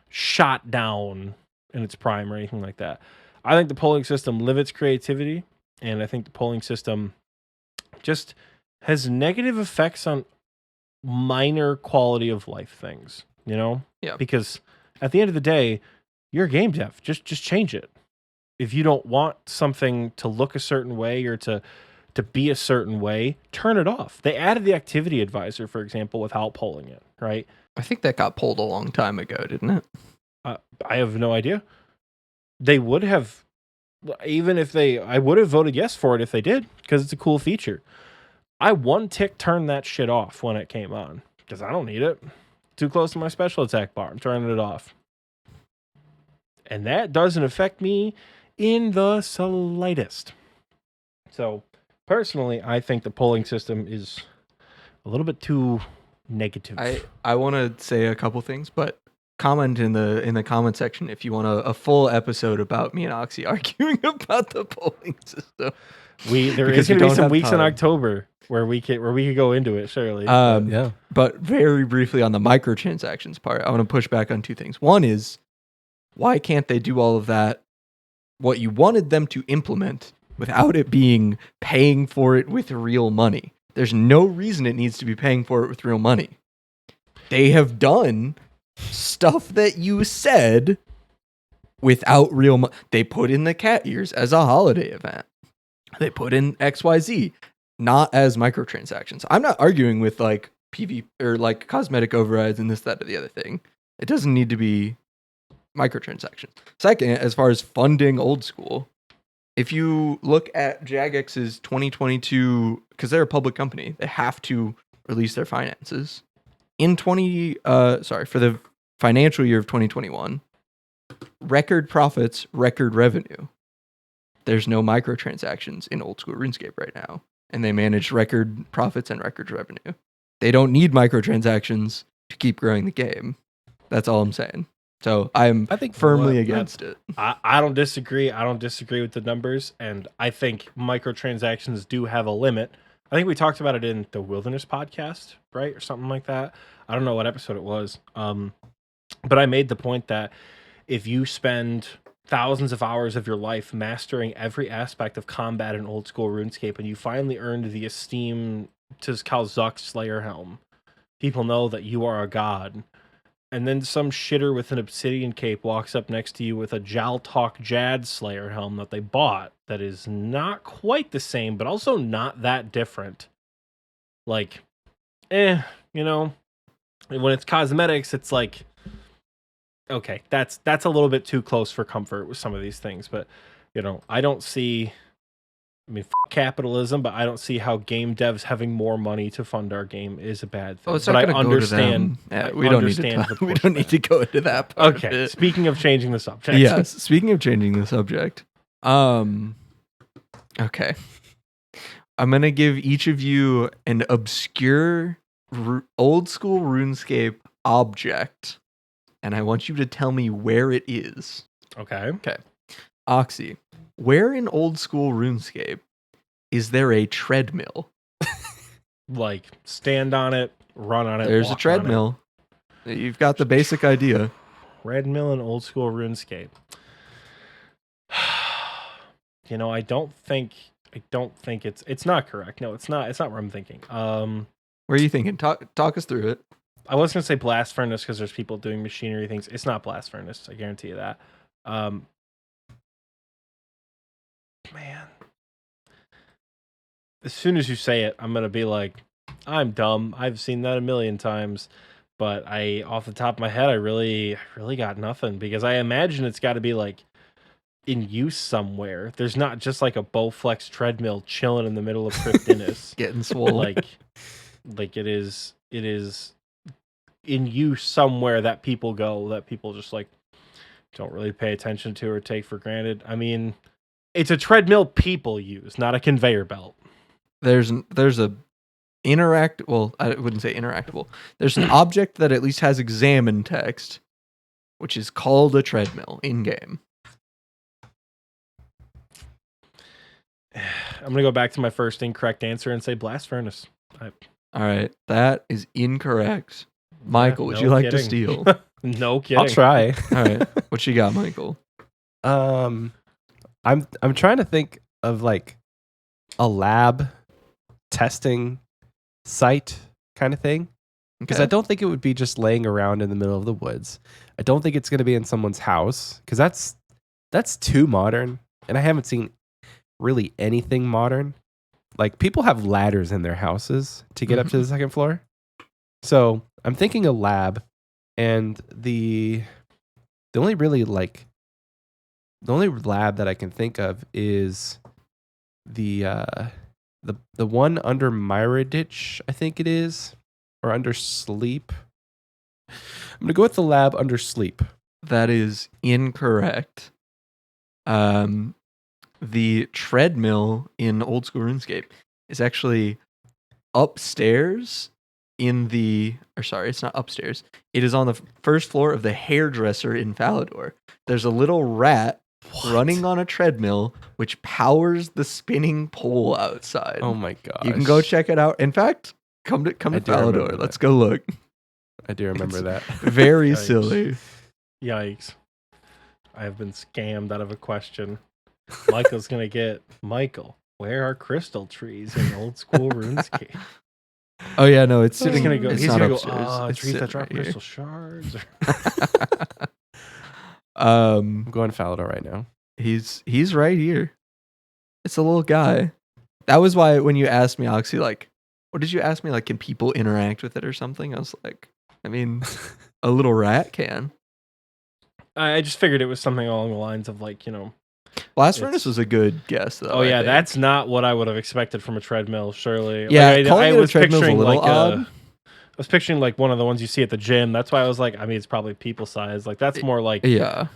[SPEAKER 2] shot down in its prime or anything like that. I think the polling system limits creativity, and I think the polling system just has negative effects on minor quality of life things,
[SPEAKER 3] Yeah.
[SPEAKER 2] Because at the end of the day, you're a game dev. Just change it. If you don't want something to look a certain way or to be a certain way, turn it off. They added the activity advisor, for example, without polling it, right?
[SPEAKER 3] I think that got pulled a long time ago, didn't it?
[SPEAKER 2] I have no idea. They would have, I would have voted yes for it if they did, because it's a cool feature. I one tick turned that shit off when it came on, because I don't need it. Too close to my special attack bar. I'm turning it off. And that doesn't affect me in the slightest. So, personally, I think the polling system is a little bit too negative.
[SPEAKER 3] I want to say a couple things, but comment in the comment section if you want a full episode about me and Oxie arguing about the polling system.
[SPEAKER 2] There
[SPEAKER 3] Because
[SPEAKER 2] is going
[SPEAKER 3] we
[SPEAKER 2] to be
[SPEAKER 3] don't
[SPEAKER 2] some
[SPEAKER 3] have
[SPEAKER 2] weeks in
[SPEAKER 3] time.
[SPEAKER 2] October where we could go into it, surely.
[SPEAKER 1] Yeah.
[SPEAKER 3] But very briefly on the microtransactions part, I want to push back on two things. One is, why can't they do all of that, what you wanted them to implement, without it being paying for it with real money? There's no reason it needs to be paying for it with real money. They have done stuff that you said without real money. They put in the cat ears as a holiday event. They put in XYZ, not as microtransactions. I'm not arguing with like PV or like cosmetic overrides and this, that, or the other thing. It doesn't need to be microtransactions. Second, as far as funding old school, if you look at Jagex's 2022, because they're a public company, they have to release their finances. For the financial year of 2021, record profits, record revenue. There's no microtransactions in old school RuneScape right now, and they manage record profits and record revenue. They don't need microtransactions to keep growing the game. That's all I'm saying. So I think firmly against it.
[SPEAKER 2] I don't disagree. I don't disagree with the numbers, and I think microtransactions do have a limit. I think we talked about it in the Wilderness podcast, right, or something like that. I don't know what episode it was, but I made the point that if you spend thousands of hours of your life mastering every aspect of combat in old school RuneScape, and you finally earned the esteem to Kalzuk's Slayer Helm, people know that you are a god. And then some shitter with an obsidian cape walks up next to you with a Jaltalk Jad Slayer helm that they bought that is not quite the same, but also not that different. Like, when it's cosmetics, it's like, okay, that's a little bit too close for comfort with some of these things. But, I don't see... capitalism, but I don't see how game devs having more money to fund our game is a bad thing.
[SPEAKER 3] Oh, it's not
[SPEAKER 2] but
[SPEAKER 3] going
[SPEAKER 2] I
[SPEAKER 3] to go to them.
[SPEAKER 2] understand.
[SPEAKER 3] Yeah, we don't need to go into that part.
[SPEAKER 2] Okay, speaking of changing the subject.
[SPEAKER 3] Yes, speaking of changing the subject. Okay. I'm going to give each of you an obscure old school RuneScape object, and I want you to tell me where it is.
[SPEAKER 2] Okay.
[SPEAKER 3] Oxie, where in old school RuneScape is there a treadmill?
[SPEAKER 2] Like, stand on it, run on it.
[SPEAKER 3] There's a treadmill. You've got the basic idea.
[SPEAKER 2] Treadmill in old school RuneScape. I don't think it's not correct. No, it's not what I'm thinking.
[SPEAKER 3] Where are you thinking? Talk us through it.
[SPEAKER 2] I was gonna say blast furnace because there's people doing machinery things. It's not blast furnace. I guarantee you that. Man, as soon as you say it, I'm gonna be like, I'm dumb. I've seen that a million times, but off the top of my head, I really got nothing, because I imagine it's got to be like in use somewhere. There's not just like a Bowflex treadmill chilling in the middle of Cryptinus,
[SPEAKER 3] getting swollen.
[SPEAKER 2] like it is in use somewhere that people go, that people just like don't really pay attention to or take for granted. I mean, it's a treadmill people use, not a conveyor belt.
[SPEAKER 3] There's a well, I wouldn't say interactable. There's an object that at least has examine text, which is called a treadmill in game.
[SPEAKER 2] I'm gonna go back to my first incorrect answer and say blast furnace.
[SPEAKER 3] All right, that is incorrect. Michael, would you like to steal?
[SPEAKER 2] No kidding.
[SPEAKER 1] I'll try.
[SPEAKER 3] All right, what you got, Michael?
[SPEAKER 1] I'm trying to think of like a lab testing site kind of thing, because I don't think it would be just laying around in the middle of the woods. I don't think it's going to be in someone's house, because that's too modern, and I haven't seen really anything modern. Like, people have ladders in their houses to get up to the second floor. So I'm thinking a lab, and the only lab that I can think of is the one under Myraditch, I think it is, or under Sleep. I'm gonna go with the lab under Sleep.
[SPEAKER 3] That is incorrect. The treadmill in old school RuneScape is actually upstairs it's not upstairs. It is on the first floor of the hairdresser in Falador. There's a little rat running on a treadmill, which powers the spinning pole outside.
[SPEAKER 1] Oh my god!
[SPEAKER 3] You can go check it out. In fact, come to Falador. Let's go look.
[SPEAKER 1] I do remember that.
[SPEAKER 3] Very
[SPEAKER 2] Yikes.
[SPEAKER 3] silly.
[SPEAKER 2] Yikes! I have been scammed out of a question. Michael's gonna get Michael. Where are crystal trees in old school RuneScape?
[SPEAKER 3] Oh yeah, no, it's
[SPEAKER 2] He's
[SPEAKER 3] sitting.
[SPEAKER 2] gonna go.
[SPEAKER 3] It's
[SPEAKER 2] He's
[SPEAKER 3] not
[SPEAKER 2] gonna
[SPEAKER 3] upstairs.
[SPEAKER 2] go.
[SPEAKER 3] It's
[SPEAKER 2] Trees that
[SPEAKER 3] sitting
[SPEAKER 2] drop
[SPEAKER 3] right here.
[SPEAKER 2] crystal shards.
[SPEAKER 1] I'm going Falador right now.
[SPEAKER 3] He's right here. It's a little guy. That was why when you asked me, Oxie, like, what did you ask me? Like, can people interact with it or something? I was like, I mean, a little rat can.
[SPEAKER 2] I just figured it was something along the lines of like,
[SPEAKER 3] Blast Furnace was a good guess, though.
[SPEAKER 2] Oh yeah,
[SPEAKER 3] I think.
[SPEAKER 2] that's not what I would have expected from a treadmill. Surely,
[SPEAKER 3] Yeah,
[SPEAKER 2] like,
[SPEAKER 3] calling
[SPEAKER 2] I
[SPEAKER 3] it a
[SPEAKER 2] was
[SPEAKER 3] treadmill's a
[SPEAKER 2] picturing
[SPEAKER 3] little
[SPEAKER 2] like
[SPEAKER 3] odd.
[SPEAKER 2] I was picturing like one of the ones you see at the gym. That's why I was like, I mean, it's probably people size. Like that's more like
[SPEAKER 3] Yeah.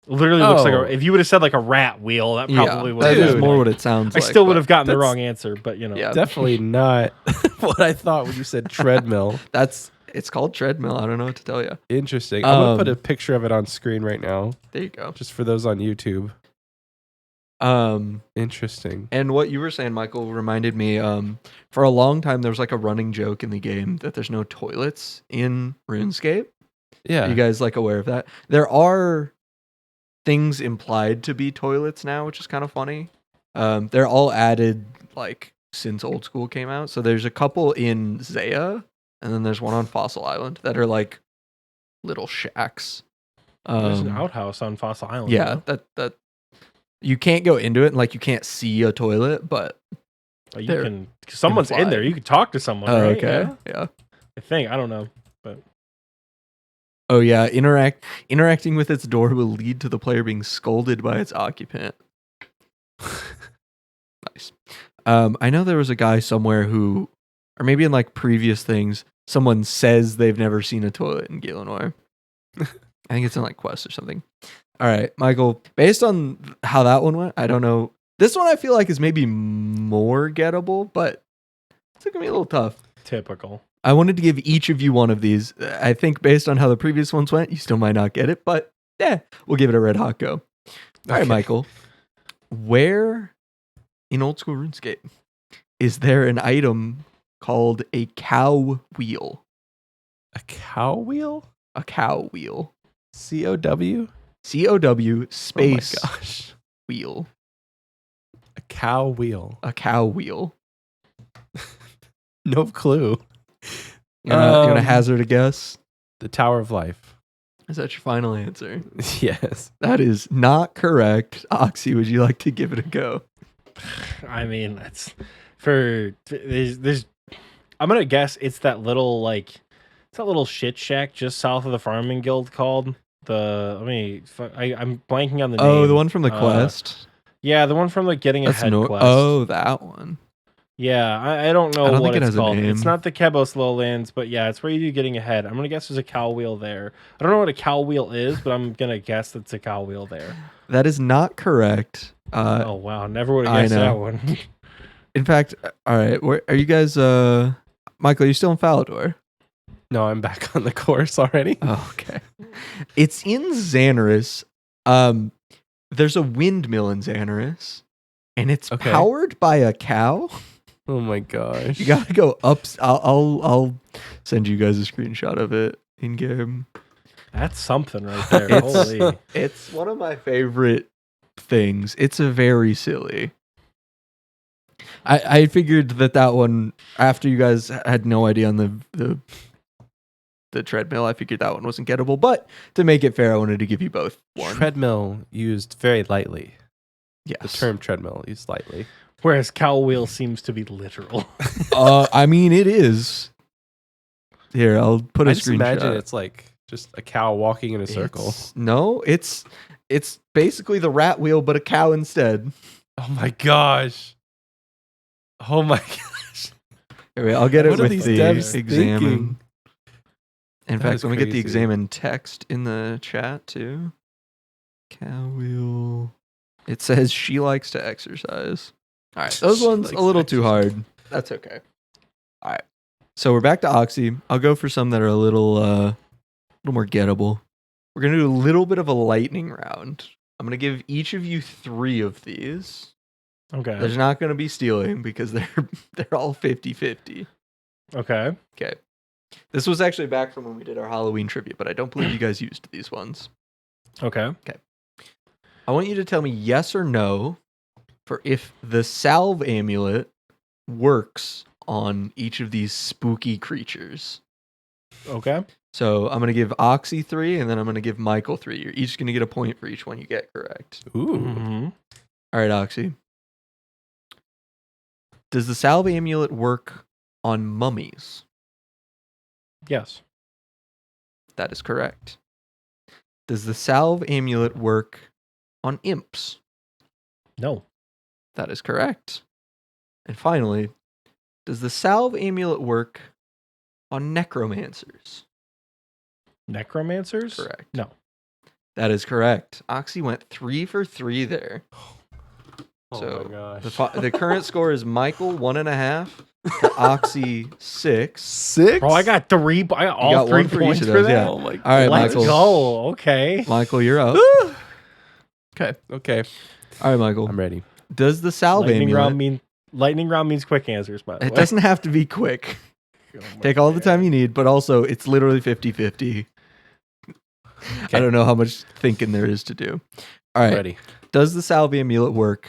[SPEAKER 2] literally looks like
[SPEAKER 1] Oh.
[SPEAKER 2] If you would have said like a rat wheel, that probably would
[SPEAKER 3] that
[SPEAKER 2] have
[SPEAKER 3] is
[SPEAKER 2] been
[SPEAKER 3] more
[SPEAKER 2] like-
[SPEAKER 3] what it sounds
[SPEAKER 2] I
[SPEAKER 3] like.
[SPEAKER 2] still would
[SPEAKER 3] but
[SPEAKER 2] have gotten the
[SPEAKER 1] that's-
[SPEAKER 2] wrong answer, but
[SPEAKER 3] Yeah.
[SPEAKER 1] Definitely not what I thought when you said treadmill.
[SPEAKER 3] It's called treadmill. I don't know what to tell you.
[SPEAKER 1] Interesting. I'm gonna put a picture of it on screen right now,
[SPEAKER 3] There you go.
[SPEAKER 1] just for those on YouTube. Interesting.
[SPEAKER 3] And what you were saying, Michael, reminded me. For a long time, there was like a running joke in the game that there's no toilets in RuneScape.
[SPEAKER 1] Yeah.
[SPEAKER 3] Are you guys like aware of that? There are things implied to be toilets now, which is kind of funny. They're all added like since old school came out. So there's a couple in Zaya, and then there's one on Fossil Island that are like little shacks.
[SPEAKER 2] There's an outhouse on Fossil Island.
[SPEAKER 3] Yeah, that you can't go into it, and like you can't see a toilet, but
[SPEAKER 2] But you
[SPEAKER 3] they're
[SPEAKER 2] can. Someone's in there.
[SPEAKER 3] implied.
[SPEAKER 2] You can talk to someone.
[SPEAKER 3] oh,
[SPEAKER 2] right?
[SPEAKER 3] okay,
[SPEAKER 2] Yeah.
[SPEAKER 3] yeah.
[SPEAKER 2] I think I don't know.
[SPEAKER 3] Oh yeah, interacting with its door will lead to the player being scolded by its occupant. Nice. I know there was a guy somewhere who, or maybe in like previous things, someone says they've never seen a toilet in Gilenoir. I think it's in like Quest or something. All right, Michael, based on how that one went, I don't know. This one I feel like is maybe more gettable, but it's gonna be a little tough.
[SPEAKER 2] Typical.
[SPEAKER 3] I wanted to give each of you one of these. I think based on how the previous ones went, you still might not get it, but yeah, we'll give it a red hot go. All right, Michael. Where in old school RuneScape is there an item called a cow wheel?
[SPEAKER 1] A cow wheel?
[SPEAKER 3] A cow wheel.
[SPEAKER 1] COW?
[SPEAKER 3] COW space
[SPEAKER 1] Oh my gosh.
[SPEAKER 3] wheel.
[SPEAKER 1] A cow wheel.
[SPEAKER 3] A cow wheel.
[SPEAKER 1] No clue.
[SPEAKER 3] You gonna hazard a guess?
[SPEAKER 1] The Tower of Life.
[SPEAKER 3] Is that your final answer?
[SPEAKER 1] Yes.
[SPEAKER 3] That is not correct. Oxie, would you like to give it a go?
[SPEAKER 2] I mean, that's there's. I'm gonna guess it's that little shit shack just south of the farming guild called I'm blanking on the name.
[SPEAKER 3] Oh, the one from the quest.
[SPEAKER 2] Yeah, the one from the Getting Ahead quest.
[SPEAKER 3] Oh, that one.
[SPEAKER 2] Yeah, I don't know
[SPEAKER 3] I don't
[SPEAKER 2] what
[SPEAKER 3] think it
[SPEAKER 2] it's
[SPEAKER 3] has a
[SPEAKER 2] called.
[SPEAKER 3] name.
[SPEAKER 2] It's not the Kebos Lowlands, but yeah, it's where you do Getting Ahead. I'm gonna guess there's a cow wheel there. I don't know what a cow wheel is, but I'm gonna guess it's a cow wheel there.
[SPEAKER 3] That is not correct.
[SPEAKER 2] Oh wow, never would have
[SPEAKER 3] I
[SPEAKER 2] guessed
[SPEAKER 3] know.
[SPEAKER 2] that one.
[SPEAKER 3] In fact, all right, where are you guys? I Michael, you still in Falador?
[SPEAKER 1] No, I'm back on the course already.
[SPEAKER 3] Oh, okay. It's in Xanaris. There's a windmill in Xanaris, and it's
[SPEAKER 1] Okay.
[SPEAKER 3] powered by a cow.
[SPEAKER 1] Oh my gosh.
[SPEAKER 3] You gotta go up. I'll send you guys a screenshot of it in game.
[SPEAKER 2] That's something right there.
[SPEAKER 3] It's-
[SPEAKER 2] Holy.
[SPEAKER 3] It's one of my favorite things. It's a very silly. I figured that one, after you guys had no idea on the treadmill, I figured that one wasn't gettable. But to make it fair, I wanted to give you both one.
[SPEAKER 1] Treadmill used very lightly.
[SPEAKER 3] Yes.
[SPEAKER 1] The term treadmill used lightly.
[SPEAKER 2] Whereas cow wheel seems to be literal.
[SPEAKER 3] I mean, it is. Here, I'll put a
[SPEAKER 1] I just
[SPEAKER 3] screenshot.
[SPEAKER 1] imagine it's like just a cow walking in a circle.
[SPEAKER 3] It's basically the rat wheel, but a cow instead.
[SPEAKER 1] Oh my gosh. Oh my gosh.
[SPEAKER 3] Anyway, I'll get it
[SPEAKER 1] What are
[SPEAKER 3] with
[SPEAKER 1] these
[SPEAKER 3] the
[SPEAKER 1] devs
[SPEAKER 3] examine.
[SPEAKER 1] thinking?
[SPEAKER 3] In
[SPEAKER 1] That
[SPEAKER 3] fact,
[SPEAKER 1] is
[SPEAKER 3] let me get the
[SPEAKER 1] crazy.
[SPEAKER 3] examine text in the chat too. Cow wheel. It says she likes to exercise. All right, those
[SPEAKER 1] She
[SPEAKER 3] ones
[SPEAKER 1] likes
[SPEAKER 3] a little
[SPEAKER 1] to
[SPEAKER 3] too hard. That's okay. All right, so we're back to Oxie. I'll go for some that are a little more gettable. We're gonna do a little bit of a lightning round. I'm gonna give each of you 3 of these.
[SPEAKER 2] Okay.
[SPEAKER 3] There's not gonna be stealing because they're all 50-50.
[SPEAKER 2] Okay.
[SPEAKER 3] Okay. This was actually back from when we did our Halloween trivia, but I don't believe you guys used these ones.
[SPEAKER 2] Okay.
[SPEAKER 3] I want you to tell me yes or no for if the salve amulet works on each of these spooky creatures.
[SPEAKER 2] Okay.
[SPEAKER 3] So I'm going to give Oxie 3, and then I'm going to give Michael 3. You're each going to get a point for each one you get correct.
[SPEAKER 1] Ooh.
[SPEAKER 2] Mm-hmm.
[SPEAKER 3] All right, Oxie. Does the salve amulet work on mummies?
[SPEAKER 2] Yes.
[SPEAKER 3] That is correct. Does the salve amulet work on imps?
[SPEAKER 2] No.
[SPEAKER 3] That is correct. And finally, does the salve amulet work on necromancers?
[SPEAKER 2] Necromancers?
[SPEAKER 3] Correct.
[SPEAKER 2] No.
[SPEAKER 3] That is correct. Oxie went 3 for 3 there.
[SPEAKER 1] Oh
[SPEAKER 3] So,
[SPEAKER 1] my gosh.
[SPEAKER 3] The current score is Michael 1.5 to Oxie 6.
[SPEAKER 1] 6?
[SPEAKER 2] Bro, I got all
[SPEAKER 3] You got
[SPEAKER 2] 3
[SPEAKER 3] one for each
[SPEAKER 2] points
[SPEAKER 3] of
[SPEAKER 2] for
[SPEAKER 3] those,
[SPEAKER 2] that.
[SPEAKER 3] yeah.
[SPEAKER 1] Oh my
[SPEAKER 3] All right,
[SPEAKER 2] Let's
[SPEAKER 3] Michael.
[SPEAKER 2] go. Okay.
[SPEAKER 3] Michael, you're up. Okay.
[SPEAKER 1] Okay.
[SPEAKER 3] All right, Michael.
[SPEAKER 1] I'm ready.
[SPEAKER 3] Does the salve amulet...
[SPEAKER 2] Lightning round means quick answers, by the
[SPEAKER 3] It
[SPEAKER 2] way.
[SPEAKER 3] doesn't have to be quick.
[SPEAKER 2] Oh my
[SPEAKER 3] Take all the
[SPEAKER 2] God.
[SPEAKER 3] time you need, but also it's literally 50-50. I
[SPEAKER 1] Okay.
[SPEAKER 3] don't know how much thinking there is to do. All right.
[SPEAKER 1] Ready.
[SPEAKER 3] Does the salve amulet work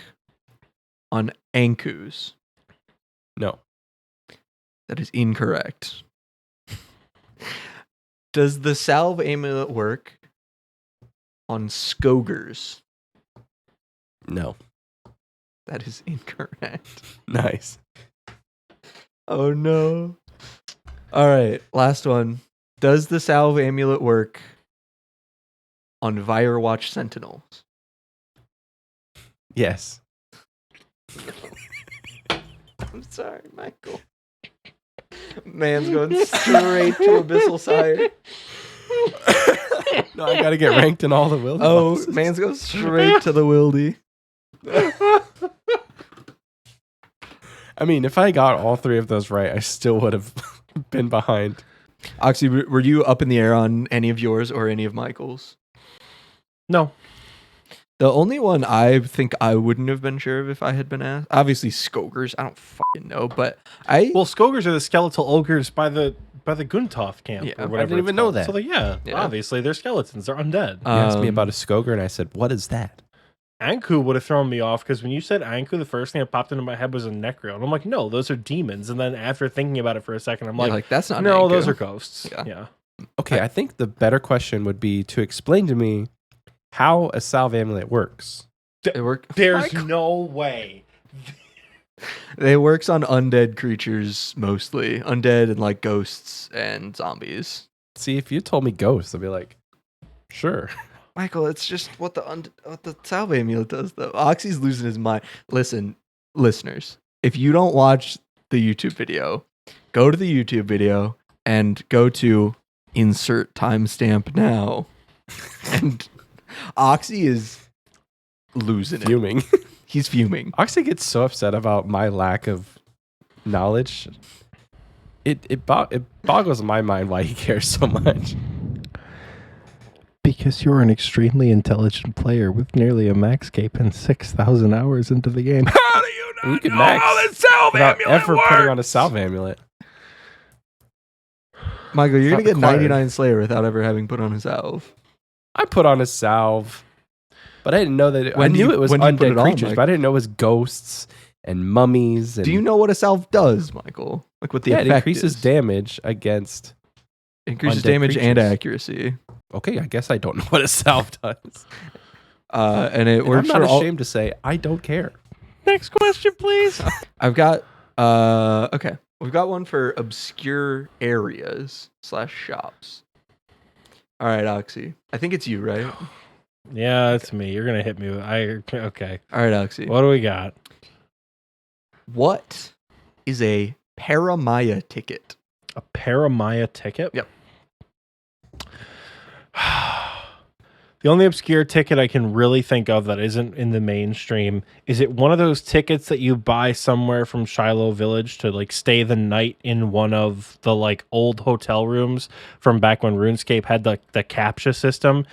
[SPEAKER 3] on Ankus?
[SPEAKER 1] No.
[SPEAKER 3] That is incorrect. Does the salve amulet work on Skogers?
[SPEAKER 1] No.
[SPEAKER 3] That is incorrect.
[SPEAKER 1] Nice.
[SPEAKER 3] Oh no. All right, last one. Does the salve amulet work on Firewatch Sentinels?
[SPEAKER 1] Yes.
[SPEAKER 3] I'm sorry, Michael. Man's going straight to Abyssal Sire.
[SPEAKER 1] No, I gotta get ranked in all the wildy
[SPEAKER 3] Oh,
[SPEAKER 1] boxes.
[SPEAKER 3] man's going straight to the Wildy.
[SPEAKER 1] I mean, if I got all 3 of those right, I still would have been behind.
[SPEAKER 3] Oxy, were you up in the air on any of yours or any of Michael's?
[SPEAKER 2] No.
[SPEAKER 3] The only one I think I wouldn't have been sure of if I had been asked, obviously Skogers. I don't fucking know, but
[SPEAKER 2] Well, Skogers are the skeletal ogres by the Gunthof camp
[SPEAKER 3] Yeah, I
[SPEAKER 2] or whatever.
[SPEAKER 1] didn't
[SPEAKER 2] it's
[SPEAKER 1] even know
[SPEAKER 2] called.
[SPEAKER 1] that.
[SPEAKER 2] So, yeah,
[SPEAKER 3] Yeah.
[SPEAKER 2] obviously they're skeletons. They're undead.
[SPEAKER 1] You asked me
[SPEAKER 3] Um,
[SPEAKER 1] about a Skoger, and I said, "What is that?"
[SPEAKER 2] Anku would have thrown me off because when you said Anku, the first thing that popped into my head was a Necro. And I'm like, no, those are demons. And then after thinking about it for a second, I'm
[SPEAKER 3] you're
[SPEAKER 2] like,
[SPEAKER 3] that's not
[SPEAKER 2] no,
[SPEAKER 3] Anku.
[SPEAKER 2] those are ghosts.
[SPEAKER 3] Yeah.
[SPEAKER 2] Yeah.
[SPEAKER 1] Okay, I think the better question would be to explain to me how a salve amulet works.
[SPEAKER 3] It work.
[SPEAKER 2] There's
[SPEAKER 3] Michael.
[SPEAKER 2] no way.
[SPEAKER 3] It works on undead creatures mostly, undead and like ghosts and zombies.
[SPEAKER 1] See, if you told me ghosts, I'd be like, sure.
[SPEAKER 3] Michael, it's just what the salve amulet does, though. Oxy's losing his mind. Listen, listeners, if you don't watch the YouTube video, go to the YouTube video and go to insert timestamp now. And Oxy is losing it.
[SPEAKER 1] Fuming.
[SPEAKER 3] He's fuming.
[SPEAKER 1] Oxie gets so upset about my lack of knowledge. It boggles my mind why he cares so much.
[SPEAKER 2] Because you're an extremely intelligent player with nearly a max cape and 6,000 hours into the game.
[SPEAKER 4] How do you not
[SPEAKER 1] You could
[SPEAKER 4] know
[SPEAKER 1] max
[SPEAKER 4] how the salve
[SPEAKER 1] without
[SPEAKER 4] amulet
[SPEAKER 1] ever
[SPEAKER 4] works?
[SPEAKER 1] putting on a salve amulet.
[SPEAKER 3] Michael, you're
[SPEAKER 1] It's
[SPEAKER 3] going to
[SPEAKER 1] not
[SPEAKER 3] get
[SPEAKER 1] required.
[SPEAKER 3] 99 Slayer without ever having put on a salve.
[SPEAKER 1] I put on a salve, but I didn't know that. I
[SPEAKER 3] When do
[SPEAKER 1] knew
[SPEAKER 3] you-
[SPEAKER 1] it was
[SPEAKER 3] when do you put
[SPEAKER 1] undead
[SPEAKER 3] it on,
[SPEAKER 1] creatures,
[SPEAKER 3] Mike?
[SPEAKER 1] but I didn't know it was ghosts and mummies. And
[SPEAKER 3] Do you know what a salve does, Michael? Like what the
[SPEAKER 1] yeah, it
[SPEAKER 3] effect
[SPEAKER 1] increases
[SPEAKER 3] is?
[SPEAKER 1] damage against.
[SPEAKER 3] Increases
[SPEAKER 1] undead
[SPEAKER 3] damage and
[SPEAKER 1] creatures.
[SPEAKER 3] accuracy.
[SPEAKER 1] Okay, I guess I don't know what a salve does.
[SPEAKER 3] And it
[SPEAKER 1] And
[SPEAKER 3] works
[SPEAKER 1] I'm not
[SPEAKER 3] for all.
[SPEAKER 1] ashamed to say I don't care.
[SPEAKER 2] Next question, please.
[SPEAKER 3] I've got okay. We've got one for obscure areas / shops. All right, Oxie. I think it's you, right?
[SPEAKER 2] Yeah, it's me. You're gonna hit me. Okay.
[SPEAKER 3] All right, Oxie.
[SPEAKER 2] What do we got?
[SPEAKER 3] What is a Paramaya ticket?
[SPEAKER 2] A Paramaya ticket?
[SPEAKER 3] Yep.
[SPEAKER 2] The only obscure ticket I can really think of that isn't in the mainstream is it one of those tickets that you buy somewhere from Shiloh Village to like stay the night in one of the like old hotel rooms from back when RuneScape had the CAPTCHA system?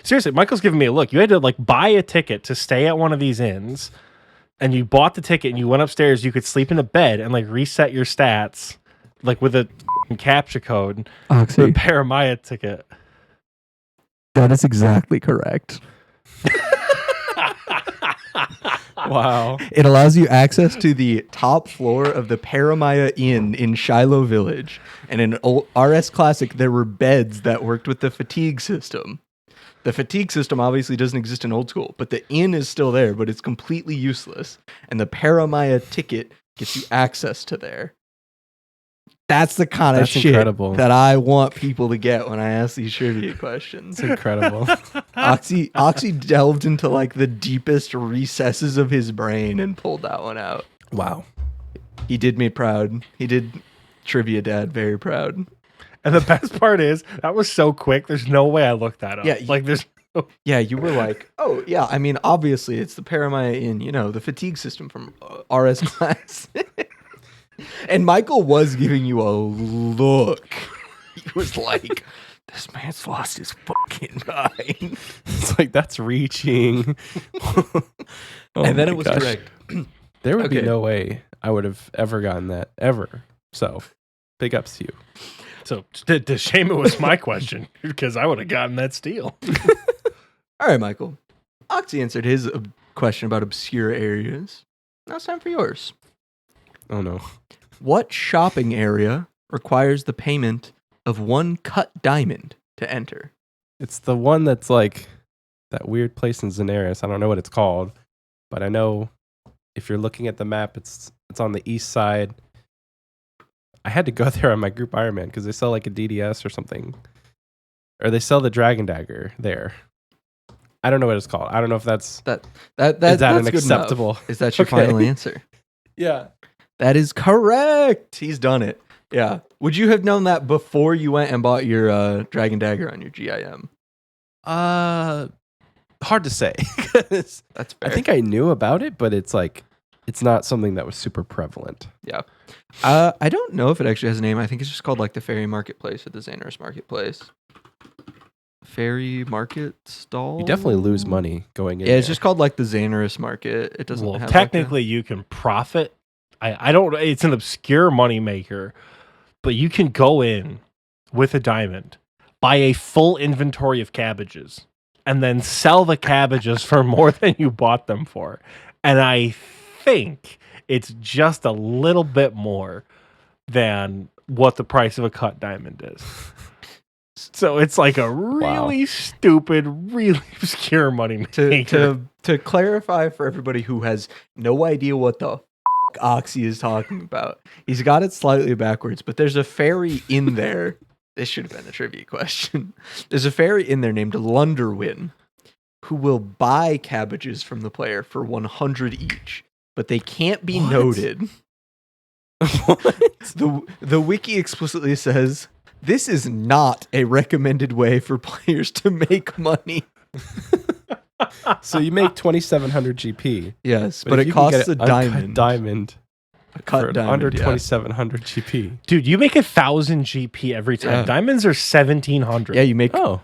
[SPEAKER 2] Seriously, Michael's giving me a look. You had to like buy a ticket to stay at one of these inns, and you bought the ticket and you went upstairs. You could sleep in a bed and like reset your stats like with a CAPTCHA code for a
[SPEAKER 3] Oxie,
[SPEAKER 2] Paramaya ticket.
[SPEAKER 3] that is exactly correct.
[SPEAKER 1] Wow.
[SPEAKER 3] It allows you access to the top floor of the Paramaya Inn in Shiloh Village. And in old RS Classic, there were beds that worked with the fatigue system. The fatigue system obviously doesn't exist in old school, but the inn is still there, but it's completely useless. And the Paramaya ticket gets you access to there. That's the kind of
[SPEAKER 1] That's
[SPEAKER 3] shit
[SPEAKER 1] incredible.
[SPEAKER 3] that I want people to get when I ask these trivia questions.
[SPEAKER 1] It's incredible.
[SPEAKER 3] Oxie delved into like the deepest recesses of his brain and pulled that one out.
[SPEAKER 1] Wow.
[SPEAKER 3] He did me proud. He did Trivia Dad very proud.
[SPEAKER 2] And the best part is that was so quick. There's no way I looked that up.
[SPEAKER 3] Yeah,
[SPEAKER 2] like there's
[SPEAKER 3] Yeah, you were like, oh yeah. I mean, obviously it's the Paramaya Inn, you know, the fatigue system from RS Class. And Michael was giving you a look. He was like, this man's lost his fucking mind.
[SPEAKER 1] It's like that's reaching. Oh
[SPEAKER 3] And then
[SPEAKER 1] my
[SPEAKER 3] it was
[SPEAKER 1] gosh.
[SPEAKER 3] correct.
[SPEAKER 1] There would
[SPEAKER 3] Okay.
[SPEAKER 1] be no way I would have ever gotten that ever. So, big ups to you.
[SPEAKER 2] so to shame it was my question because I would have gotten that steal.
[SPEAKER 3] All right, Michael. Oxie answered his question about obscure areas. Now it's time for yours.
[SPEAKER 1] Oh no.
[SPEAKER 3] What shopping area requires the payment of 1 cut diamond to enter?
[SPEAKER 1] It's the one that's like that weird place in Xanaris. I don't know what it's called, but I know if you're looking at the map, it's on the east side. I had to go there on my group Ironman because they sell like a DDS or something, or they sell the Dragon Dagger there. I don't know what it's called. I don't know if that's
[SPEAKER 3] That's
[SPEAKER 1] is that an
[SPEAKER 3] good enough.
[SPEAKER 1] acceptable.
[SPEAKER 3] Is that your
[SPEAKER 1] Okay.
[SPEAKER 3] final answer?
[SPEAKER 1] Yeah.
[SPEAKER 3] That is correct. He's done it. Yeah. Would you have known that before you went and bought your Dragon Dagger on your GIM?
[SPEAKER 1] Hard to say. 'Cause
[SPEAKER 3] That's
[SPEAKER 1] I
[SPEAKER 3] fair.
[SPEAKER 1] think I knew about it, but it's like it's not something that was super prevalent.
[SPEAKER 3] Yeah. I don't know if it actually has a name. I think it's just called like the Fairy Marketplace or the Xanaris Marketplace. Fairy Market Stall?
[SPEAKER 1] You definitely lose money going in.
[SPEAKER 3] Yeah, it's
[SPEAKER 1] there.
[SPEAKER 3] just called like the Xanaris Market. It doesn't
[SPEAKER 2] Well,
[SPEAKER 3] have
[SPEAKER 2] technically you can profit. I don't. It's an obscure moneymaker, but you can go in with a diamond, buy a full inventory of cabbages, and then sell the cabbages for more than you bought them for. And I think it's just a little bit more than what the price of a cut diamond is. So it's like a really stupid, really obscure money maker.
[SPEAKER 3] to clarify for everybody who has no idea what the Oxie is talking about, he's got it slightly backwards, but there's a fairy in there. This should have been a trivia question. There's a fairy in there named Lunderwin who will buy cabbages from the player for 100 each, but they can't be
[SPEAKER 1] What?
[SPEAKER 3] noted. The wiki explicitly says this is not a recommended way for players to make money.
[SPEAKER 1] So you make 2,700 GP.
[SPEAKER 3] Yes, but
[SPEAKER 1] if
[SPEAKER 3] it
[SPEAKER 1] you can get
[SPEAKER 3] costs a
[SPEAKER 1] an uncut
[SPEAKER 3] diamond.
[SPEAKER 1] Diamond.
[SPEAKER 3] A cut
[SPEAKER 1] for
[SPEAKER 3] diamond,
[SPEAKER 1] under
[SPEAKER 3] yeah.
[SPEAKER 1] 2,700 GP.
[SPEAKER 2] Dude, you make 1,000 GP every time.
[SPEAKER 3] Yeah.
[SPEAKER 2] Diamonds are 1,700.
[SPEAKER 3] Yeah, you make
[SPEAKER 1] Oh,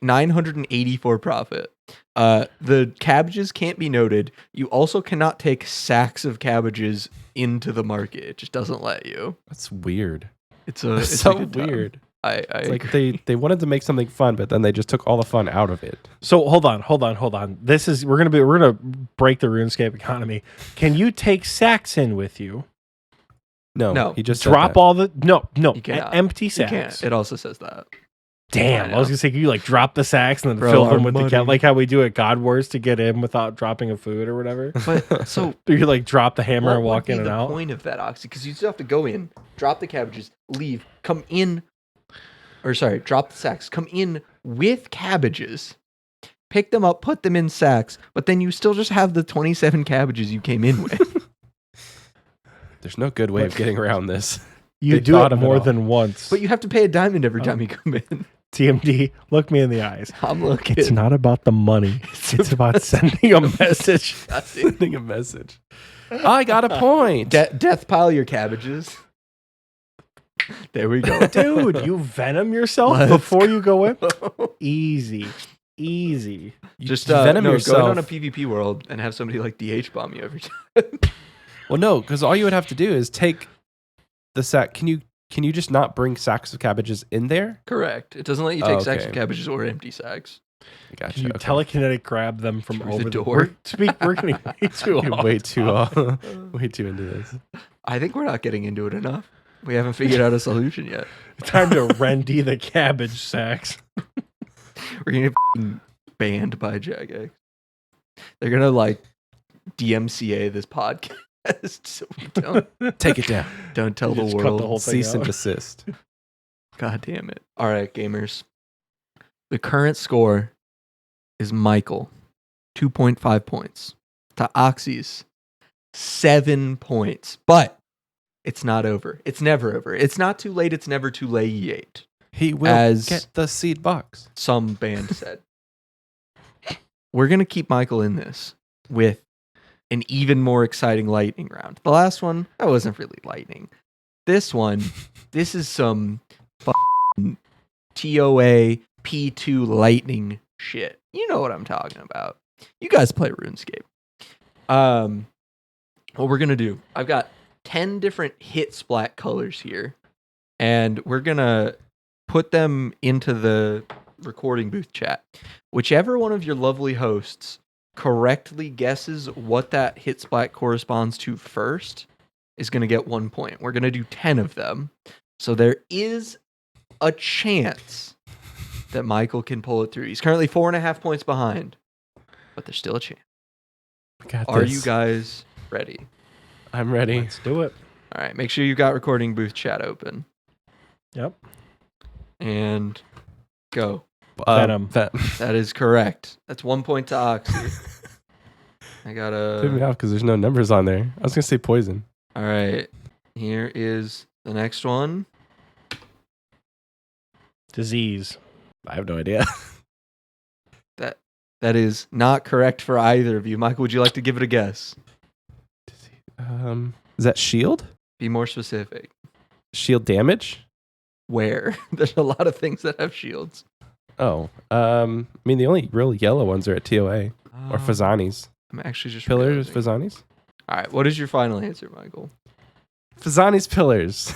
[SPEAKER 3] 984 profit. The cabbages can't be noted. You also cannot take sacks of cabbages into the market. It just doesn't let you.
[SPEAKER 1] that's weird.
[SPEAKER 3] It's
[SPEAKER 1] That's
[SPEAKER 3] a
[SPEAKER 1] so
[SPEAKER 3] good time.
[SPEAKER 1] weird.
[SPEAKER 3] I
[SPEAKER 1] It's like
[SPEAKER 3] agree.
[SPEAKER 1] they wanted to make something fun, but then they just took all the fun out of it.
[SPEAKER 2] So hold on. We're gonna break the RuneScape economy. Can you take sacks in with you?
[SPEAKER 3] No.
[SPEAKER 1] he just said
[SPEAKER 2] Drop
[SPEAKER 1] that.
[SPEAKER 2] all the no
[SPEAKER 3] You cannot.
[SPEAKER 2] empty
[SPEAKER 3] You
[SPEAKER 2] sacks.
[SPEAKER 3] can't. It also says that.
[SPEAKER 2] Damn,
[SPEAKER 3] I
[SPEAKER 2] I was
[SPEAKER 3] know.
[SPEAKER 2] gonna say, can you like drop the sacks and then
[SPEAKER 3] Bro,
[SPEAKER 2] fill
[SPEAKER 3] our
[SPEAKER 2] them with the
[SPEAKER 3] money.
[SPEAKER 2] cat, like how we do at God Wars to get in without dropping a food or whatever?
[SPEAKER 3] But so
[SPEAKER 2] You like drop the hammer and
[SPEAKER 3] what
[SPEAKER 2] walk
[SPEAKER 3] would
[SPEAKER 2] in
[SPEAKER 3] be
[SPEAKER 2] and
[SPEAKER 3] the
[SPEAKER 2] out.
[SPEAKER 3] point of that, Oxie? Because you still have to go in, drop the cabbages, leave, come in, or sorry, drop the sacks, come in with cabbages, pick them up, put them in sacks, but then you still just have the 27 cabbages you came in with.
[SPEAKER 1] There's no good way of getting around this.
[SPEAKER 2] You
[SPEAKER 1] They
[SPEAKER 2] do
[SPEAKER 1] thought
[SPEAKER 2] it
[SPEAKER 1] of it
[SPEAKER 2] more
[SPEAKER 1] all.
[SPEAKER 2] than once.
[SPEAKER 3] But you have to pay a diamond every time you come in.
[SPEAKER 2] TMD, look me in the eyes.
[SPEAKER 3] I'm looking.
[SPEAKER 2] It's not about the money. It's about sending a message.
[SPEAKER 1] Sending a message. I got a point.
[SPEAKER 3] Death pile your cabbages. There we go.
[SPEAKER 2] Dude, you venom yourself
[SPEAKER 3] Let's
[SPEAKER 2] before you go in? Easy.
[SPEAKER 1] You
[SPEAKER 3] Just
[SPEAKER 1] venom
[SPEAKER 3] no,
[SPEAKER 1] yourself.
[SPEAKER 3] go in on a PvP world and have somebody like DH bomb you every time.
[SPEAKER 1] Well, no, because all you would have to do is take the sack. Can you just not bring sacks of cabbages in there?
[SPEAKER 3] Correct. It doesn't let you take sacks of
[SPEAKER 1] Okay.
[SPEAKER 3] cabbages or empty sacks.
[SPEAKER 1] Gotcha.
[SPEAKER 2] Can you
[SPEAKER 1] okay.
[SPEAKER 2] telekinetic grab them from
[SPEAKER 3] Through
[SPEAKER 2] over
[SPEAKER 3] the
[SPEAKER 2] the
[SPEAKER 3] door?
[SPEAKER 2] We're getting way too
[SPEAKER 1] You're
[SPEAKER 2] off.
[SPEAKER 1] way too way too into this.
[SPEAKER 3] I think we're not getting into it enough. We haven't figured out a solution yet.
[SPEAKER 2] Time to Rendy the cabbage sacks.
[SPEAKER 3] We're gonna get f***ing banned by Jagex. They're gonna like DMCA this podcast so we
[SPEAKER 1] Take it down.
[SPEAKER 3] don't tell the
[SPEAKER 2] Just cut the
[SPEAKER 3] world.
[SPEAKER 2] whole thing
[SPEAKER 1] Cease and
[SPEAKER 2] out.
[SPEAKER 1] desist.
[SPEAKER 3] God damn it. All right, gamers. The current score is Michael, 2.5 points. To Oxie's, 7 points. But it's not over. It's never over. It's not too late. It's never too late.
[SPEAKER 1] He will
[SPEAKER 3] As-
[SPEAKER 1] get the seed box.
[SPEAKER 3] Some band said. We're going to keep Michael in this with an even more exciting lightning round. The last one, that wasn't really lightning. This one, this is some f***ing TOA P2 lightning shit. You know what I'm talking about. You guys play RuneScape. What we're going to do, I've got 10 different hit splat colors here, and we're going to put them into the recording booth chat. Whichever one of your lovely hosts correctly guesses what that hit splat corresponds to first is going to get 1 point. We're going to do 10 of them. So there is a chance that Michael can pull it through. He's currently 4.5 points behind, but there's still a chance. Are you guys ready?
[SPEAKER 1] I'm ready.
[SPEAKER 2] Let's do it.
[SPEAKER 3] All right, make sure you got recording booth chat open
[SPEAKER 2] Yep.
[SPEAKER 3] and go.
[SPEAKER 2] Venom.
[SPEAKER 3] That is correct. That's 1 point to Oxie. I got
[SPEAKER 1] Threw me
[SPEAKER 3] a.
[SPEAKER 1] off because there's no numbers on there. I was gonna say poison.
[SPEAKER 3] All right, here is the next one.
[SPEAKER 2] Disease.
[SPEAKER 1] I have no idea.
[SPEAKER 3] That is not correct for either of you. Michael, would you like to give it a guess?
[SPEAKER 1] Is that shield?
[SPEAKER 3] Be more specific.
[SPEAKER 1] Shield damage?
[SPEAKER 3] Where? There's a lot of things that have shields.
[SPEAKER 1] Oh, I mean the only real yellow ones are at TOA or
[SPEAKER 3] Oh,
[SPEAKER 1] Fazani's.
[SPEAKER 3] I'm actually just
[SPEAKER 1] Pillars,
[SPEAKER 3] realizing.
[SPEAKER 1] Fazani's?
[SPEAKER 3] All right, what is your final answer, Michael?
[SPEAKER 1] Fazani's pillars.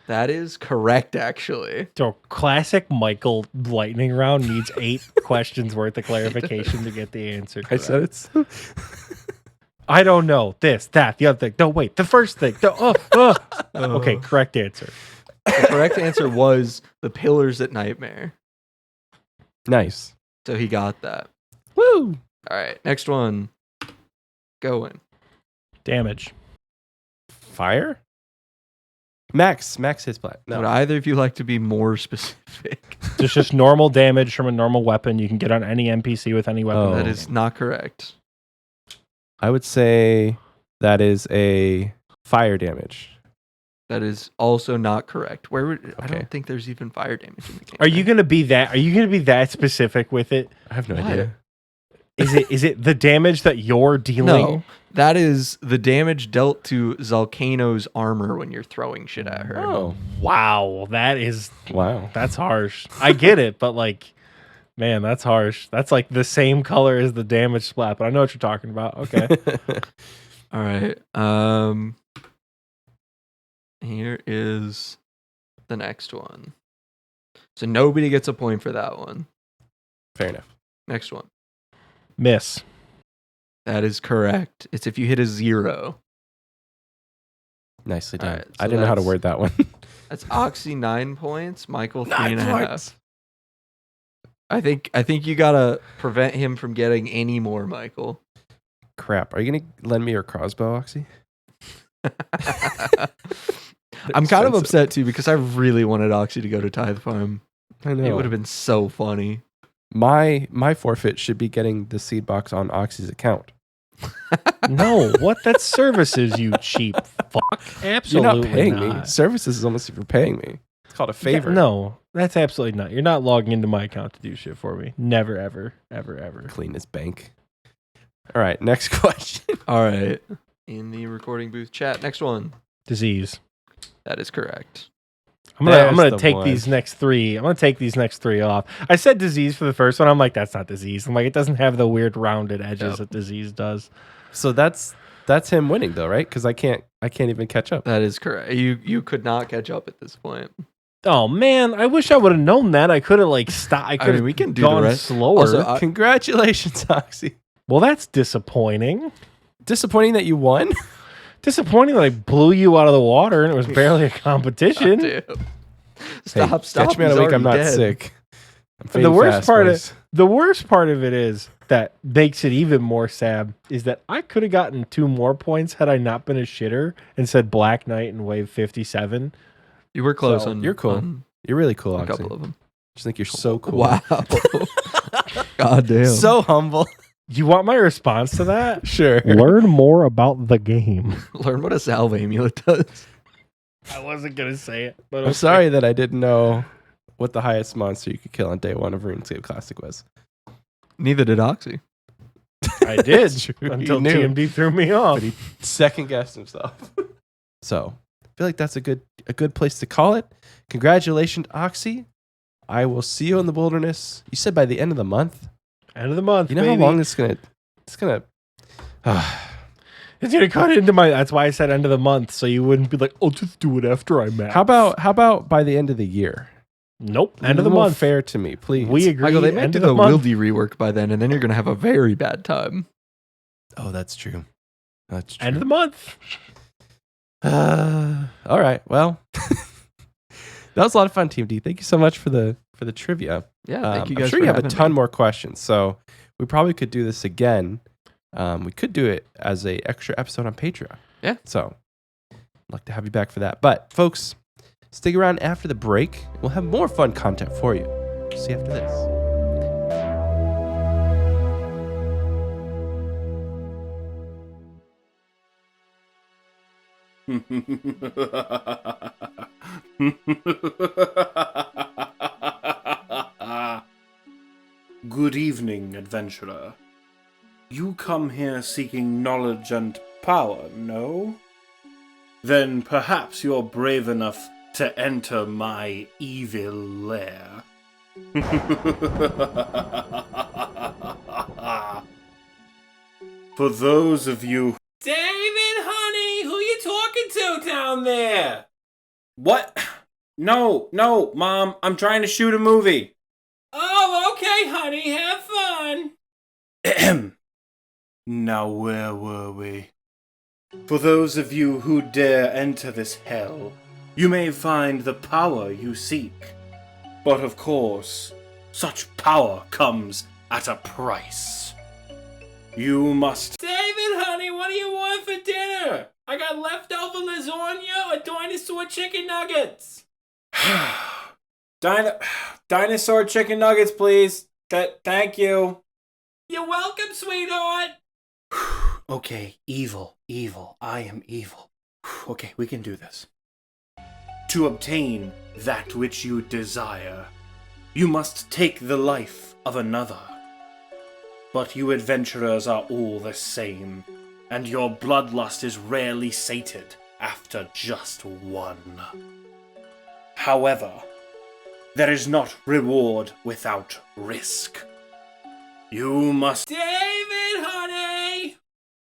[SPEAKER 3] That is correct, actually.
[SPEAKER 2] So classic Michael lightning round needs 8 questions worth of clarification to get the answer.
[SPEAKER 1] I said
[SPEAKER 2] correct.
[SPEAKER 1] it's.
[SPEAKER 2] I don't know. This, that, the other thing. No, wait. The first thing. Okay, correct answer.
[SPEAKER 3] The correct answer was the pillars at Nightmare.
[SPEAKER 1] Nice.
[SPEAKER 3] So he got that.
[SPEAKER 1] Woo!
[SPEAKER 3] All right, next one. Going.
[SPEAKER 2] Damage.
[SPEAKER 1] Fire? Max hit splat.
[SPEAKER 3] Would
[SPEAKER 1] No.
[SPEAKER 3] either of you like to be more specific?
[SPEAKER 2] It's just normal damage from a normal weapon. You can get on any NPC with any weapon.
[SPEAKER 1] Oh.
[SPEAKER 3] That is not correct.
[SPEAKER 1] I would say that is a fire damage.
[SPEAKER 3] That is also not correct. Where would I
[SPEAKER 1] Okay.
[SPEAKER 3] don't think there's even fire damage in the game.
[SPEAKER 2] Are you gonna be that? Are you gonna be that specific with it?
[SPEAKER 1] I have no
[SPEAKER 3] What?
[SPEAKER 1] idea.
[SPEAKER 2] Is it the damage that you're dealing?
[SPEAKER 3] No, that is the damage dealt to Zalcano's armor when you're throwing shit at her.
[SPEAKER 1] Oh,
[SPEAKER 2] Wow,
[SPEAKER 1] wow.
[SPEAKER 2] that's harsh. I get it, but like, man, that's harsh. That's like the same color as the damage splat, but I know what you're talking about. Okay.
[SPEAKER 3] All right. Here is the next one. So nobody gets a point for that one.
[SPEAKER 1] Fair enough.
[SPEAKER 3] Next one.
[SPEAKER 2] Miss.
[SPEAKER 3] That is correct. It's if you hit a 0.
[SPEAKER 1] Nicely done.
[SPEAKER 3] All right, so
[SPEAKER 1] I didn't know how to
[SPEAKER 3] that's-
[SPEAKER 1] word that one.
[SPEAKER 3] That's Oxie 9 points. Michael
[SPEAKER 1] 9
[SPEAKER 3] 3.5.
[SPEAKER 1] points.
[SPEAKER 3] I think you gotta prevent him from getting any more, Michael.
[SPEAKER 1] Crap. Are you going to lend me your crossbow, Oxy?
[SPEAKER 3] I'm kind of
[SPEAKER 1] Expensive.
[SPEAKER 3] upset too because I really wanted Oxie to go to Tithe Farm.
[SPEAKER 1] I know.
[SPEAKER 3] It would have been so funny.
[SPEAKER 1] My forfeit should be getting the seed box on Oxy's account.
[SPEAKER 2] No, what? That's services, you cheap fuck. Absolutely
[SPEAKER 1] You're not paying me.
[SPEAKER 2] not.
[SPEAKER 1] Services is almost if you're paying me. It's called a favor.
[SPEAKER 2] Yeah, no, that's absolutely not. You're not logging into my account to do shit for me. Never, ever, ever, ever.
[SPEAKER 1] Clean his bank. All right, next question.
[SPEAKER 3] All right. In the recording booth chat, next one.
[SPEAKER 2] Disease.
[SPEAKER 3] That is correct.
[SPEAKER 2] I'm
[SPEAKER 1] There's
[SPEAKER 2] gonna
[SPEAKER 1] the
[SPEAKER 2] take
[SPEAKER 1] one.
[SPEAKER 2] these next three. I'm gonna take these next three off. I said disease for the first one. I'm like, that's not disease. I'm like, it doesn't have the weird rounded edges that disease does.
[SPEAKER 1] So that's him winning though, right? Because I can't even catch up.
[SPEAKER 3] That is correct. You could not catch up at this point.
[SPEAKER 2] Oh man, I wish I would have known that. I could have like stopped. I could have
[SPEAKER 3] we can do the
[SPEAKER 2] gone
[SPEAKER 3] rest.
[SPEAKER 2] slower.
[SPEAKER 3] Also,
[SPEAKER 1] Congratulations, Oxy.
[SPEAKER 2] Well, that's disappointing.
[SPEAKER 1] Disappointing that you won.
[SPEAKER 2] Disappointing that I blew you out of the water and it was barely a competition.
[SPEAKER 3] Dude.
[SPEAKER 1] Hey,
[SPEAKER 3] Stop.
[SPEAKER 1] Catch me on
[SPEAKER 3] He's
[SPEAKER 1] a week. I'm not
[SPEAKER 3] already dead.
[SPEAKER 1] sick. I'm
[SPEAKER 2] And
[SPEAKER 1] fading
[SPEAKER 2] the worst
[SPEAKER 1] fast,
[SPEAKER 2] part
[SPEAKER 1] boys.
[SPEAKER 2] the worst part of it is that makes it even more sad is that I could have gotten 2 more points had I not been a shitter and said Black Knight and Wave 57.
[SPEAKER 3] You were close
[SPEAKER 2] So,
[SPEAKER 3] on.
[SPEAKER 1] you're cool.
[SPEAKER 3] on
[SPEAKER 1] You're really cool,
[SPEAKER 3] a
[SPEAKER 1] Oxy.
[SPEAKER 3] couple of them.
[SPEAKER 1] Just think you're so cool.
[SPEAKER 3] Wow. God damn.
[SPEAKER 1] So humble.
[SPEAKER 2] You want my response to that?
[SPEAKER 1] Sure.
[SPEAKER 2] Learn more about the game.
[SPEAKER 3] Learn what a salve amulet does.
[SPEAKER 2] I wasn't gonna say it, but
[SPEAKER 1] I'm sorry that I didn't know what the highest monster you could kill on day 1 of RuneScape Classic was.
[SPEAKER 3] Neither did Oxy.
[SPEAKER 2] I did
[SPEAKER 1] That's true.
[SPEAKER 2] until
[SPEAKER 1] He knew.
[SPEAKER 2] TMD threw me off.
[SPEAKER 1] But he second guessed himself. So I feel like that's a good place to call it. Congratulations, Oxy. I will see you in the wilderness. You said by the end of the month.
[SPEAKER 2] End of the month.
[SPEAKER 1] You know
[SPEAKER 2] baby.
[SPEAKER 1] how long it's gonna
[SPEAKER 2] It's gonna cut into my. That's why I said end of the month, so you wouldn't be like, "Oh, just do it after I'm out."
[SPEAKER 1] how about by the end of the year?
[SPEAKER 2] Nope.
[SPEAKER 1] Be
[SPEAKER 2] End
[SPEAKER 1] a
[SPEAKER 2] of the
[SPEAKER 1] little
[SPEAKER 2] month.
[SPEAKER 1] fair to me, please.
[SPEAKER 2] We agree.
[SPEAKER 3] Michael, they might
[SPEAKER 2] end
[SPEAKER 3] do
[SPEAKER 2] of
[SPEAKER 3] the
[SPEAKER 2] month.
[SPEAKER 3] Wildy rework by then, and then you're going to have a very bad time.
[SPEAKER 1] Oh, that's true. That's true.
[SPEAKER 2] End of the month.
[SPEAKER 1] All right. Well, that was a lot of fun, Team D. Thank you so much for the trivia.
[SPEAKER 3] Yeah, thank you
[SPEAKER 1] I'm
[SPEAKER 3] guys
[SPEAKER 1] sure
[SPEAKER 3] for
[SPEAKER 1] you have a
[SPEAKER 3] having
[SPEAKER 1] ton
[SPEAKER 3] me.
[SPEAKER 1] more questions, so we probably could do this again. We could do it as a extra episode on Patreon.
[SPEAKER 3] Yeah.
[SPEAKER 1] So I'd like to have you back for that. But folks, stick around after the break. We'll have more fun content for you. See you after this.
[SPEAKER 4] Good evening, adventurer. You come here seeking knowledge and power, no? Then perhaps you're brave enough to enter my evil lair. For those of you... David, honey, who you talking to down there? What? No, Mom, I'm trying to shoot a movie. Oh, okay, honey, have fun. Now, where were we? For those of you who dare enter this hell, you may find the power you seek. But of course, such power comes at a price. You must... David, honey, what do you want for dinner? I got leftover lasagna or dinosaur chicken nuggets. Dinosaur chicken nuggets, please. Thank you. You're welcome, sweetheart. Okay, evil. I am evil. Okay, we can do this. To obtain that which you desire, you must take the life of another. But you adventurers are all the same, and your bloodlust is rarely sated after just one. However, there is not reward without risk. You must... David, honey!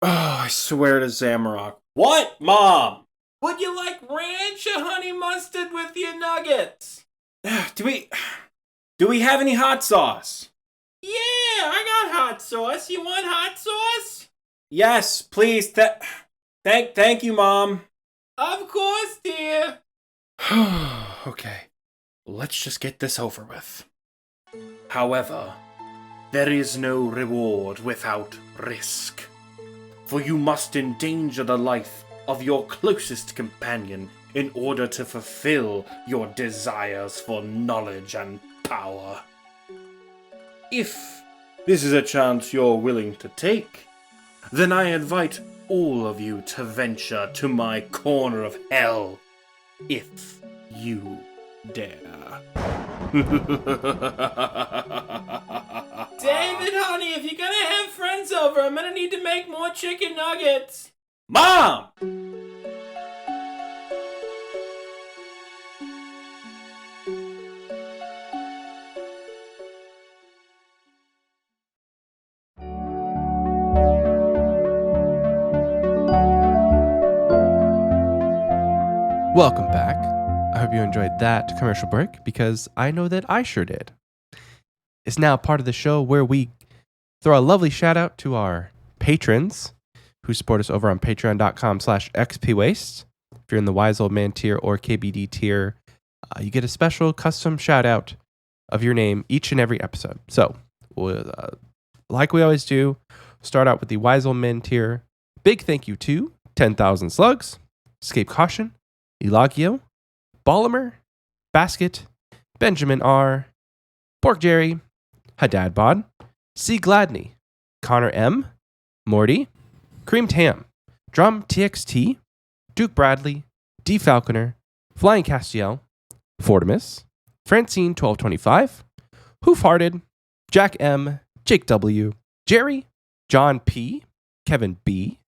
[SPEAKER 4] Oh, I swear to Zamarok. What, Mom? Would you like ranch or honey mustard with your nuggets? Do we have any hot sauce? Yeah, I got hot sauce. You want hot sauce? Yes, please. Thank you, Mom. Of course, dear. Okay, let's just get this over with. However, there is no reward without risk. For you must endanger the life of your closest companion in order to fulfill your desires for knowledge and power. If this is a chance you're willing to take, then I invite all of you to venture to my corner of hell, if you dare. David, honey, if you're gonna have friends over, I'm gonna need to make more chicken nuggets. Mom!
[SPEAKER 1] Welcome back. I hope you enjoyed that commercial break because I know that I sure did. It's now part of the show where we throw a lovely shout out to our patrons who support us over on patreon.com/Xpwaste. If you're in the Wise Old Man tier or KBD tier, you get a special custom shout out of your name each and every episode. So, like we always do, start out with the Wise Old Men tier. Big thank you to 10,000 Slugs, Escape Caution, Elagio, Bollimer, Basket, Benjamin R., Pork Jerry, Haddad Bod, C. Gladney, Connor M., Morty, Creamed Ham, Drum TXT, Duke Bradley, D. Falconer, Flying Castiel, Fortimus, Francine 1225, Hoof Hearted, Jack M., Jake W., Jerry, John P., Kevin B.,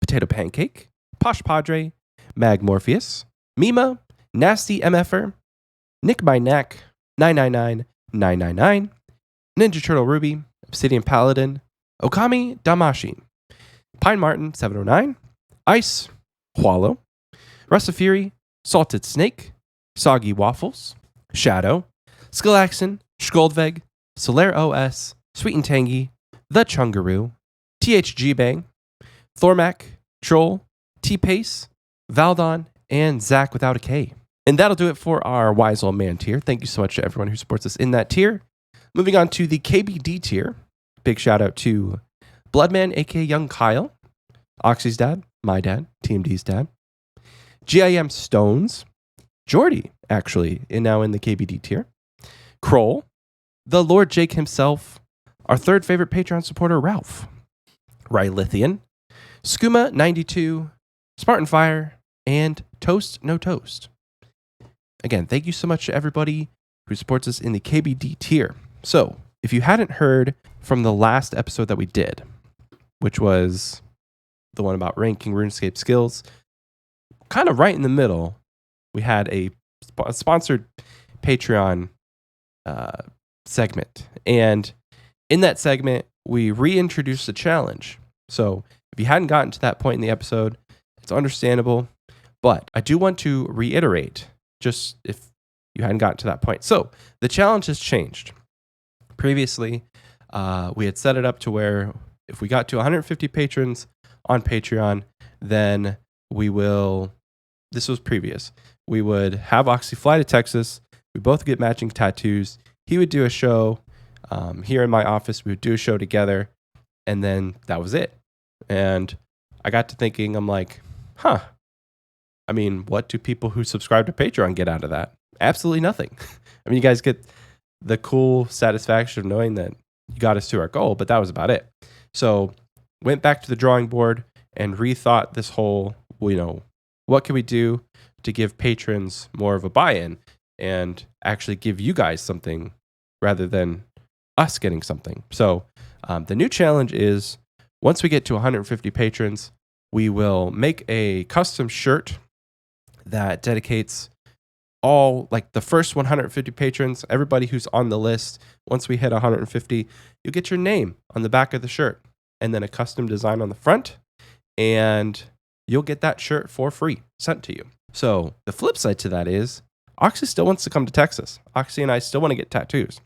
[SPEAKER 1] Potato Pancake, Posh Padre, Mag Morpheus, Mima, Nasty MFer, Nick My Neck, 999999, Ninja Turtle Ruby, Obsidian Paladin, Okami Damashi, Pine Martin 709, Ice, Hualo, Russa Fury, Salted Snake, Soggy Waffles, Shadow, Skalaxon, Skoldveg, Solaire OS, Sweet and Tangy, The Chungaroo, THG Bang, Thormac, Troll, T-Pace, Valdon, and Zach without a K. And that'll do it for our Wise Old Man tier. Thank you so much to everyone who supports us in that tier. Moving on to the KBD tier. Big shout out to Bloodman, aka Young Kyle, Oxie's dad, my dad, TMD's dad, GIM Stones, Jordy, actually, now in the KBD tier, Kroll, the Lord Jake himself, our third favorite Patreon supporter, Ralph, Rylithian, Skooma92, Spartan Fire, and Toast No Toast. Again, thank you so much to everybody who supports us in the KBD tier. So, if you hadn't heard from the last episode that we did, which was the one about ranking RuneScape skills, kind of right in the middle, we had a sponsored Patreon segment. And in that segment, we reintroduced the challenge. So, if you hadn't gotten to that point in the episode, it's understandable. But I do want to reiterate, just if you hadn't gotten to that point. So, the challenge has changed. Previously, we had set it up to where if we got to 150 patrons on Patreon, then we will, this was previous, we would have Oxie fly to Texas. We both get matching tattoos. He would do a show here in my office. We would do a show together. And then that was it. And I got to thinking, I'm like, I mean, what do people who subscribe to Patreon get out of that? Absolutely nothing. I mean, you guys get the cool satisfaction of knowing that you got us to our goal, but that was about it. So went back to the drawing board and rethought this whole, what can we do to give patrons more of a buy-in and actually give you guys something rather than us getting something. So The new challenge is once we get to 150 patrons, we will make a custom shirt that dedicates all, like the first 150 patrons, everybody who's on the list. Once we hit 150, you'll get your name on the back of the shirt and then a custom design on the front. And you'll get that shirt for free sent to you. So the flip side to that is Oxie still wants to come to Texas. Oxie and I still want to get tattoos.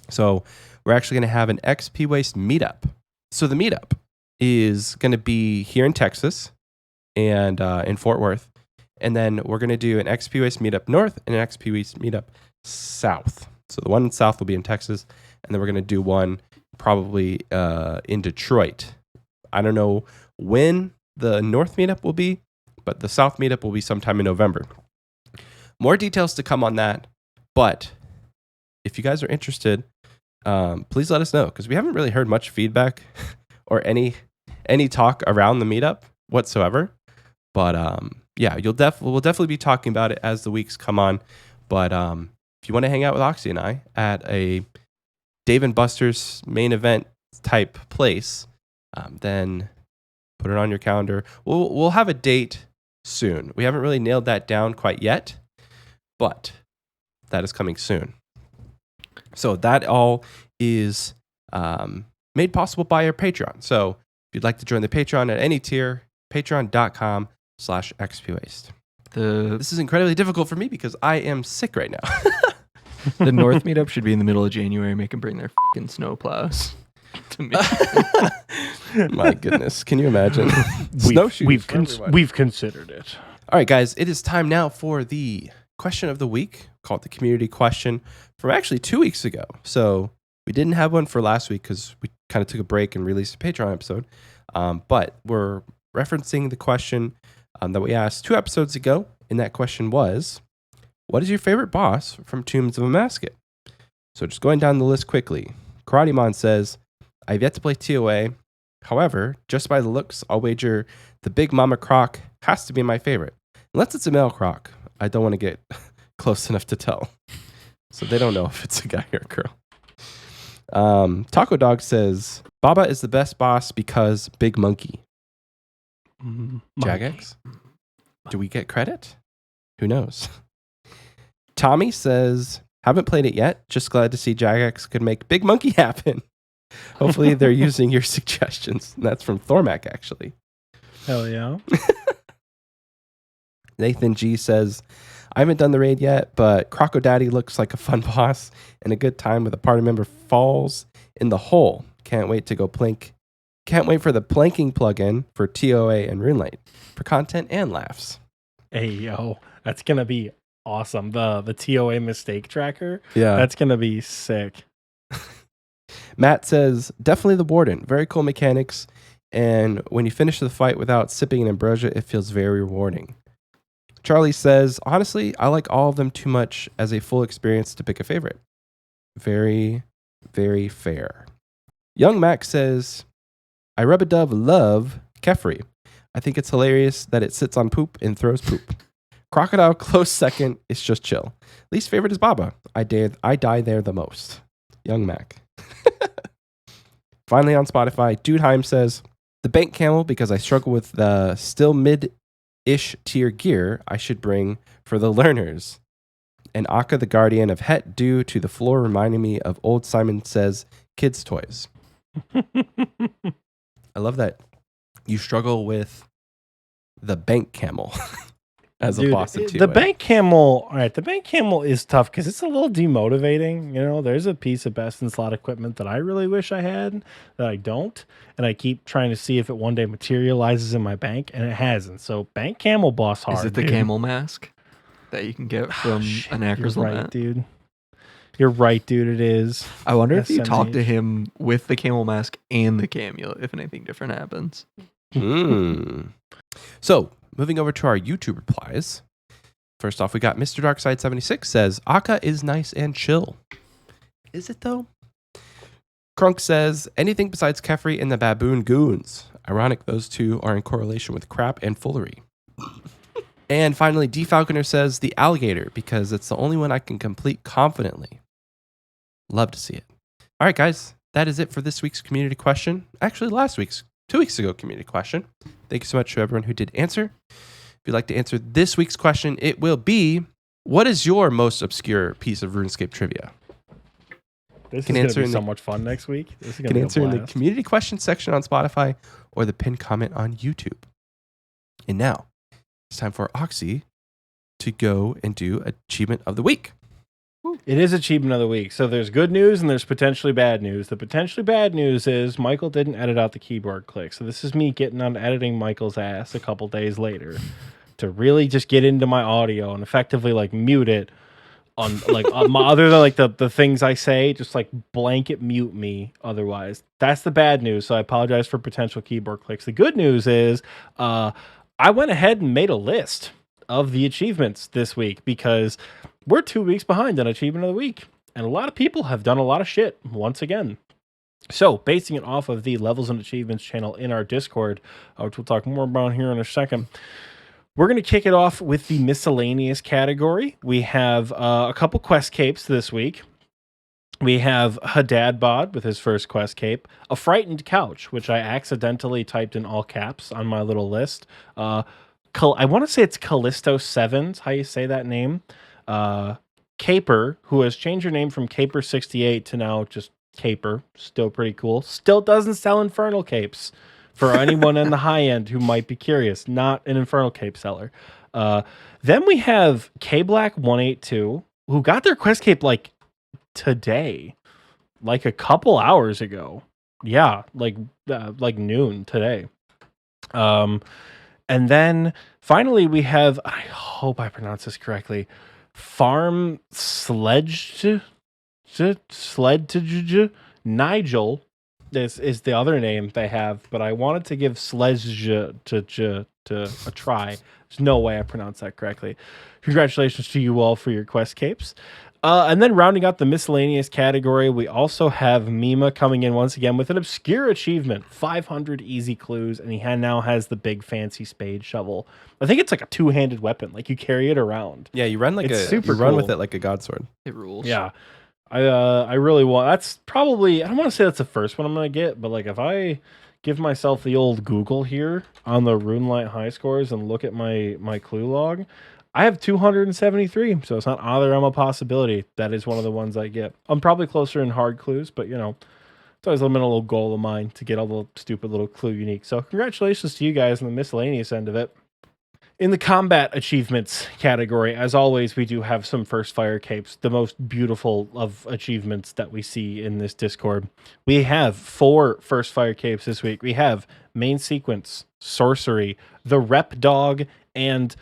[SPEAKER 1] So we're actually going to have an Xpwaste meetup. So the meetup is going to be here in Texas and in Fort Worth. And then we're going to do an Xpwaste meetup north and an Xpwaste meetup south. So the one in south will be in Texas. And then we're going to do one probably in Detroit. I don't know when the north meetup will be, but the south meetup will be sometime in November. More details to come on that. But if you guys are interested, please let us know, because we haven't really heard much feedback or any talk around the meetup whatsoever. But yeah, we'll definitely be talking about it as the weeks come on. But if you want to hang out with Oxie and I at a Dave and Buster's main event type place, then put it on your calendar. We'll have a date soon. We haven't really nailed that down quite yet, but that is coming soon. So that all is made possible by our Patreon. So if you'd like to join the Patreon at any tier, patreon.com/Xpwaste. This is incredibly difficult for me because I am sick right now.
[SPEAKER 3] The North meetup should be in the middle of January. Make them bring their fucking snow plows to me.
[SPEAKER 1] My goodness. Can you imagine? Snowshoes.
[SPEAKER 2] We've considered it.
[SPEAKER 1] All right, guys. It is time now for the question of the week, called the community question, from actually 2 weeks ago. So we didn't have one for last week because we kind of took a break and released a Patreon episode. But we're referencing the question that we asked 2 episodes ago. And that question was, what is your favorite boss from Tombs of a Masket? So just going down the list quickly. Karatemon says, I've yet to play TOA. However, just by the looks, I'll wager the Big Mama Croc has to be my favorite. Unless it's a male croc. I don't want to get close enough to tell. So they don't know if it's a guy or a girl. Taco Dog says, Baba is the best boss because Big Monkey. Jagex? Do we get credit? Who knows? Tommy says, haven't played it yet. Just glad to see Jagex could make Big Monkey happen. Hopefully they're using your suggestions. And that's from Thormac, actually.
[SPEAKER 2] Hell yeah.
[SPEAKER 1] Nathan G says, I haven't done the raid yet, but Crocodaddy looks like a fun boss and a good time with a party member falls in the hole. Can't wait to go plank. Can't wait for the planking plugin for TOA and Runelight for content and laughs.
[SPEAKER 2] Hey, yo, that's going to be awesome. The TOA mistake tracker.
[SPEAKER 1] Yeah.
[SPEAKER 2] That's going to be sick.
[SPEAKER 1] Matt says, definitely the Warden. Very cool mechanics. And when you finish the fight without sipping an ambrosia, it feels very rewarding. Charlie says, honestly, I like all of them too much as a full experience to pick a favorite. Very, very fair. Young Mac says, I rub-a-dub love Kefri. I think it's hilarious that it sits on poop and throws poop. Crocodile close second. It's just chill. Least favorite is Baba. I die there the most. Young Mac. Finally on Spotify, Dudeheim says, the bank camel because I struggle with the still mid-ish tier gear I should bring for the learners. And Akka the Guardian of Het due to the floor reminding me of old Simon Says kids' toys. I love that you struggle with the bank camel as a boss in TOA.
[SPEAKER 2] The bank camel, all right, the bank camel is tough because it's a little demotivating. You know, there's a piece of best in slot equipment that I really wish I had that I don't. And I keep trying to see if it one day materializes in my bank, and it hasn't. So bank camel boss hard.
[SPEAKER 3] Is it the camel mask that you can get from an Acker's
[SPEAKER 2] You're
[SPEAKER 3] Lament?
[SPEAKER 2] right, dude. You're right, dude. It is.
[SPEAKER 3] I wonder if you talk to
[SPEAKER 2] SMH.
[SPEAKER 3] him with the camel mask and the amulet, if anything different happens.
[SPEAKER 1] So, moving over to our YouTube replies. First off, we got Mr. Darkside76 says, Akka is nice and chill. Is it though? Crunk says, anything besides Kefri and the Baboon Goons. Ironic those two are in correlation with crap and foolery. And finally, D. Falconer says, the alligator, because it's the only one I can complete confidently. Love to see it. All right, guys. that is it for this week's community question. Actually, 2 weeks ago, community question. Thank you so much to everyone who did answer. If you'd like to answer this week's question, it will be, what is your most obscure piece of RuneScape trivia?
[SPEAKER 2] This
[SPEAKER 1] Can
[SPEAKER 2] is going
[SPEAKER 1] answer
[SPEAKER 2] to be
[SPEAKER 1] in
[SPEAKER 2] so
[SPEAKER 1] the-
[SPEAKER 2] much fun next week. This is going
[SPEAKER 1] You
[SPEAKER 2] to
[SPEAKER 1] can
[SPEAKER 2] be
[SPEAKER 1] answer
[SPEAKER 2] a
[SPEAKER 1] in the
[SPEAKER 2] blast.
[SPEAKER 1] community question section on Spotify or the pinned comment on YouTube. And now, it's time for Oxie to go and do Achievement of the Week.
[SPEAKER 2] It is Achievement of the Week. So there's good news and there's potentially bad news. The potentially bad news is Michael didn't edit out the keyboard click. So this is me getting on editing Michael's ass a couple days later to really just get into my audio and effectively like mute it on like other than like the things I say, just like blanket mute me otherwise. That's the bad news. So I apologize for potential keyboard clicks. The good news is I went ahead and made a list of the achievements this week because we're 2 weeks behind on Achievement of the Week. And a lot of people have done a lot of shit once again. So, basing it off of the Levels and Achievements channel in our Discord, which we'll talk more about here in a second, we're going to kick it off with the miscellaneous category. We have a couple quest capes this week. We have Hadad Bod with his first quest cape, a frightened couch, which I accidentally typed in all caps on my little list. I want to say it's Callisto Sevens, how you say that name. Caper, who has changed her name from Caper68 to now just Caper, still pretty cool. Still doesn't sell Infernal capes. For anyone in the high end who might be curious, not an Infernal cape seller. Then we have K-Black182, who got their quest cape like today, like a couple hours ago. Yeah, like noon today. And then finally we have, I hope I pronounce this correctly, Farm Sledge Nigel. This is the other name they have, but I wanted to give Sledge to a try. There's no way I pronounced that correctly. Congratulations to you all for your quest capes. And then rounding out the miscellaneous category, we also have Mima coming in once again with an obscure achievement, 500 easy clues, and he now has the big fancy spade shovel. I think it's like a two-handed weapon, like you carry it around.
[SPEAKER 1] Yeah, you run
[SPEAKER 2] cool.
[SPEAKER 1] with it like a god sword.
[SPEAKER 3] It rules.
[SPEAKER 2] Yeah. I really want, that's probably, I don't want to say that's the first one I'm going to get, but like if I give myself the old Google here on the RuneLite high scores and look at my clue log, I have 273, so it's not out of the realm of possibility. That is one of the ones I get. I'm probably closer in hard clues, but you know, it's always been a little goal of mine to get all the stupid little clue unique. So congratulations to you guys on the miscellaneous end of it. In the combat achievements category, as always, we do have some first fire capes, the most beautiful of achievements that we see in this Discord. We have 4 first fire capes this week. We have main sequence, sorcery, the rep dog, and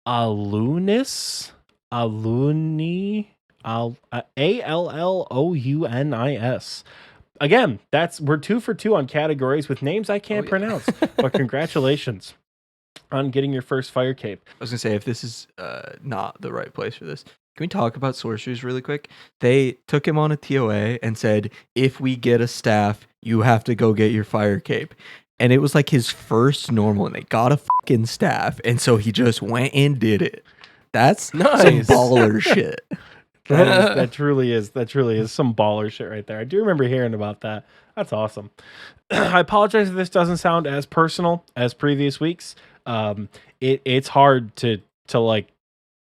[SPEAKER 2] Allunis, Allounis. Again, we're 2 for 2 on categories with names I can't pronounce. But congratulations on getting your first fire cape.
[SPEAKER 3] I was gonna say, if this is not the right place for this, can we talk about sorceries really quick? They took him on a TOA and said, if we get a staff, you have to go get your fire cape. And it was like his first normal, and they got a fucking staff, and so he just went and did it. That's
[SPEAKER 1] Nice.
[SPEAKER 3] some baller shit.
[SPEAKER 2] That truly is some baller shit right there. I do remember hearing about that. That's awesome. I apologize if this doesn't sound as personal as previous weeks. It's hard to like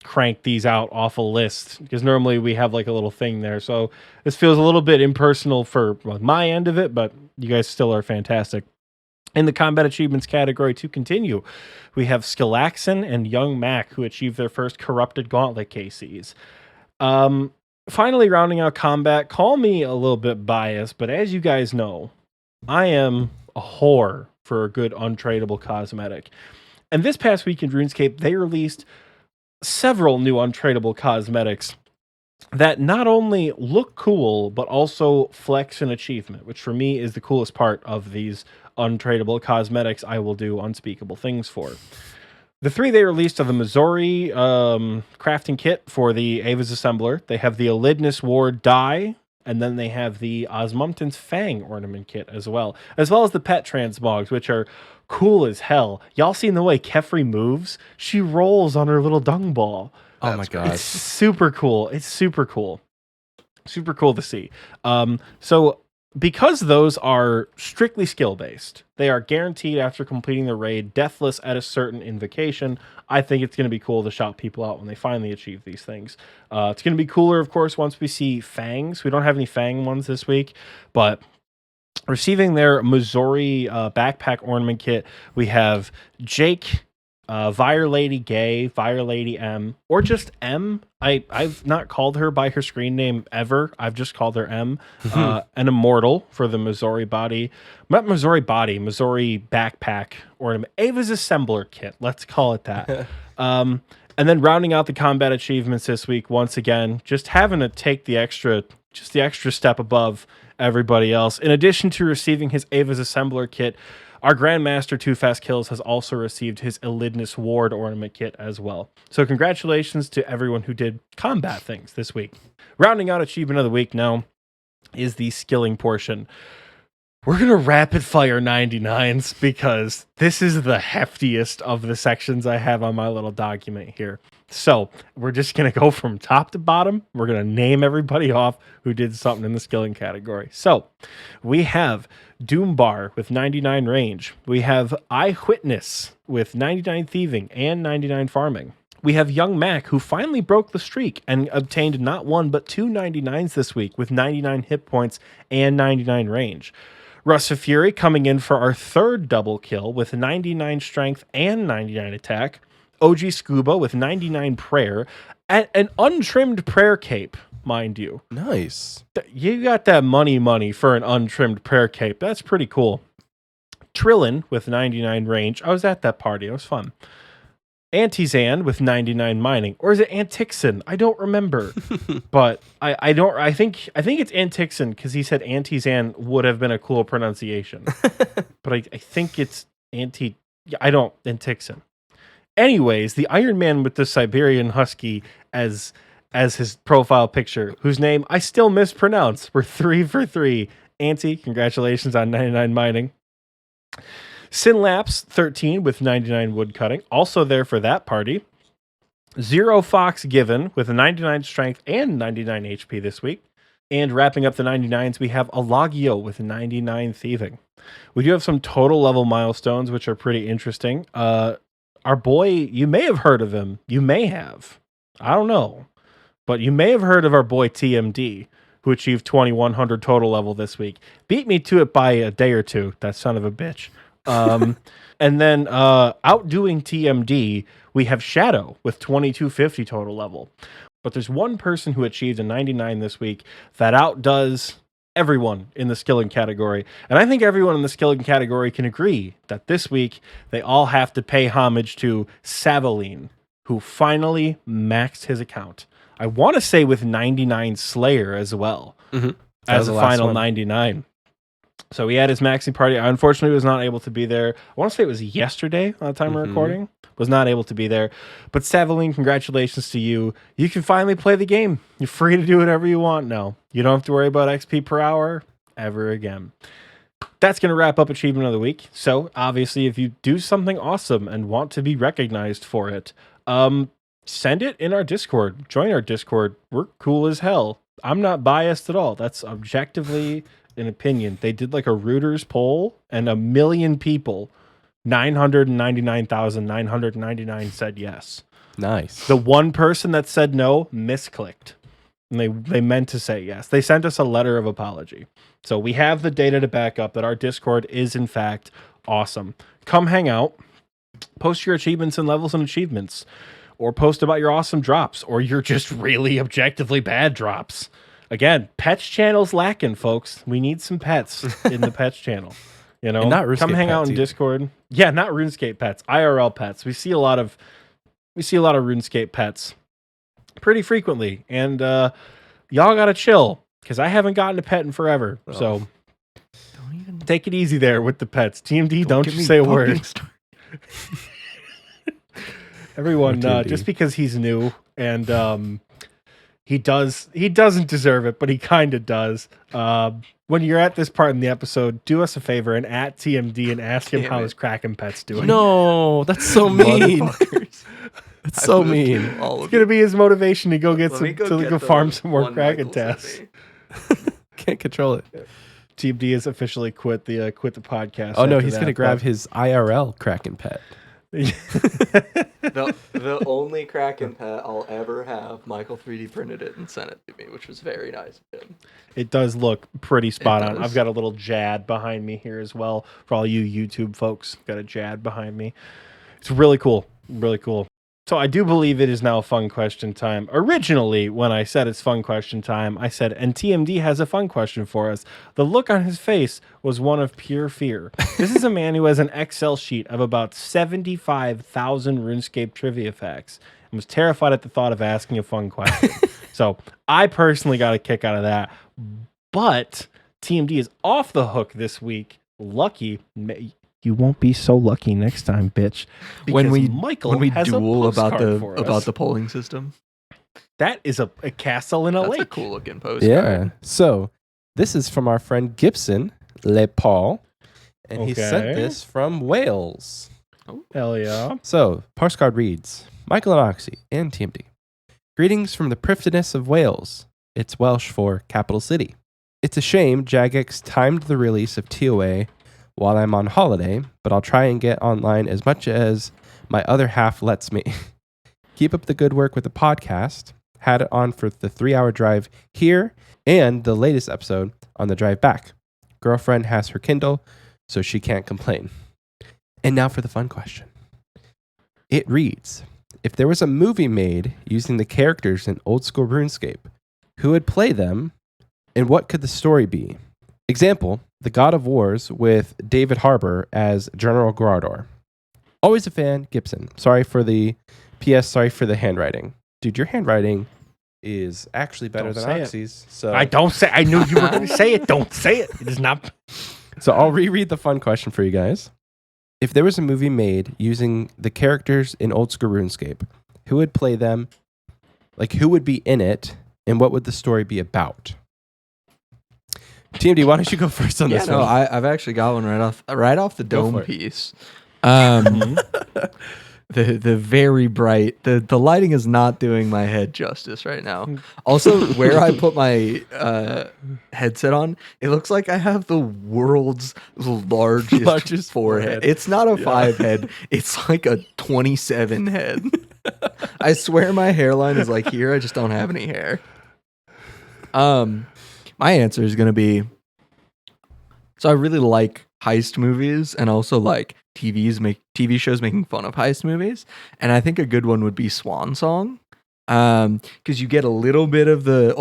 [SPEAKER 2] crank these out off a list because normally we have like a little thing there. So this feels a little bit impersonal for my end of it, but you guys still are fantastic. In the combat achievements category, to continue, we have Skillaxon and Young Mac, who achieved their first corrupted gauntlet KCs. Finally, rounding out combat, call me a little bit biased, but as you guys know, I am a whore for a good untradeable cosmetic. And this past week in RuneScape, they released several new untradeable cosmetics that not only look cool, but also flex an achievement, which for me is the coolest part of these untradeable cosmetics I will do unspeakable things for. The 3 they released are the Missouri crafting kit for the Ava's Assembler. They have the Elidness Ward die, and then they have the Osmumten's Fang ornament kit as well as the pet transmogs, which are cool as hell. Y'all seen the way Kefri moves? She rolls on her little dung ball.
[SPEAKER 1] Oh my god.
[SPEAKER 2] It's super cool. It's super cool. Super cool to see. So because those are strictly skill based, they are guaranteed after completing the raid, deathless at a certain invocation. I think it's going to be cool to shout people out when they finally achieve these things. It's going to be cooler, of course, once we see fangs. We don't have any fang ones this week, but receiving their Missouri backpack ornament kit, we have Jake, Fire Lady Gay, Fire Lady M, or just M. I've not called her by her screen name ever. I've just called her M. An Immortal for the Missouri body. Not Missouri body, Missouri backpack ornament. Ava's Assembler kit. Let's call it that. And then rounding out the combat achievements this week, once again, just having to take the extra step above everybody else. In addition to receiving his Ava's Assembler kit, our Grandmaster Too Fast Kills has also received his Elidness Ward ornament kit as well. So congratulations to everyone who did combat things this week. Rounding out Achievement of the Week now is the skilling portion. We're going to rapid fire 99s because this is the heftiest of the sections I have on my little document here. So we're just going to go from top to bottom. We're going to name everybody off who did something in the skilling category. So we have Doombar with 99 range. We have Eyewitness with 99 thieving and 99 farming. We have Young Mac, who finally broke the streak and obtained not one but two 99s this week with 99 hit points and 99 range. Russ of Fury coming in for our third double kill with 99 strength and 99 attack. OG Scuba with 99 prayer and an untrimmed prayer cape, mind you.
[SPEAKER 1] Nice.
[SPEAKER 2] You got that money for an untrimmed prayer cape. That's pretty cool. Trillin with 99 range. I was at that party. It was fun. Antizan with 99 mining. Or is it Antixin? I don't remember. But I think it's Antixin because he said Antizan would have been a cool pronunciation. But I think it's Antixin. Anyways, the Iron Man with the Siberian Husky as his profile picture, whose name I still mispronounce. We're 3 for 3. Auntie, congratulations on 99 mining. Synlapse 13 with 99 wood cutting, also there for that party. Zero Fox Given with a 99 strength and 99 HP this week. And wrapping up the 99s, we have Alagio with 99 thieving. We do have some total level milestones, which are pretty interesting. Our boy, you may have heard of him. You may have. I don't know. But you may have heard of our boy TMD, who achieved 2100 total level this week. Beat me to it by a day or two, that son of a bitch. And then outdoing TMD, we have Shadow with 2250 total level. But there's one person who achieved a 99 this week that outdoes everyone in the skilling category. And I think everyone in the skilling category can agree that this week they all have to pay homage to Savaline, who finally maxed his account. I want to say with 99 Slayer as well, as a final 99. So he had his maxing party. I unfortunately was not able to be there. I want to say it was yesterday on the time of recording. Was not able to be there. But Savaline, congratulations to you. You can finally play the game. You're free to do whatever you want now. You don't have to worry about XP per hour ever again. That's going to wrap up Achievement of the Week. So obviously, if you do something awesome and want to be recognized for it, send it in our Discord. Join our Discord. We're cool as hell. I'm not biased at all. That's objectively an opinion. They did like a Reuters poll and 1 million people, 999,999 said yes.
[SPEAKER 1] Nice.
[SPEAKER 2] The one person that said no misclicked. And they meant to say yes. They sent us a letter of apology. So we have the data to back up that our Discord is in fact awesome. Come hang out. Post your achievements and levels and achievements. Or post about your awesome drops. Or your just really objectively bad drops. Again, pets channel's lacking, folks. We need some pets in the pets channel. You know, come hang out in Discord. Yeah, not RuneScape pets, IRL pets. We see a lot of RuneScape pets pretty frequently, and y'all gotta chill because I haven't gotten a pet in forever. Oh. So don't even take it easy there with the pets. TMD, don't you say a word. Everyone, just because he's new and he doesn't deserve it, but he kind of does. When you're at this part in the episode, do us a favor and at TMD and ask him how his Kraken pet's doing.
[SPEAKER 1] No, that's so mean. That's so mean.
[SPEAKER 2] It's going to be his motivation to go get go farm some more Kraken tests.
[SPEAKER 1] Can't control it.
[SPEAKER 2] TMD has officially quit the podcast.
[SPEAKER 1] Oh no,
[SPEAKER 2] after
[SPEAKER 1] he's
[SPEAKER 2] that,
[SPEAKER 1] gonna grab his IRL Kraken pet.
[SPEAKER 3] The only Kraken pet I'll ever have, Michael 3D printed it and sent it to me, which was very nice of him.
[SPEAKER 2] It does look pretty spot on.
[SPEAKER 3] does.
[SPEAKER 2] I've got a little Jad behind me here as well. For all you YouTube folks, got a Jad behind me. It's really cool. Really cool. So I do believe it is now fun question time. Originally, when I said it's fun question time, I said, and TMD has a fun question for us. The look on his face was one of pure fear. This is a man who has an Excel sheet of about 75,000 RuneScape trivia facts and was terrified at the thought of asking a fun question. So I personally got a kick out of that. But TMD is off the hook this week. Lucky. You won't be so lucky next time, bitch.
[SPEAKER 3] When we
[SPEAKER 2] has a
[SPEAKER 3] duel about
[SPEAKER 2] postcard for us.
[SPEAKER 3] the polling system.
[SPEAKER 2] That is a castle in a
[SPEAKER 3] That's
[SPEAKER 2] lake.
[SPEAKER 3] a cool looking postcard.
[SPEAKER 1] Yeah. So this is from our friend Gibson Le Paul, and he sent
[SPEAKER 2] Okay.
[SPEAKER 1] this from Wales.
[SPEAKER 2] Hell yeah.
[SPEAKER 1] So postcard reads: Michael and Oxie and TMD. Greetings from the prifdiness of Wales. It's Welsh for capital city. It's a shame Jagex timed the release of TOA while I'm on holiday, but I'll try and get online as much as my other half lets me. Keep up the good work with the podcast. Had it on for the 3-hour drive here and the latest episode on the drive back. Girlfriend has her Kindle, so she can't complain. And now for the fun question. It reads, if there was a movie made using the characters in old school RuneScape, who would play them and what could the story be? Example, The God of Wars with David Harbour as General Grador. Always a fan, Gibson. Sorry for the handwriting. Dude, your handwriting is actually better
[SPEAKER 2] Don't
[SPEAKER 1] than
[SPEAKER 2] say
[SPEAKER 1] Oxie's. So
[SPEAKER 2] I don't say. I knew you were going to say it. Don't say it. It is not.
[SPEAKER 1] So I'll reread the fun question for you guys. If there was a movie made using the characters in old school RuneScape, who would play them? Like, who would be in it, and what would the story be about? TMD, why don't you go first on this one?
[SPEAKER 3] I've actually got one right off the
[SPEAKER 1] Go
[SPEAKER 3] dome
[SPEAKER 1] for it.
[SPEAKER 3] piece. The very bright the lighting is not doing my head justice right now. Also, where I put my headset on, it looks like I have the world's largest forehead. It's not a 5 head, it's like a 27 head. I swear my hairline is like here, I just don't have any hair. My answer is gonna be, so I really like heist movies and also like TV shows making fun of heist movies, and I think a good one would be Swan Song, because you get a little bit of the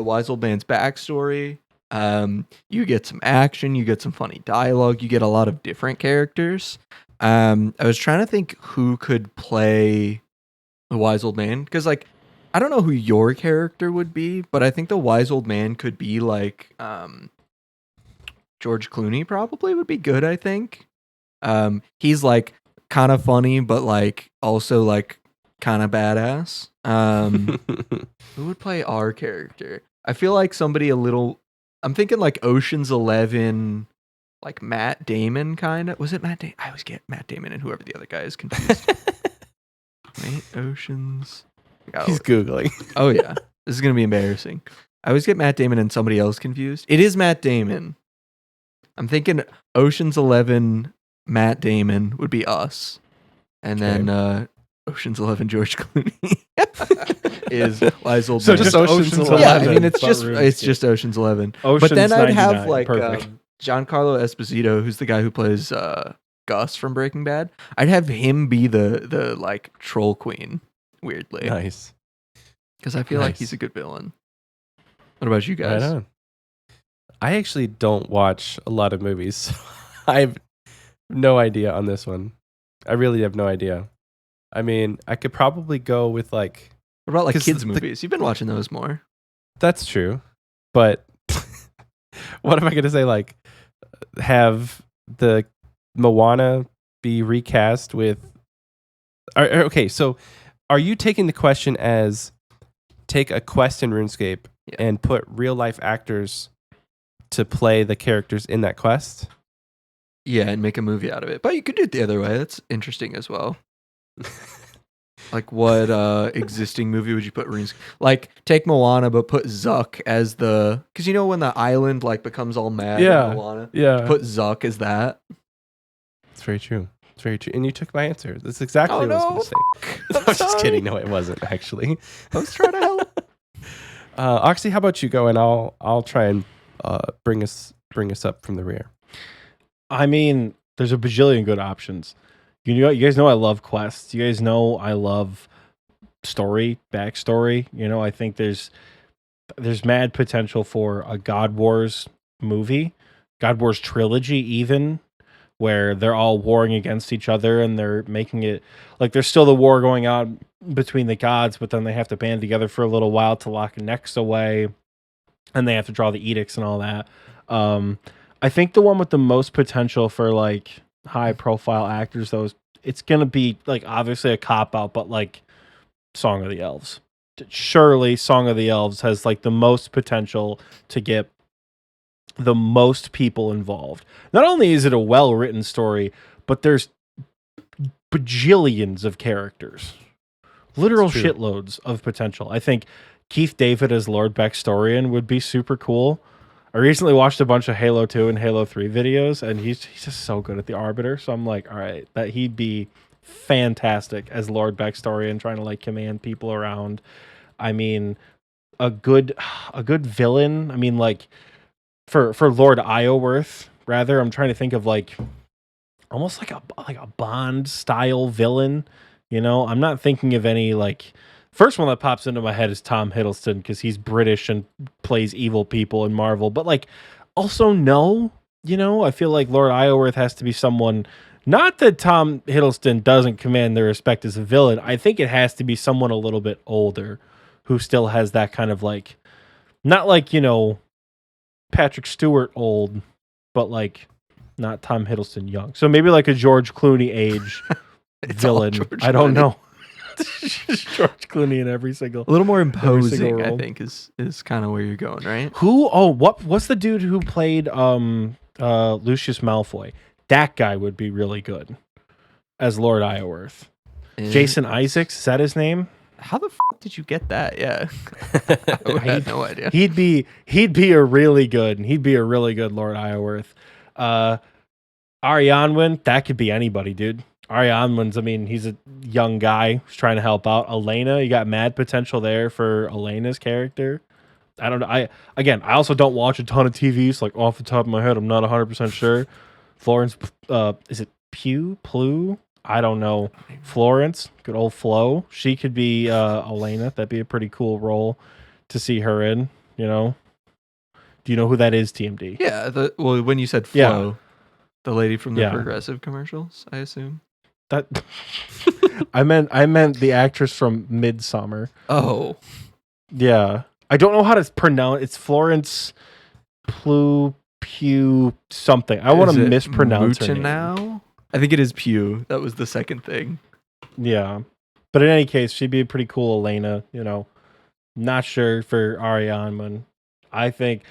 [SPEAKER 3] wise old man's backstory. You get some action, you get some funny dialogue, you get a lot of different characters. I was trying to think who could play the wise old man, because like I don't know who your character would be, but I think the wise old man could be like George Clooney probably would be good, I think. He's like kind of funny, but like also like kind of badass. Who would play our character? I feel like somebody I'm thinking like Ocean's 11, like Matt Damon kind of. Was it Matt Damon? I always get Matt Damon and whoever the other guy is confused. Wait, Ocean's.
[SPEAKER 1] He's Googling.
[SPEAKER 3] Oh yeah, this is gonna be embarrassing. I always get Matt Damon and somebody else confused. It is Matt Damon. I'm thinking Ocean's 11, Matt Damon would be us, and then Ocean's 11 George Clooney is Wise Old
[SPEAKER 2] So
[SPEAKER 3] Man.
[SPEAKER 2] just Ocean's 11.
[SPEAKER 3] Yeah, I mean it's
[SPEAKER 2] but
[SPEAKER 3] just Ocean's 11.
[SPEAKER 2] Ocean's
[SPEAKER 3] But then I'd
[SPEAKER 2] 99.
[SPEAKER 3] have like
[SPEAKER 2] Perfect.
[SPEAKER 3] Giancarlo Esposito, who's the guy who plays Gus from Breaking Bad. I'd have him be the like troll queen. Weirdly,
[SPEAKER 1] Nice.
[SPEAKER 3] because I feel like
[SPEAKER 1] Nice.
[SPEAKER 3] he's a good villain. What about you guys?
[SPEAKER 1] Right on. I actually don't watch a lot of movies. So I have no idea on this one. I really have no idea. I mean, I could probably go with like,
[SPEAKER 3] What about like
[SPEAKER 1] 'Cause
[SPEAKER 3] kids
[SPEAKER 1] the-
[SPEAKER 3] movies? You've been watching those more.
[SPEAKER 1] that's true. But what am I going to say? Like, have the Moana be recast with. Okay, so are you taking the question as take a quest in RuneScape
[SPEAKER 3] Yeah.
[SPEAKER 1] and put real life actors to play the characters in that quest?
[SPEAKER 3] Yeah, and make a movie out of it. But you could do it the other way. That's interesting as well. Like what existing movie would you put Runescape? Like take Moana, but put Zuck as the because you know when the island like becomes all mad.
[SPEAKER 1] Yeah,
[SPEAKER 3] in Moana,
[SPEAKER 1] yeah.
[SPEAKER 3] put Zuck as that.
[SPEAKER 1] It's very true. It's very true. And you took my answer. That's exactly
[SPEAKER 3] Oh,
[SPEAKER 1] what I was
[SPEAKER 3] no.
[SPEAKER 1] going to say.
[SPEAKER 3] I'm
[SPEAKER 1] I'm just
[SPEAKER 3] sorry.
[SPEAKER 1] kidding. No, it wasn't actually.
[SPEAKER 3] I was trying to help.
[SPEAKER 1] Oxie, how about you go and I'll try and bring us up from the rear.
[SPEAKER 2] I mean, there's a bajillion good options. You guys know I love quests. You guys know I love backstory. I think there's mad potential for a God Wars movie, God Wars trilogy even, where they're all warring against each other and they're making it like there's still the war going on between the gods, but then they have to band together for a little while to lock Nex away, and they have to draw the edicts and all that. I think the one with the most potential for like high profile actors, though, it's gonna be like obviously a cop out, but like Song of the Elves. Surely Song of the Elves has like the most potential to get the most people involved. Not only is it a well-written story, but there's bajillions of characters. Literal
[SPEAKER 1] It's true.
[SPEAKER 2] shitloads of potential. I think Keith David as Lord Baxtorian would be super cool. I recently watched a bunch of Halo 2 and Halo 3 videos, and he's just so good at the Arbiter. So I'm like, all right, that he'd be fantastic as Lord Baxtorian, trying to like command people around. I mean, a good villain. I mean, like for Lord Ioworth, rather. I'm trying to think of like almost like a Bond style villain. I'm not thinking of any like. First one that pops into my head is Tom Hiddleston because he's British and plays evil people in Marvel. But like, also no, I feel like Lord Ioworth has to be someone. Not that Tom Hiddleston doesn't command their respect as a villain. I think it has to be someone a little bit older who still has that kind of like, not like Patrick Stewart old, but like not Tom Hiddleston young. So maybe like a George Clooney age
[SPEAKER 3] It's all
[SPEAKER 2] villain.
[SPEAKER 3] George
[SPEAKER 2] I don't
[SPEAKER 3] Clooney.
[SPEAKER 2] know. George Clooney in every single.
[SPEAKER 3] A little more
[SPEAKER 2] single
[SPEAKER 3] imposing, I
[SPEAKER 2] role.
[SPEAKER 3] think, is kind of where you're going, right?
[SPEAKER 2] Who? Oh, what's the dude who played Lucius Malfoy? That guy would be really good as Lord Ioworth. Jason Isaacs, is that his name?
[SPEAKER 3] How the did you get that? Yeah, I had no idea.
[SPEAKER 2] He'd be a really good Lord Ioworth. Arianwin, that could be anybody, dude. Arianwin's, I mean, he's a young guy who's trying to help out. Elena, you got mad potential there for Elena's character. I don't know. I also don't watch a ton of TV, so like off the top of my head, I'm not 100% sure. Florence, is it Pugh? I don't know. Florence, good old Flo. She could be Elena. That'd be a pretty cool role to see her in. Do you know who that is, TMD?
[SPEAKER 3] Yeah, when you said
[SPEAKER 2] Yeah.
[SPEAKER 3] Flo, the lady from the
[SPEAKER 2] Yeah.
[SPEAKER 3] Progressive commercials, I assume.
[SPEAKER 2] That I meant the actress from Midsummer.
[SPEAKER 3] Oh,
[SPEAKER 2] Yeah, I don't know how to pronounce. It's Florence Pugh something. I want
[SPEAKER 3] Is
[SPEAKER 2] to
[SPEAKER 3] it
[SPEAKER 2] mispronounce her name.
[SPEAKER 3] Now? I think it is Pew. That was the second thing.
[SPEAKER 2] Yeah, but in any case, she'd be a pretty cool Elena. Not sure for Ariane. I think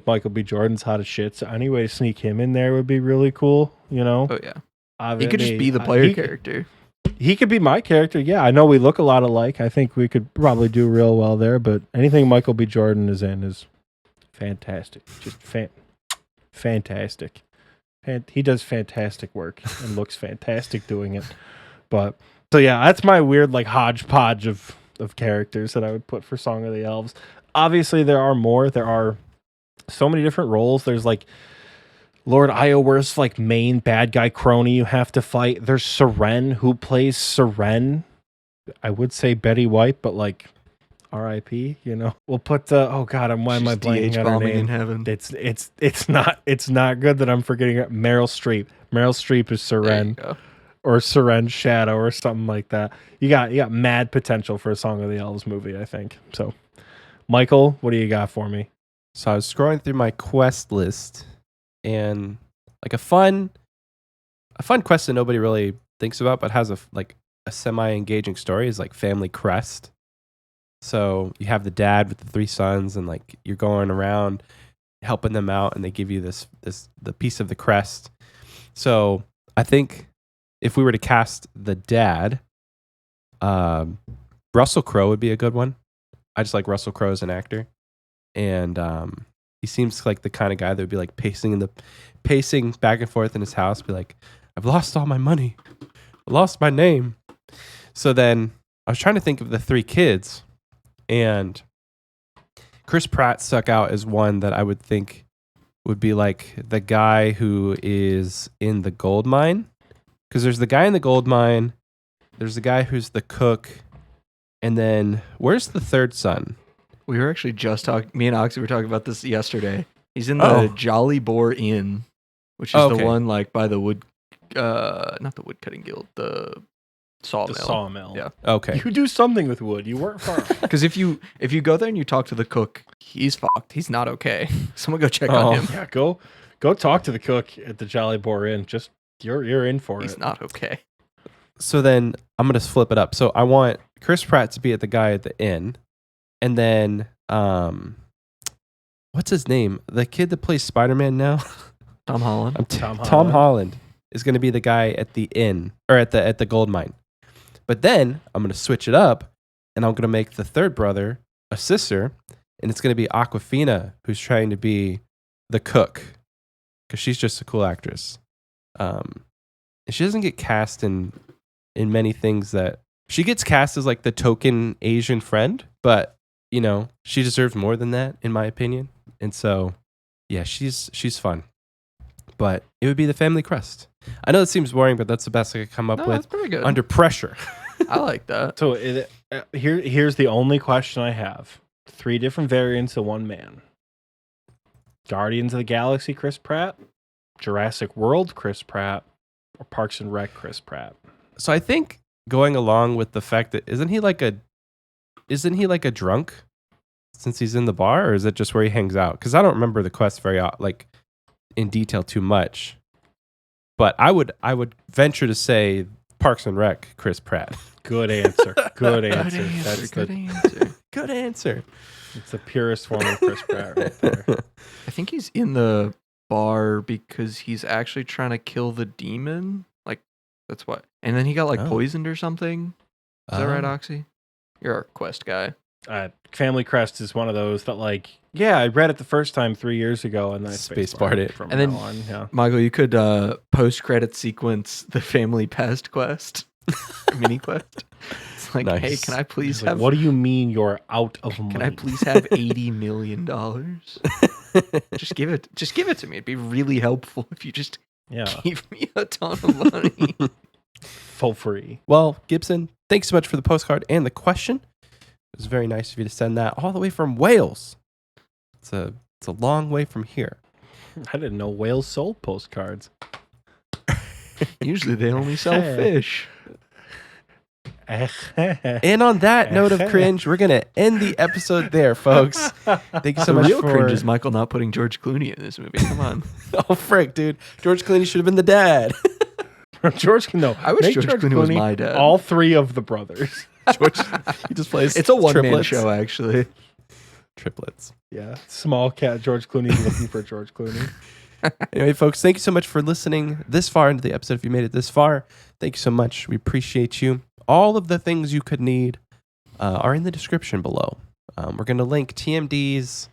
[SPEAKER 2] Michael B. Jordan's hot as shit. So any way to sneak him in there would be really cool.
[SPEAKER 3] Oh yeah, he could just be the player character.
[SPEAKER 2] He could be my character. Yeah, I know we look a lot alike. I think we could probably do real well there. But anything Michael B. Jordan is in is fantastic. Just fantastic. And he does fantastic work and looks fantastic doing it. But so yeah, that's my weird like hodgepodge of characters that I would put for Song of the Elves. Obviously, there are more. There are so many different roles. There's like Lord Ioworth's like main bad guy crony you have to fight. There's Seren, who plays Seren. I would say Betty White, but like R.I.P. We'll put why am I blanking on her
[SPEAKER 3] bombing in
[SPEAKER 2] name?
[SPEAKER 3] heaven.
[SPEAKER 2] It's not good that I'm forgetting it. Meryl Streep. Meryl Streep is
[SPEAKER 3] There you
[SPEAKER 2] Seren
[SPEAKER 3] go.
[SPEAKER 2] or Seren's Shadow or something like that. You got mad potential for a Song of the Elves movie, I think. So, Michael, what do you got for me?
[SPEAKER 1] So I was scrolling through my quest list, and like a fun quest that nobody really thinks about, but has a semi-engaging story is like Family Crest. So you have the dad with the 3 sons, and like you're going around helping them out, and they give you the piece of the crest. So I think if we were to cast the dad, Russell Crowe would be a good one. I just like Russell Crowe as an actor, and he seems like the kind of guy that would be like pacing back and forth in his house, be like, "I've lost all my money, I lost my name." So then I was trying to think of the 3 kids, and Chris Pratt stuck out as one that I would think would be like the guy who is in the gold mine, because there's the guy in the gold mine, there's the guy who's the cook, and then where's the third son?
[SPEAKER 3] We were actually just talking. Me and Oxie were talking about this yesterday. He's in the Jolly Boar Inn, which is the one like by the wood, not the wood cutting guild, the sawmill.
[SPEAKER 2] The sawmill.
[SPEAKER 3] Yeah.
[SPEAKER 1] Okay.
[SPEAKER 2] You do something with wood. You weren't far.
[SPEAKER 3] Because if you go there and you talk to the cook, he's fucked. He's not okay. Someone go check on him.
[SPEAKER 2] Yeah, go talk to the cook at the Jolly Boar Inn. Just you're in for
[SPEAKER 3] He's
[SPEAKER 2] it.
[SPEAKER 3] not okay.
[SPEAKER 1] So then I'm gonna flip it up. So I want Chris Pratt to be at the guy at the inn, and then what's his name? The kid that plays Spider-Man now.
[SPEAKER 3] Tom Holland.
[SPEAKER 1] Tom Holland is going to be the guy at the inn or at the gold mine. But then I'm going to switch it up, and I'm going to make the third brother a sister, and it's going to be Awkwafina, who's trying to be the cook, because she's just a cool actress. And she doesn't get cast in many things that she gets cast as like the token Asian friend, but you know she deserves more than that, in my opinion. And so, yeah, she's fun. But it would be the family crest. I know it seems boring, but that's the best I could come up with
[SPEAKER 3] That's pretty good.
[SPEAKER 1] under pressure.
[SPEAKER 3] I like that.
[SPEAKER 2] So here's the only question I have: 3 different variants of one man. Guardians of the Galaxy Chris Pratt, Jurassic World Chris Pratt, or Parks and Rec Chris Pratt.
[SPEAKER 1] So I think going along with the fact that isn't he like a drunk since he's in the bar, or is it just where he hangs out? Because I don't remember the quest very like in detail too much. But I would venture to say Parks and Rec Chris Pratt.
[SPEAKER 2] Good answer. Good answer.
[SPEAKER 1] Good answer.
[SPEAKER 2] It's the purest form of Chris Pratt right there.
[SPEAKER 3] I think he's in the bar because he's actually trying to kill the demon. Like, that's what. And then he got like poisoned or something. Is that right, Oxie? You're our quest guy.
[SPEAKER 2] Family Crest is one of those that, like, yeah, I read it the first time 3 years ago, and then I
[SPEAKER 1] spacebarred it
[SPEAKER 2] from
[SPEAKER 3] and then
[SPEAKER 2] now on. Yeah.
[SPEAKER 3] Michael, you could post-credit sequence the family pest quest, mini quest. It's like,
[SPEAKER 1] Nice.
[SPEAKER 3] hey, can I please
[SPEAKER 2] Like,
[SPEAKER 3] have?
[SPEAKER 2] what do you mean you're out of money?
[SPEAKER 3] Can I please have $80 million? Just give it to me. It'd be really helpful if you just give me a ton of money.
[SPEAKER 2] For free.
[SPEAKER 1] Well, Gibson, thanks so much for the postcard and the question. It was very nice of you to send that all the way from Wales. It's a long way from here.
[SPEAKER 2] I didn't know Wales sold postcards.
[SPEAKER 3] Usually they only sell fish.
[SPEAKER 1] And on that note of cringe, we're gonna end the episode there, folks. Thank you so
[SPEAKER 3] The
[SPEAKER 1] much
[SPEAKER 3] real
[SPEAKER 1] for
[SPEAKER 3] cringe is Michael not putting George Clooney in this movie. Come on.
[SPEAKER 1] Oh frick, dude. George Clooney should have been the dad.
[SPEAKER 2] George, no.
[SPEAKER 3] I wish George Clooney was my dad.
[SPEAKER 2] All 3 of the brothers.
[SPEAKER 1] George, he just plays.
[SPEAKER 3] It's a one-man
[SPEAKER 1] triplets.
[SPEAKER 3] show, actually.
[SPEAKER 1] Triplets.
[SPEAKER 2] Yeah. Small cat George Clooney's looking for George Clooney.
[SPEAKER 1] Anyway, folks, thank you so much for listening this far into the episode. If you made it this far, thank you so much. We appreciate you. All of the things you could need are in the description below. We're going to link TMD's.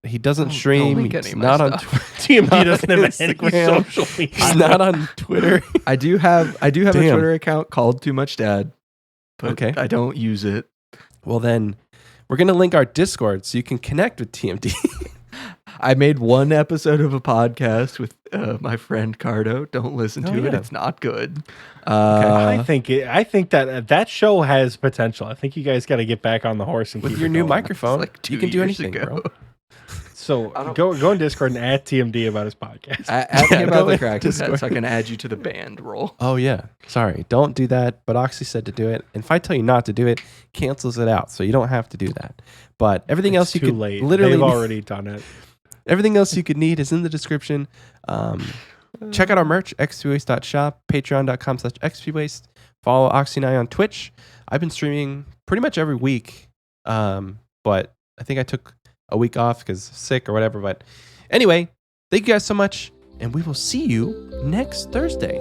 [SPEAKER 1] He doesn't stream.
[SPEAKER 3] link any
[SPEAKER 1] He's
[SPEAKER 3] of my
[SPEAKER 1] not on
[SPEAKER 3] stuff.
[SPEAKER 2] TMD doesn't have any
[SPEAKER 1] Instagram.
[SPEAKER 2] social media.
[SPEAKER 1] He's not on Twitter.
[SPEAKER 3] I do have a
[SPEAKER 1] Damn.
[SPEAKER 3] Twitter account called TooMuchDad, but
[SPEAKER 1] Okay.
[SPEAKER 3] I don't use it.
[SPEAKER 1] Well, then we're going to link our Discord so you can connect with TMD.
[SPEAKER 3] I made one episode of a podcast with my friend Cardo. Don't listen to it;
[SPEAKER 1] yeah.
[SPEAKER 3] it's not good.
[SPEAKER 2] I think that show has potential. I think you guys got to get back on the horse and
[SPEAKER 1] With
[SPEAKER 2] keep
[SPEAKER 1] your
[SPEAKER 2] it
[SPEAKER 1] new
[SPEAKER 2] going.
[SPEAKER 1] microphone,
[SPEAKER 3] Like 2
[SPEAKER 1] you can do
[SPEAKER 3] years
[SPEAKER 1] anything,
[SPEAKER 3] ago.
[SPEAKER 1] bro.
[SPEAKER 2] So go on Discord and add TMD about his podcast.
[SPEAKER 3] Ask me
[SPEAKER 1] Yeah,
[SPEAKER 3] about
[SPEAKER 1] go
[SPEAKER 3] the
[SPEAKER 1] in
[SPEAKER 3] crack
[SPEAKER 1] Discord.
[SPEAKER 3] so I can add you to the band roll.
[SPEAKER 1] Oh, yeah. Sorry. Don't do that. But Oxie said to do it. And if I tell you not to do it, cancels it out. So you don't have to do that. But everything else you
[SPEAKER 2] too
[SPEAKER 1] could
[SPEAKER 2] late.
[SPEAKER 1] literally
[SPEAKER 2] They've already done it.
[SPEAKER 1] everything else you could need is in the description. Check out our merch, xpwaste.shop, patreon.com/xpwaste. Follow Oxie and I on Twitch. I've been streaming pretty much every week. But I think I took a week off because sick or whatever. But anyway, thank you guys so much. And we will see you next Thursday.